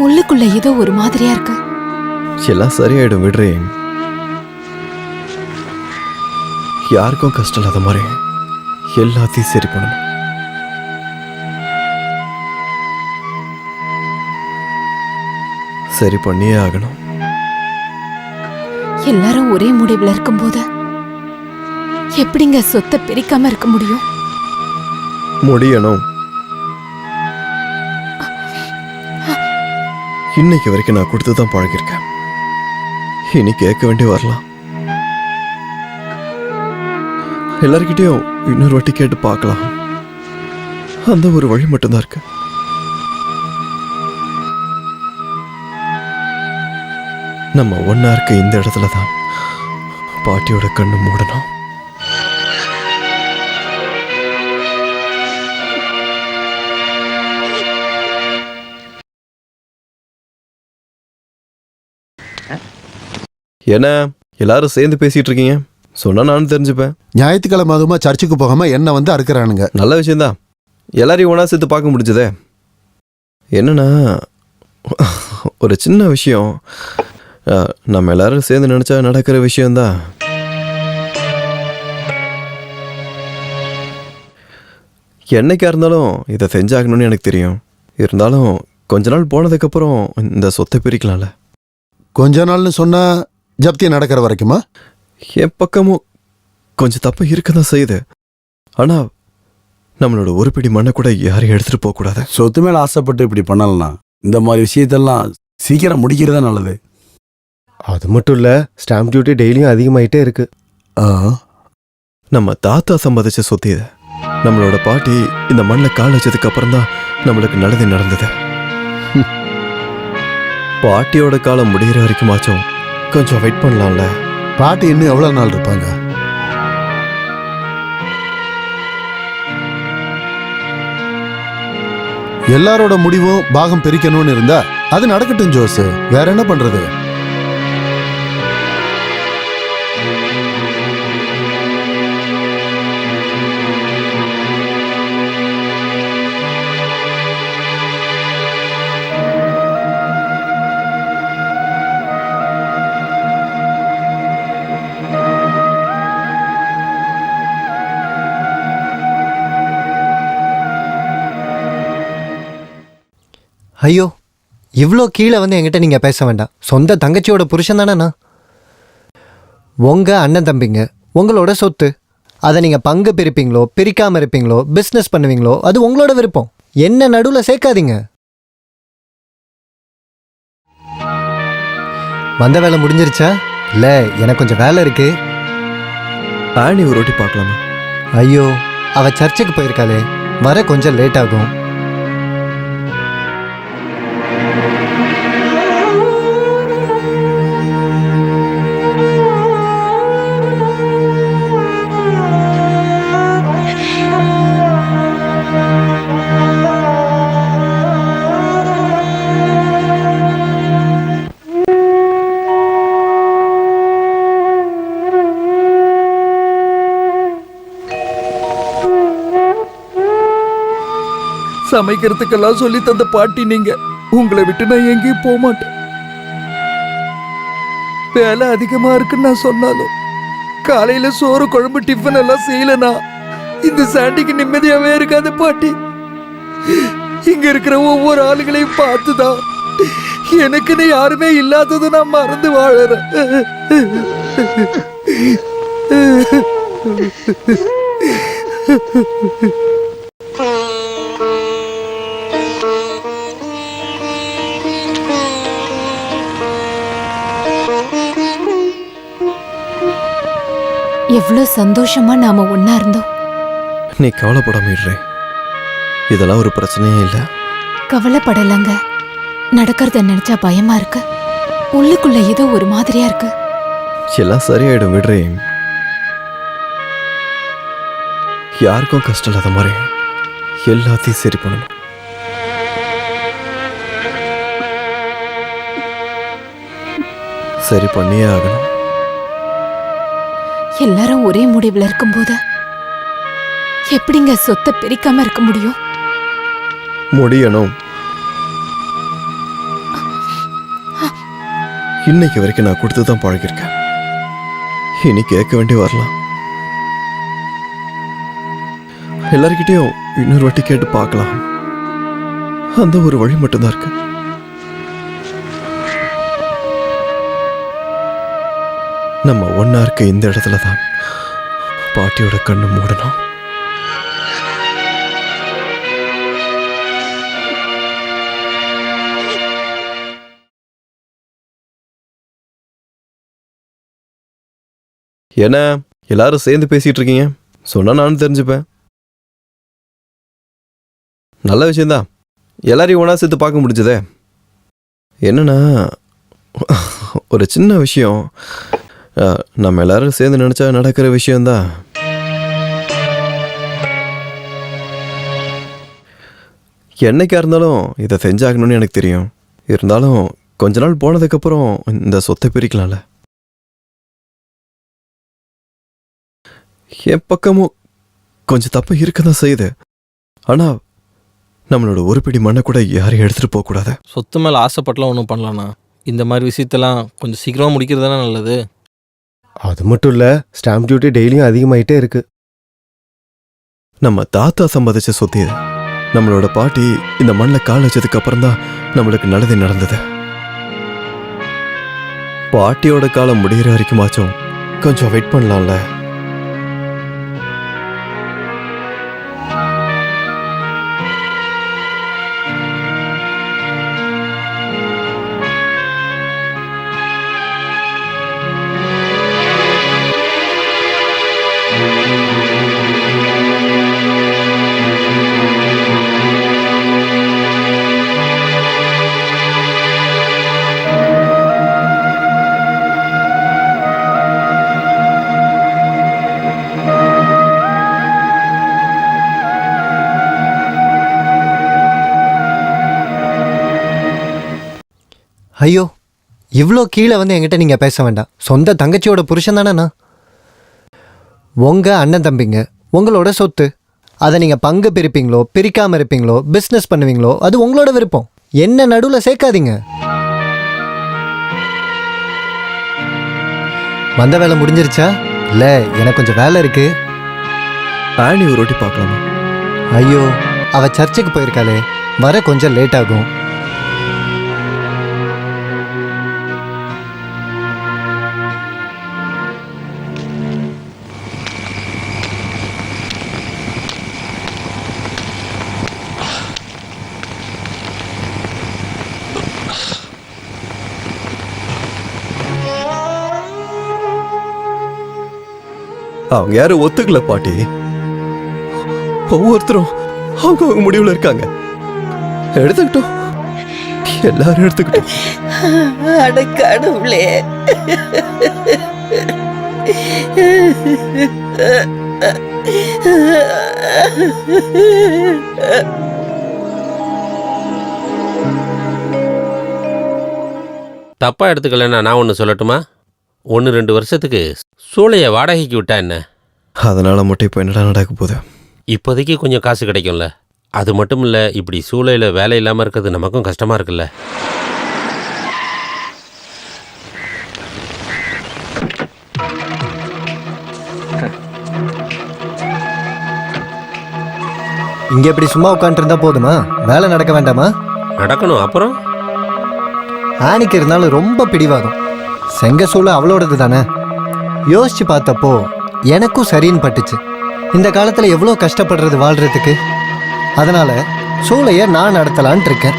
உள்ளுக்குள்ள ஏதோ ஒரு மாதிரியா இருக்கு. எல்லாம் சரியாயிடும், விடுறேன். யாருக்கும் கஷ்டம் இல்லாத மாதிரி எல்லாத்தையும் சரி பண்ணணும். சரி பண்ணியே ஆகணும். எல்லாரும் ஒரே முடிவுல இருக்கும்போது எப்படிங்க சொத்தை பிரிக்காம இருக்க முடியும்? முடியணும். இன்னைக்கு வரைக்கும் நான் கொடுத்துதான் பழகிருக்கேன். இனி கேட்க வேண்டி வரலாம். எல்லார்கிட்டயும் இன்னொரு வாட்டி கேட்டு பார்க்கலாம். அந்த ஒரு வழி மட்டும்தான் இருக்கு. நம்ம ஒன்னா இருக்க இந்த இடத்துல தான் பாட்டியோட கண்ணு மூடணும். என்ன எல்லாரும் சேர்ந்து பேசிட்டு இருக்கீங்க? சொன்னா நானும் தெரிஞ்சுப்பேன். ஞாயிற்றுக்கிழமை அதுமா சர்ச்சுக்கு போகாம என்ன வந்து அறுக்கிறானுங்க. நல்ல விஷயம்தான். எல்லாரையும் ஒன்றா சேர்த்து பார்க்க முடிஞ்சதே. என்னன்னா ஒரு சின்ன விஷயம், நம்ம எல்லாரும் சேர்ந்து நினச்சா நடக்கிற விஷயம்தான். என்னைக்கா இருந்தாலும் இதை செஞ்சாகணும்னு எனக்கு தெரியும். இருந்தாலும் கொஞ்ச நாள் போனதுக்கப்புறம் இந்த சொத்தை பிரிக்கலாம்ல. கொஞ்ச நாள்னு சொன்னா ஜப்தி நடக்கிற வரைக்குமா? என் பக்கமும் கொஞ்சம் தப்பு இருக்க தான் செய்யுது. ஆனால் நம்மளோட ஒரு பிடி மண்ணை கூட யாரையும் எடுத்துகிட்டு போகக்கூடாது. சொத்து மேலே ஆசைப்பட்டு இப்படி பண்ணலாம். இந்த மாதிரி விஷயத்தெல்லாம் சீக்கிரம் முடிக்கிறதா நல்லது. அது மட்டும் இல்லை, ஸ்டாம்ப் டியூட்டி டெய்லியும் அதிகமாயிட்டே இருக்கு. நம்ம தாத்தா சம்பாதிச்ச சொத்து இது. நம்மளோட பாட்டி இந்த மண்ணில் கால் வச்சதுக்கு அப்புறம் தான் நம்மளுக்கு நல்லது நடந்தது. பாட்டியோட காலம் முடிகிற வரைக்குமாச்சும் கொஞ்சம் வெயிட் பண்ணலாம்ல. பாட்டி இன்னும் எவ்வளவு நாள் இருப்பாங்க? எல்லாரோட முடிவும் பாகம் பிரிக்கணும்னு இருந்தா அது நடக்கட்டும் ஜோஸ். வேற என்ன பண்றது? ஐயோ, இவ்வளோ கீழே வந்து என்கிட்ட நீங்கள் பேச வேண்டாம். சொந்த தங்கச்சியோட புருஷன் தானேண்ணா. உங்கள் அண்ணன் தம்பிங்க உங்களோட சொத்து. அதை நீங்கள் பங்கு பிரிப்பீங்களோ பிரிக்காமல் இருப்பீங்களோ பிஸ்னஸ் பண்ணுவீங்களோ அது உங்களோட விருப்பம். என்ன நடுவில் சேர்க்காதீங்க. வந்த வேலை முடிஞ்சிருச்சா? இல்லை, எனக்கு கொஞ்சம் வேலை இருக்கு. ஆனி ஒரு வாட்டி பார்க்கலாமா? ஐயோ, அவள் சர்ச்சுக்கு போயிருக்காளே, வர கொஞ்சம் லேட் ஆகும். சமைக்கிறதுக்கெல்லாம் சொல்லி தந்த பாட்டி நீங்க. உங்களை விட்டு நான் எங்கேயும் போக மாட்டேன். வேலை அதிகமா இருக்குன்னு நான் சொன்னாலும் காலையில சோறு குழம்பு டிஃபன் எல்லாம் செய்யலனா இந்த சாண்டிக்கு நிம்மதியாவே இருக்காது பாட்டி. இங்க இருக்கிற ஒவ்வொரு ஆளுகளையும் பார்த்துதான் எனக்குன்னு யாருமே இல்லாதது நான் மறந்து வாழறேன். எவ்வளவு சந்தோஷமா நாம ஒன்னா இருந்தோம். நீ கவலைப்படாம இருறே. இதெல்லாம் ஒரு பிரச்சனையே இல்லை. கவலைப்படலங்க. நடக்கிறத நினைச்சா பயமா இருக்கு. உள்ளுக்குள்ள ஏதோ ஒரு மாதிரியா இருக்கு. எல்லாம் சரியாயிடும் விடுறேன். யாருக்கும் கஷ்டம் இல்லாத மாதிரி எல்லாத்தையும் சரி பண்ணணும். சரி பண்ணியே ஆகணும். எல்லாரும் ஒரே முடிவுல இருக்கும்போது எப்படிங்க சொத்தை பிரிக்காம இருக்க முடியும்? முடியணும். இன்னைக்கு வரைக்கும் நான் கொடுத்து தான் பழகிருக்கேன். இனி கேட்க வேண்டி வரலாம். எல்லார்கிட்டையும் இன்னொரு வாட்டி கேட்டு பார்க்கலாம். அந்த ஒரு வழி மட்டும்தான் இருக்கு. நம்ம ஒன்னா இருக்க இந்த இடத்துல தான் பாட்டியோட கண்ணு மூடணும். என்ன எல்லாரும் சேர்ந்து பேசிட்டு இருக்கீங்க? சொன்னா நானும் தெரிஞ்சுப்பேன். நல்ல விஷயம்தான். எல்லாரையும் ஒன்றா சேர்த்து பார்க்க முடிஞ்சதே. என்னன்னா ஒரு சின்ன விஷயம். நம்ம எல்லாரும் சேர்ந்து நினச்சா நடக்கிற விஷயம்தான். என்னைக்கா இருந்தாலும் இதை செஞ்சாகணும்னு எனக்கு தெரியும். இருந்தாலும் கொஞ்ச நாள் போனதுக்கப்புறம் இந்த சொத்தை பிரிக்கலாம்ல. என் பக்கமும் கொஞ்சம் தப்பு இருக்க தான் செய்யுது. ஆனால் நம்மளோட ஒரு பிடி மண்ணை கூட யாரையும் எடுத்துகிட்டு போகக்கூடாது. சொத்து மேலே ஆசைப்பட்டலாம் ஒன்றும் பண்ணலாண்ணா. இந்த மாதிரி விஷயத்தெல்லாம் கொஞ்சம் சீக்கிரமாக முடிக்கிறது தானே நல்லது. அது மட்டும் இல்லை, ஸ்டாம்ப் டியூட்டி டெய்லியும் அதிகமாயிட்டே இருக்கு. நம்ம தாத்தா சம்பாதிச்ச சொத்து இது. நம்மளோட பாட்டி இந்த மண்ணில் கால் வச்சதுக்கு அப்புறம் தான் நம்மளுக்கு நல்லது நடந்தது. பாட்டியோட காலம் முடிகிற வரைக்குமாச்சும் கொஞ்சம் வெயிட் பண்ணலாம்ல. ஐயோ, இவ்வளோ கீழே வந்து என்கிட்ட நீங்கள் பேச வேண்டாம். சொந்த தங்கச்சியோட புருஷன் தானேண்ணா. உங்கள் அண்ணன் தம்பிங்க உங்களோட சொத்து. அதை நீங்கள் பங்கு பிரிப்பீங்களோ பிரிக்காமல் இருப்பீங்களோ பிஸ்னஸ் பண்ணுவீங்களோ அது உங்களோட விருப்பம். என்ன நடுவில் சேர்க்காதீங்க. வந்த வேலை முடிஞ்சிருச்சா? இல்லை, எனக்கு கொஞ்சம் வேலை இருக்கு. ஆனி ஒரு ரொட்டி பார்க்கலாமா? ஐயோ, அவள் சர்ச்சுக்கு போயிருக்காளே, வர கொஞ்சம் லேட் ஆகும். அவங்க யாரும் ஒத்துக்கல பாட்டி. ஒவ்வொருத்தரும் அவங்க முடிவுல இருக்காங்க. எடுத்துக்கிட்டோம், எல்லாரும் எடுத்துக்கிட்டோம். அட கடவுளே. தப்பா எடுத்துக்கலன்னா நான் ஒன்று சொல்லட்டுமா? 1-2 வருஷத்துக்கு சூளையை வாடகைக்கு விட்டா என்ன? அதனால மட்டும் இப்போ என்னடா நடக்க போகுது? இப்போதைக்கு கொஞ்சம் காசு கிடைக்கும்ல. அது மட்டும் இல்லை, இப்படி சூளையில் வேலை இல்லாமல் இருக்கிறது நமக்கும் கஷ்டமாக இருக்குல்ல. இங்கே இப்படி சும்மா உட்காந்துருந்தா போதுமா? வேலை நடக்க வேண்டாமா? நடக்கணும். அப்புறம் ஆனிக்கு இருந்தாலும் ரொம்ப பிடிவாதம். செங்கசூளை அவளோடது தானே. யோசிச்சு பார்த்தப்போ எனக்கும் சரின்னு பட்டுச்சு. இந்த காலத்தில் எவ்வளோ கஷ்டப்படுறது வாழ்கிறதுக்கு. அதனால் சூளையை நான் நடத்தலான்ட்டு இருக்கேன்.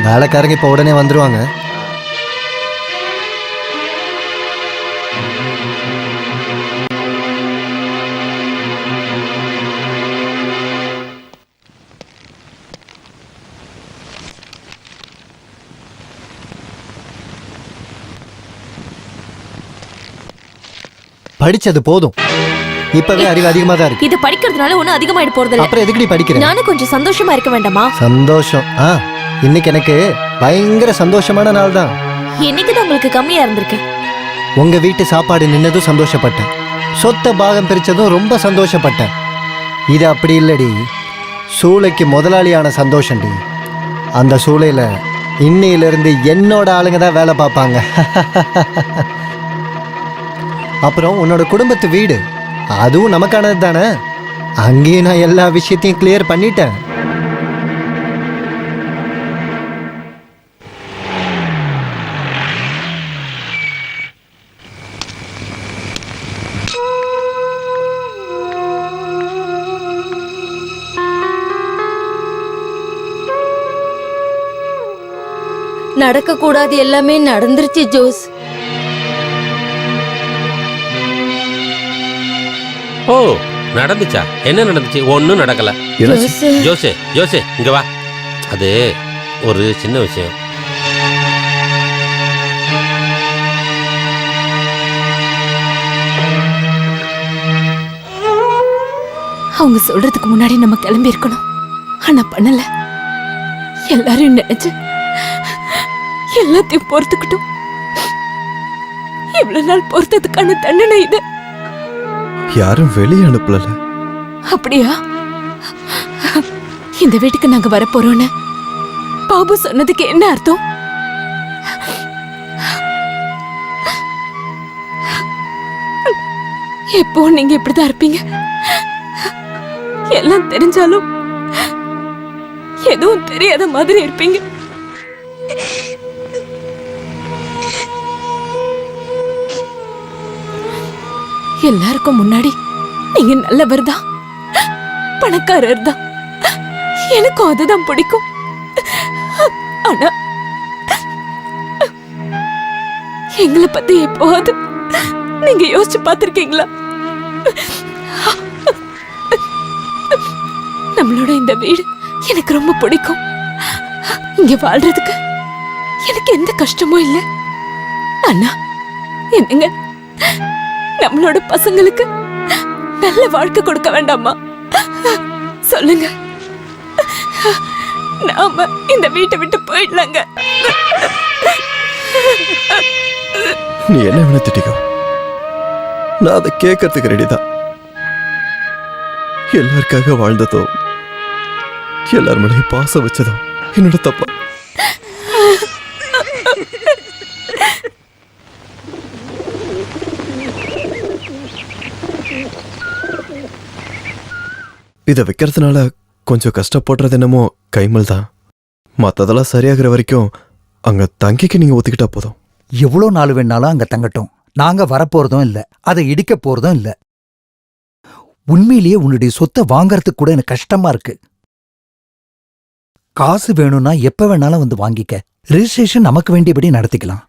வேலைக்காரங்க இப்போ உடனே வந்துடுவாங்க. படிச்சது போதும். இப்பவே அறிவு அதிகமா தான் இருக்கு. இது படிக்கிறதுனால ஒன்னும் அதிகமாயிட்டு போறதில்ல. அப்புறம் எதுக்கு நீ படிக்கிற? நானும் கொஞ்சம் சந்தோஷமா இருக்க வேண்டாமா? சந்தோஷம்? இன்னைக்கு எனக்கு பயங்கர சந்தோஷமான நாள் தான். இன்னைக்கு தான் உங்களுக்கு கம்மியா இருந்திருக்கு. உங்க வீட்டு சாப்பாடு நின்னதும் சந்தோஷப்பட்டேன். சொத்த பாகம் பிரிச்சதும் ரொம்ப சந்தோஷப்பட்டேன். இது அப்படி இல்லடி, சூளைக்கு முதலாளியான சந்தோஷம்டி. அந்த சூளையில இன்னையிலிருந்து என்னோட ஆளுங்க தான் வேலை பார்ப்பாங்க. அப்புறம் உன்னோட குடும்பத்து வீடு, அதுவும் நமக்கானது தானே. அங்கேயும் நான் எல்லா விஷயத்தையும் கிளியர் பண்ணிட்டேன். நடக்க கூடாது எல்லாமே நடந்துருச்சு ஜோஸ். ஓ, நடந்துச்சா? என்ன நடந்துச்சு? ஒன்றும் நடக்கல. ஜோசே ஜோசே இங்க வா. அது ஒரு சின்ன விஷயம். அவங்க சொல்றதுக்கு முன்னாடி நம்ம கிளம்பி இருக்கணும். ஆனா பண்ணல. எல்லாரையும் நினைச்சு எல்லாத்தையும் பொறுத்துக்கிட்டோம். இவ்வளவு நாள் பொறுத்ததுக்கான தண்டனை இது. யாரும் வெளியே அனுப்பல. அப்படியா? இந்த வீட்டுக்கு நாங்க வரப்போறோம்னு பாபு சொன்னதுக்கு என்ன அர்த்தம்? எப்போ நீங்க இப்படிதான் இருப்பீங்க. எல்லாம் தெரிஞ்சாலும் எதுவும் தெரியாத மாதிரி இருப்பீங்க. எல்லாருக்கும் முன்னாடி நீங்க நல்லவர் தான், பணக்காரர் தான். எனக்கும் அதுதான் பிடிக்கும். ஆனா எங்களை பத்தி எப்போது நீங்க யோசிச்சு பார்த்திருக்கீங்களா? நம்மளோட இந்த வீடு எனக்கு ரொம்ப பிடிக்கும். இங்க வாழ்றதுக்கு எனக்கு எந்த கஷ்டமும் இல்லை. அண்ணா, என்னங்க, நம்மளோட பசங்களுக்கு நல்ல வாழ்க்கை கொடுக்க வேண்டாமா? சொல்லுங்க. நாம இந்த வீட்டை விட்டு போயிடலாங்க. நீ என்ன வேணா திட்டிக்கோ, நான் அதை கேட்கறதுக்கு ரெடி தான். எல்லாருக்காக வாழ்ந்ததோ, எல்லார் மேலேயும் பாசம் வச்சதோ என்னோட தப்பா? இதை வைக்கிறதுனால கொஞ்சம் கஷ்டப்படுறது என்னமோ கைமல் தான். மற்றதெல்லாம் சரியாகிற வரைக்கும் அங்க தங்கிக்கு நீங்க ஒத்துக்கிட்டா போதும். எவ்வளோ நாள் வேணாலும் அங்க தங்கட்டும். நாங்க வரப்போறதும் இல்ல, அதை இடிக்க போறதும் இல்ல. உண்மையிலேயே உன்னுடைய சொத்தை வாங்கறதுக்கு கூட எனக்கு கஷ்டமா இருக்கு. காசு வேணும்னா எப்ப வேணாலும் வந்து வாங்கிக்க. ரிஜிஸ்ட்ரேஷன் நமக்கு வேண்டியபடி நடத்திக்கலாம்.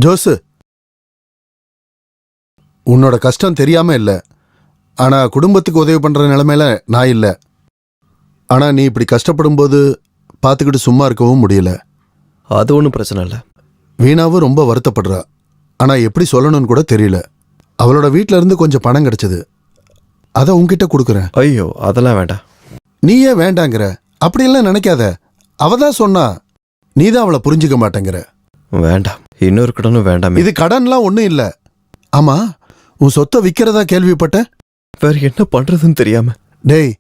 ஜோசு, உன்னோட கஷ்டம் தெரியாம இல்ல, ஆனா குடும்பத்துக்கு உதவி பண்ற நிலைமையில நான் இல்ல. ஆனா நீ இப்படி கஷ்டப்படும் போது பார்த்துக்கிட்டு சும்மா இருக்கவும் முடியல. அது ஒன்றும் பிரச்சனை இல்லை. வீணாவும் ரொம்ப வருத்தப்படுறா. ஆனா எப்படி சொல்லணும்னு கூட தெரியல. அவளோட வீட்ல இருந்து கொஞ்சம் பணம் கிடைச்சது, அதை உன்கிட்ட கொடுக்குறேன். ஐயோ, அதெல்லாம் வேண்டாம். நீ ஏன் வேண்டாங்கிற? அப்படியெல்லாம் நினைக்காத. அவ தான் சொன்னா, நீ தான் அவளை புரிஞ்சுக்க மாட்டேங்கிற. வேண்டாம், இன்னொரு கடனும் வேண்டாம். இது கடன்லாம் ஒன்றும் இல்லை. ஆமா, உன் சொத்தை விற்கிறதா கேள்விப்பட்ட? வேற என்ன பண்றதுன்னு தெரியாம. டேய்,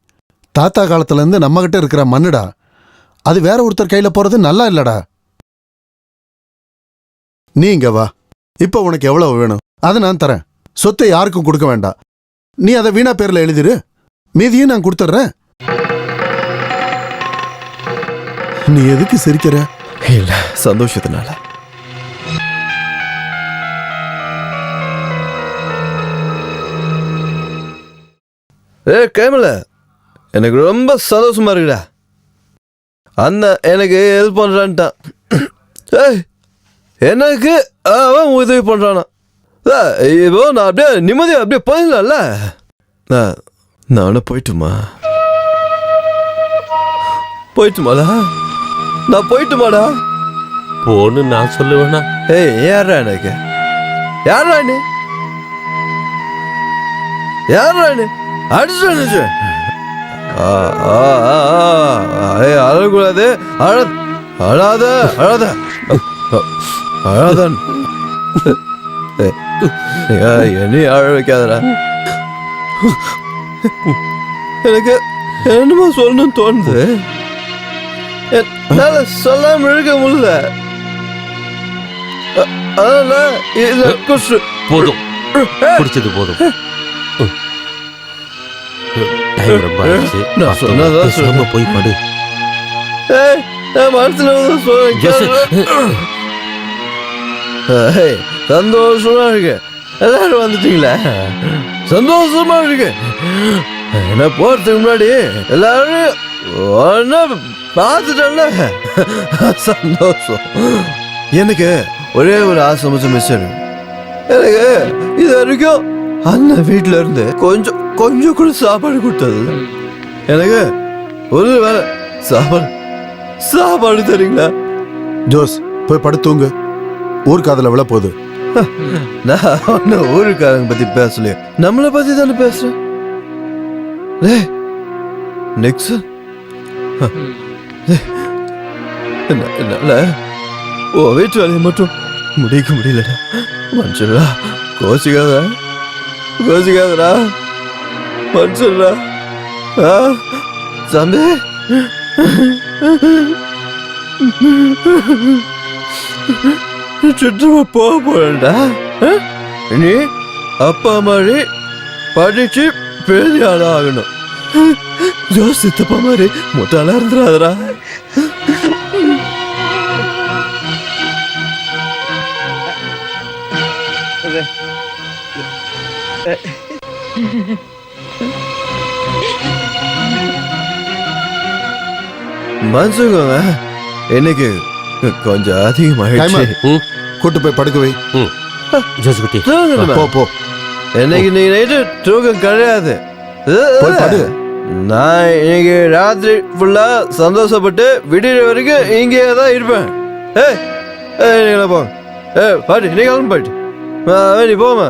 தாத்தா காலத்துல இருந்து நம்ம கிட்ட இருக்கிற மண்ணுடா. அது வேற ஒருத்தர் கையில போறது நல்லா இல்லடா. நீ இங்க வா. இப்ப உனக்கு எவ்வளவு வேணும் அதை நான் தரேன். சொத்தை யாருக்கும் கொடுக்க வேண்டாம். நீ அதை வீணா பேர்ல எழுதிரு, மீதியும் நான் கொடுத்துட்றேன். நீ எதுக்கு சிரிக்கிற? இல்ல, சந்தோஷத்தினால. கேமல, எனக்கு ரொம்ப சந்தோஷமா இருக்குடா. அண்ணன் எனக்கு ஹெல்ப் பண்றான்ட்டான். எனக்கு அவன் உதவி பண்றானா? இப்போ நான் அப்படியே நிம்மதியா அப்படியே போயிடலாம்ல. நானும் போயிட்டுமா? போயிட்டுமாடா? நான் போயிட்டுமாடா? போன்னு நான் சொல்லுவேனா? ஏய், யாரா எனக்கு? யாரா நீ? யாரா நீ? அடிச்சு அழக்கூடாது. அழாத அழாத அழாதான். என்னையும் அழ வைக்காதடா. எனக்கு என்னமா சொல்லணும்னு தோணுது. என்னால சொல்லாம இருக்க முடியல. போதும், குடிச்சது போதும். டைம் ரொம்ப ஆயிடுச்சு. நான் சொன்னதான் பேசாம போய் படு. மனசுல சந்தோஷமா இருக்கு. எல்லாரும் வந்துட்டீங்களா? சந்தோஷமா இருக்கு. என்ன போறதுக்கு முன்னாடி எல்லாரும் ஒன்னா பார்த்துட்டல. சந்தோஷம். எனக்கு ஒரே ஒரு ஆசை மிஸ் இருக்கு. எனக்கு இது வரைக்கும் அந்த வீட்டுல இருந்து கொஞ்சம் கொஞ்சம் கூட சாப்பாடு கொடுத்தது. எனக்கு ஒரு வேலை சாப்பாடு தரீங்களா? ஜோஸ், போய் படுத்துங்க. ஊர்க்காதல விழ போகுது. நான் ஒன்னும் ஊருக்காரங்க பத்தி பேசலையே, நம்மளை பத்தி தானே பேசுறேன். நெக்ஸ்ட் என்னால ஓ வீட்டு வேலையை மட்டும் முடிக்க முடியலடா. மனுஷன்டா, கோச்சிக்காதடா மனுஷன்டா. தம்பி, சுற்றுலா போறேன்டா. நீ அப்பா மாதிரி படிச்சு பெரிய ஆளா ஆகணும். ஜோஸ் சித்தப்பா மாதிரி முட்டாளா இருந்துடாதடா. மனுஷங்க இன்னைக்கு கொஞ்சம் அதிகமாயிடுச்சு. கூட்டு போய் படுக்க வை. ஜோஸ் குட்டி, போ போ. இன்னைக்கு நீ நைட்டு தூக்கம் கிடையாது. போய் படு. நான் இன்னைக்கு ராத்திரி ஃபுல்லா சந்தோஷப்பட்டு விடிற வரைக்கும் இங்கே தான் இருப்பேன். நீங்களா போங்க. பாட்டி நீ கிளம்பு பாட்டி. நீ போமா.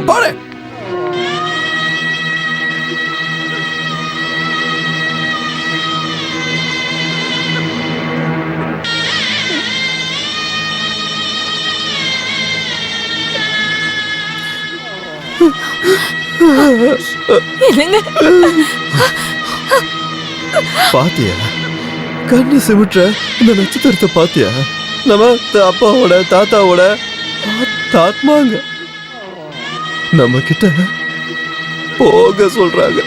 போறேன். பாத்தியா? கண்ணு சிமிட்டுற இந்த நட்சத்திரத்தை பாத்தியா? நம்ம அப்பாவோட தாத்தாவோட ஆத்மாங்க நம்ம கிட்ட போக சொல்றாங்க.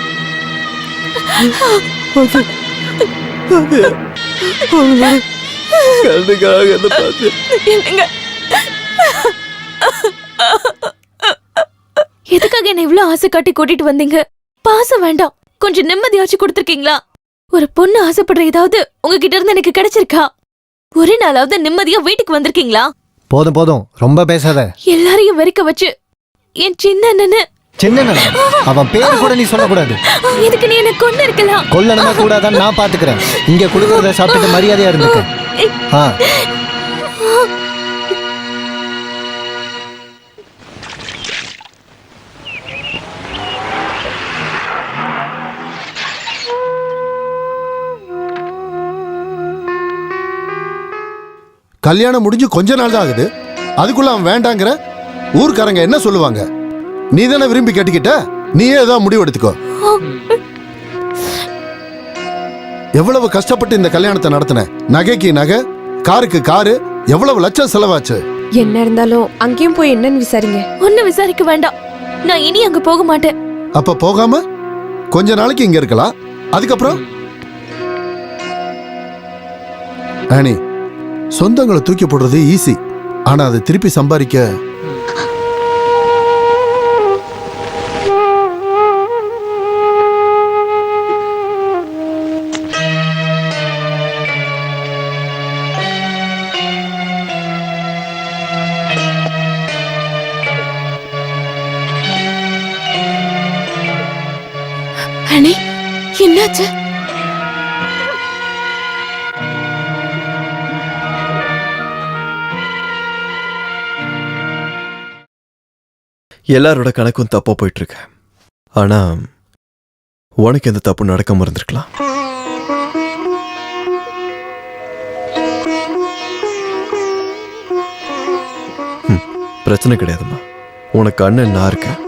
கண்ணுக்காக என்ன பாத்தியா? எதுக்காக என்ன இவ்ளோ ஆசை காட்டி கூட்டிட்டு வந்தீங்க? பாசம் வேண்டாம், கொஞ்சம் நிம்மதியாச்சு கொடுத்துருக்கீங்களா? ஒரு பொண்ணு ஆசைப்படுற ஏதாவது உங்ககிட்ட இருந்து எனக்கு கிடைச்சிருக்கா? ஒரு நாளாவது நிம்மதியா வீட்டுக்கு வந்திருக்கீங்களா? போதும் போதும், ரொம்ப பேசாத. எல்லாரையும் வெறுக்க வச்சு என் சின்ன சின்ன அவன் பேரு கூட நீ சொல்லக்கூடாது. இதுக்கு நீ என்ன கொண்டு இருக்கலாம். கொல்லணுமா கூடாதான் நான் பாத்துக்கிறேன். இங்க கொடுக்கறத சாப்பிட்டுட்டு மரியாதையா இருந்துக்க. கல்யாணம் முடிஞ்சு கொஞ்ச நாள் தான் ஆகுது. அதுக்குள்ள அவன் வேண்டாங்கிற. ஊர்க்காரங்க என்ன சொல்லுவாங்க? நீ தானே விரும்பி கேட்டுக்கிட்ட. நீயே ஏதாவது முடிவு எடுத்துக்கோ. எவ்வளவு கஷ்டப்பட்டு இந்த கல்யாணத்தை நடத்தின. நகைக்கு நகை, காருக்கு காரு, எவ்வளவு லட்சம் செலவாச்சு. என்ன இருந்தாலும் அங்கேயும் போய் என்னன்னு விசாரிங்க. ஒன்னும் விசாரிக்க வேண்டாம், நான் இனி அங்க போக மாட்டேன். அப்ப போகாம கொஞ்ச நாளைக்கு இங்க இருக்கலாம். அதுக்கப்புறம் ஆனி, சொந்தங்களை தூக்கி போடுறது ஈஸி. ஆனா அதை திருப்பி சம்பாதிக்க என்னாச்சு? எல்லாரோட கணக்கும் தப்பா போயிட்டு இருக்கு. ஆனா உனக்கு எந்த தப்பு நடக்காம இருந்திருக்கலாம். பிரச்சனை கிடையாதுமா, உனக்கு அண்ணன் நான் இருக்கேன்.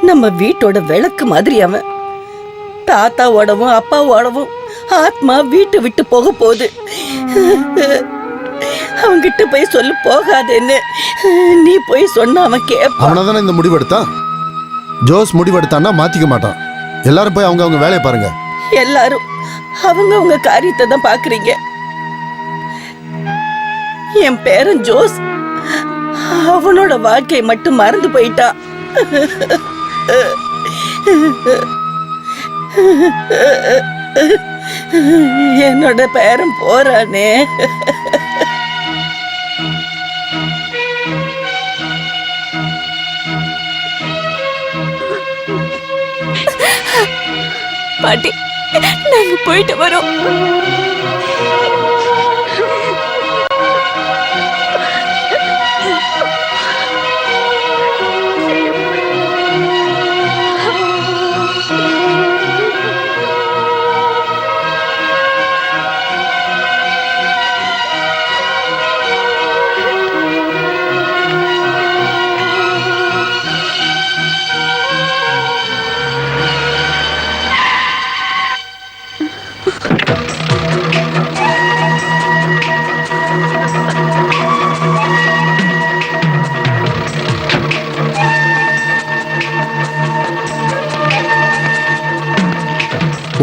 நம்ம வீட்டோட விளக்கு மாதிரி அவன். தாத்தாவோடவும் அப்பாவோடவும் ஆத்மா வீட்டை விட்டு போக போகுது. அவன்கிட்ட போய் சொல்லு போகாதேன்னு. நீ போய் சொன்ன அவன் கேட்பான். அவனதானே இந்த முடிவெடுத்தான். ஜோஸ் முடிவெடுத்தான்னா மாத்திக்க மாட்டான். எல்லாரும் போய் அவங்க வேலையை பாருங்க. எல்லாரும் அவங்க காரியத்தை தான் பாக்குறீங்க. என் பேரன் ஜோஸ் அவனோட வாழ்க்கையை மட்டும் மறந்து போயிட்டான். என்னோட பேரன் போறானே. பாட்டி, நாங்க போயிட்டு வரோம்.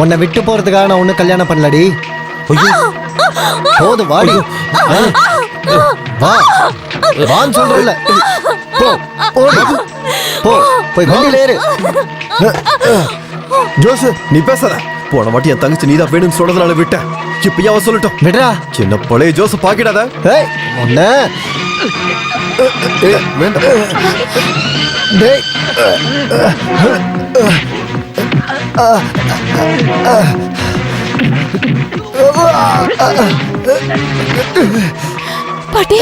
உன்னை விட்டு போறதுக்காக நான் ஒன்னும் கல்யாணம் பண்ணலடி. போது வாடி. வா வான்னு சொல்றல. போ போ போய் வண்டியில ஏறு. ஜோஸ், நீ பேசாத. போன வாட்டி என் தங்கச்சி நீதான் வேணும்னு சொன்னதுனால விட்டேன். இப்ப அவன் சொல்லட்டும். விடுறா. சின்ன பழைய ஜோஸ் பாக்கிடாத. ஒன்ன வேண்டாம். பாட்டி,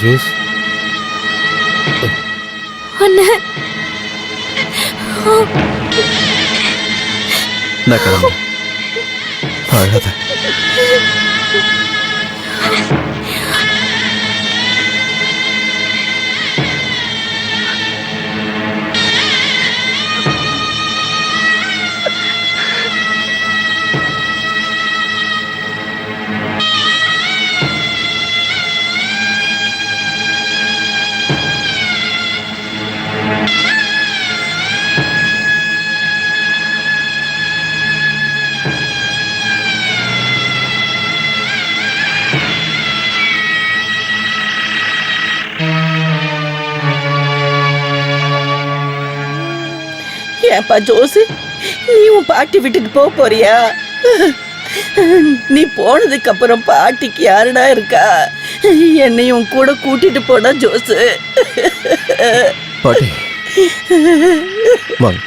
ஜூஸ் அண்ணே. நான் கிளம்புறேன். அழாத. ஏன்பா ஜோசு, நீ உன் பாட்டி வீட்டுக்கு போக போறியா? நீ போனதுக்கு அப்புறம் பாட்டிக்கு யாருடா இருக்கா? என்னையும் கூட கூட்டிட்டு போடா ஜோசு. பாட்டி வாங்க